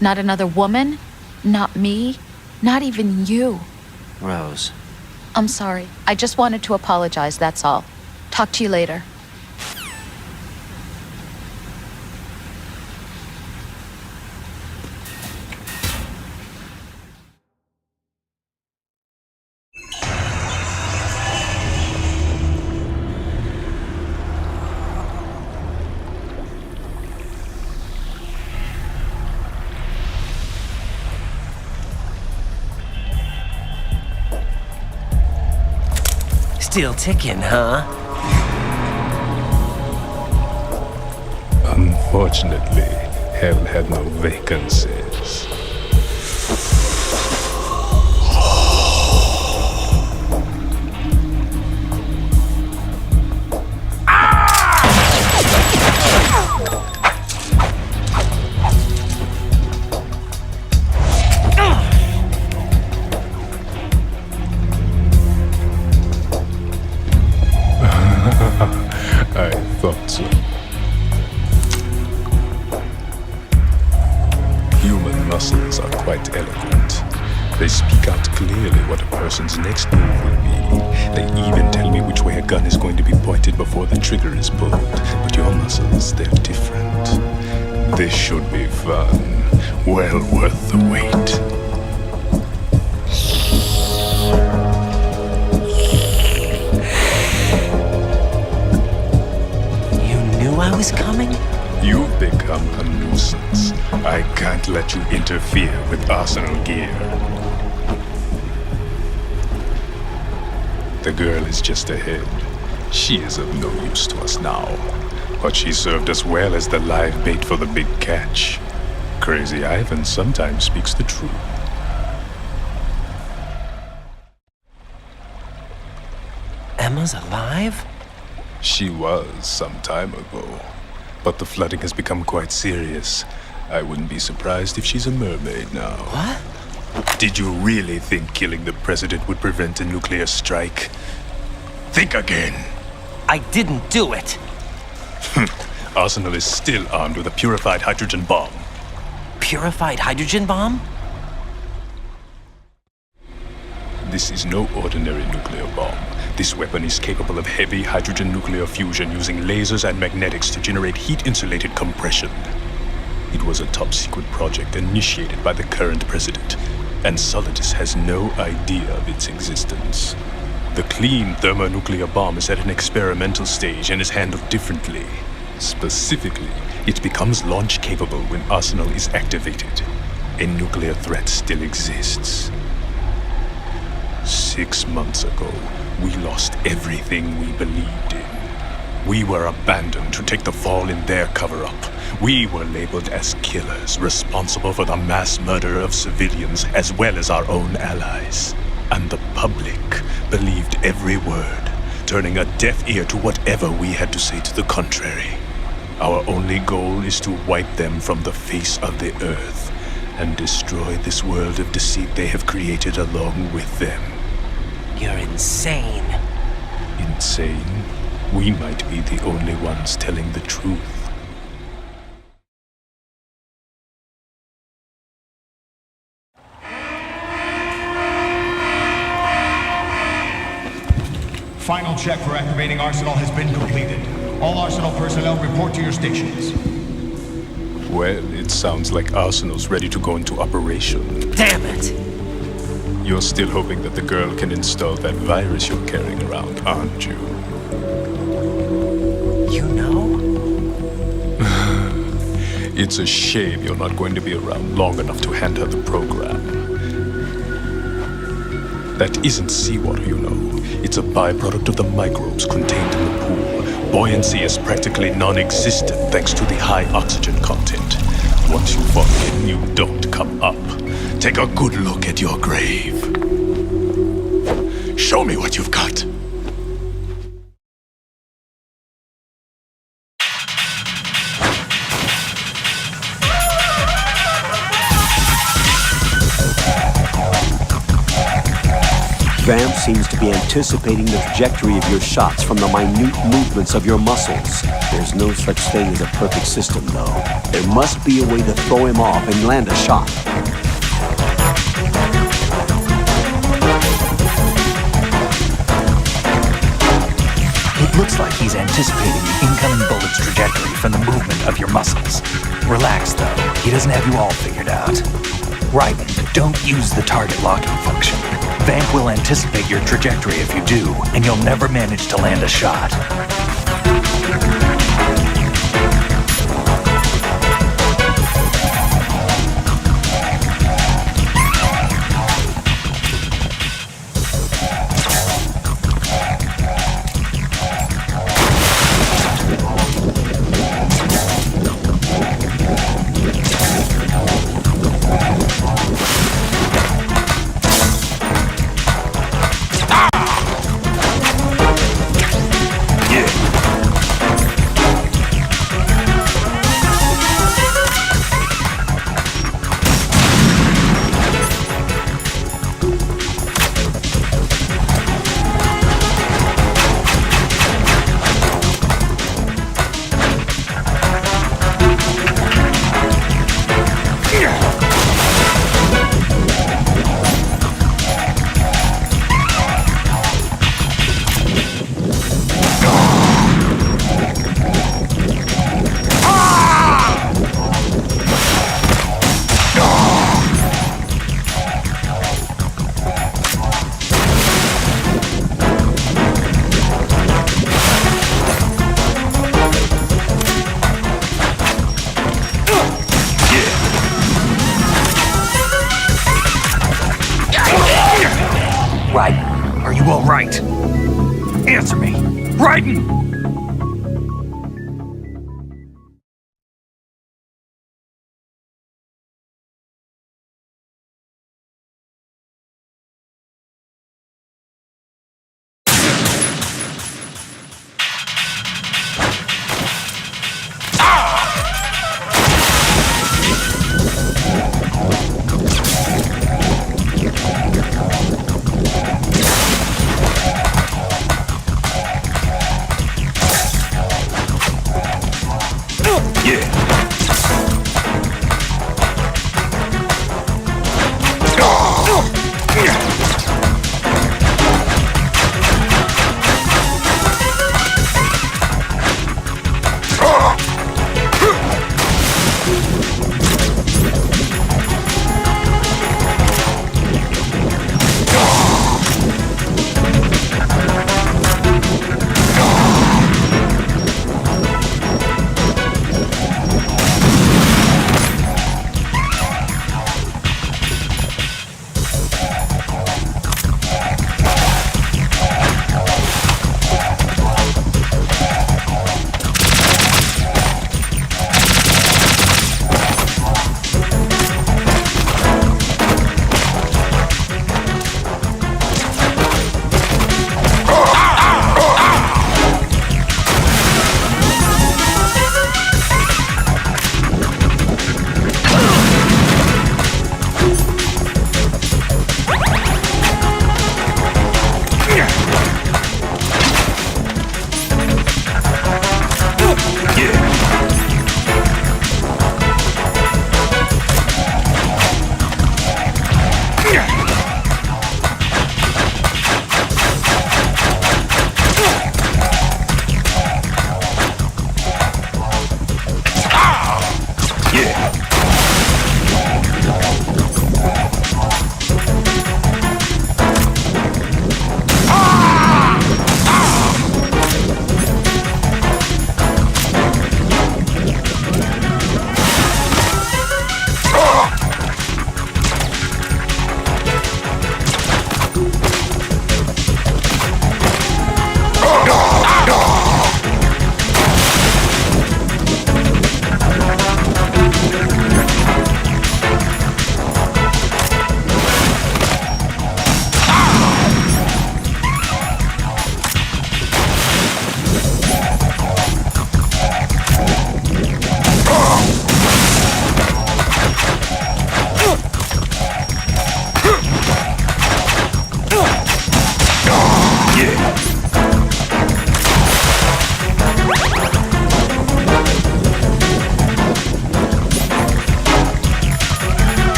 Not another woman, not me, not even you. Rose. I'm sorry. I just wanted to apologize, that's all. Talk to you later. Still ticking, huh? Unfortunately, hell had no vacancies. I thought so. Human muscles are quite eloquent. They speak out clearly what a person's next move will be. They even tell me which way a gun is going to be pointed before the trigger is pulled. But your muscles, they're different. This should be fun. Well worth the wait. I was coming? You've become a nuisance. I can't let you interfere with Arsenal gear. The girl is just ahead. She is of no use to us now. But she served us well as the live bait for the big catch. Crazy Ivan sometimes speaks the truth. Emma's alive? She was some time ago, but the flooding has become quite serious. I wouldn't be surprised if she's a mermaid now. What? Did you really think killing the president would prevent a nuclear strike? Think again. I didn't do it. Arsenal is still armed with a purified hydrogen bomb. Purified hydrogen bomb? This is no ordinary nuclear bomb. This weapon is capable of heavy hydrogen nuclear fusion using lasers and magnetics to generate heat-insulated compression. It was a top-secret project initiated by the current president, and Solidus has no idea of its existence. The clean thermonuclear bomb is at an experimental stage and is handled differently. Specifically, it becomes launch-capable when Arsenal is activated. A nuclear threat still exists. 6 months ago, we lost everything we believed in. We were abandoned to take the fall in their cover-up. We were labeled as killers, responsible for the mass murder of civilians as well as our own allies. And the public believed every word, turning a deaf ear to whatever we had to say to the contrary. Our only goal is to wipe them from the face of the earth and destroy this world of deceit they have created along with them. You're insane. Insane? We might be the only ones telling the truth. Final check for activating Arsenal has been completed. All Arsenal personnel report to your stations. Well, it sounds like Arsenal's ready to go into operation. Damn it! You're still hoping that the girl can install that virus you're carrying around, aren't you? You know? It's a shame you're not going to be around long enough to hand her the program. That isn't seawater, you know. It's a byproduct of the microbes contained in the pool. Buoyancy is practically non-existent thanks to the high oxygen content. Once you fall in, you don't come up. Take a good look at your grave. Show me what you've got. Vamp seems to be anticipating the trajectory of your shots from the minute movements of your muscles. There's no such thing as a perfect system, though. There must be a way to throw him off and land a shot. It looks like he's anticipating the incoming bullet's trajectory from the movement of your muscles. Relax, though. He doesn't have you all figured out. Right, don't use the target locking function. Vamp will anticipate your trajectory if you do, and you'll never manage to land a shot. Raiden, are you all right? Answer me. Raiden!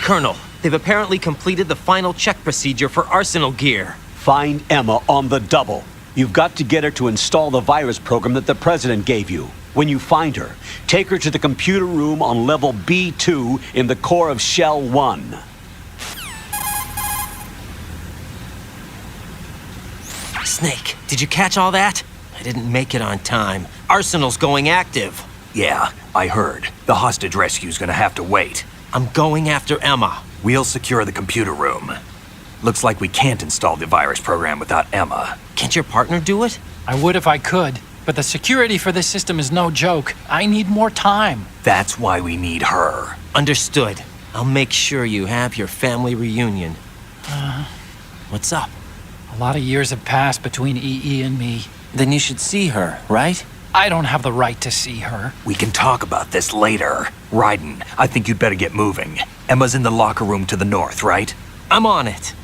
Colonel, they've apparently completed the final check procedure for arsenal gear. Find Emma on the double. You've got to get her to install the virus program that the President gave you. When you find her, take her to the computer room on level B2 in the core of Shell 1. Snake, did you catch all that? I didn't make it on time. Arsenal's going active. Yeah, I heard. The hostage rescue's gonna have to wait. I'm going after Emma. We'll secure the computer room. Looks like we can't install the virus program without Emma. Can't your partner do it? I would if I could, but the security for this system is no joke. I need more time. That's why we need her. Understood. I'll make sure you have your family reunion. What's up? A lot of years have passed between EE and me. Then you should see her, right? I don't have the right to see her. We can talk about this later. Raiden, I think you'd better get moving. Emma's in the locker room to the north, right? I'm on it.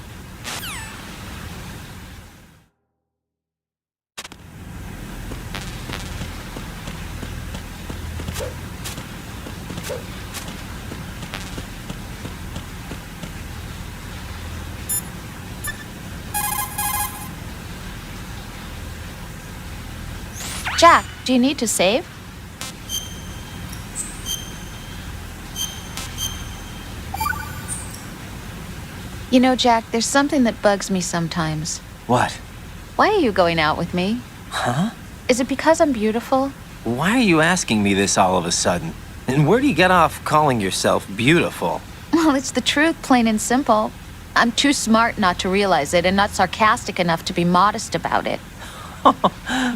Jack, do you need to save? You know, Jack, there's something that bugs me sometimes. What? Why are you going out with me? Huh? Is it because I'm beautiful? Why are you asking me this all of a sudden? And where do you get off calling yourself beautiful? Well, it's the truth, plain and simple. I'm too smart not to realize it and not sarcastic enough to be modest about it.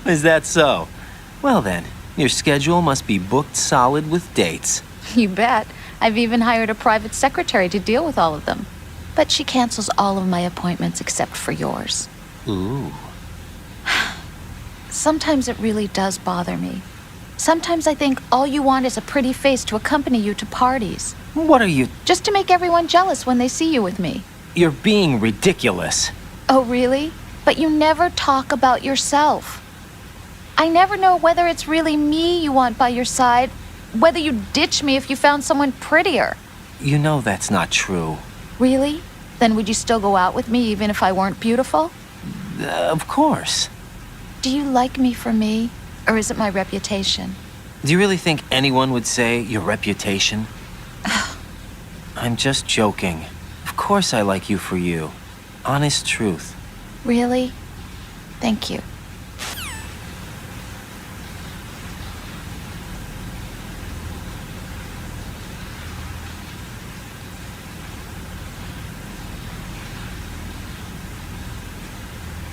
Is that so? Well then, your schedule must be booked solid with dates. You bet. I've even hired a private secretary to deal with all of them. But she cancels all of my appointments except for yours. Ooh. Sometimes it really does bother me. Sometimes I think all you want is a pretty face to accompany you to parties. What are you... Just to make everyone jealous when they see you with me. You're being ridiculous. Oh, really? But you never talk about yourself. I never know whether it's really me you want by your side, whether you'd ditch me if you found someone prettier. You know that's not true. Really? Then would you still go out with me even if I weren't beautiful? Of course. Do you like me for me, or is it my reputation? Do you really think anyone would say your reputation? I'm just joking. Of course I like you for you. Honest truth. Really? Thank you.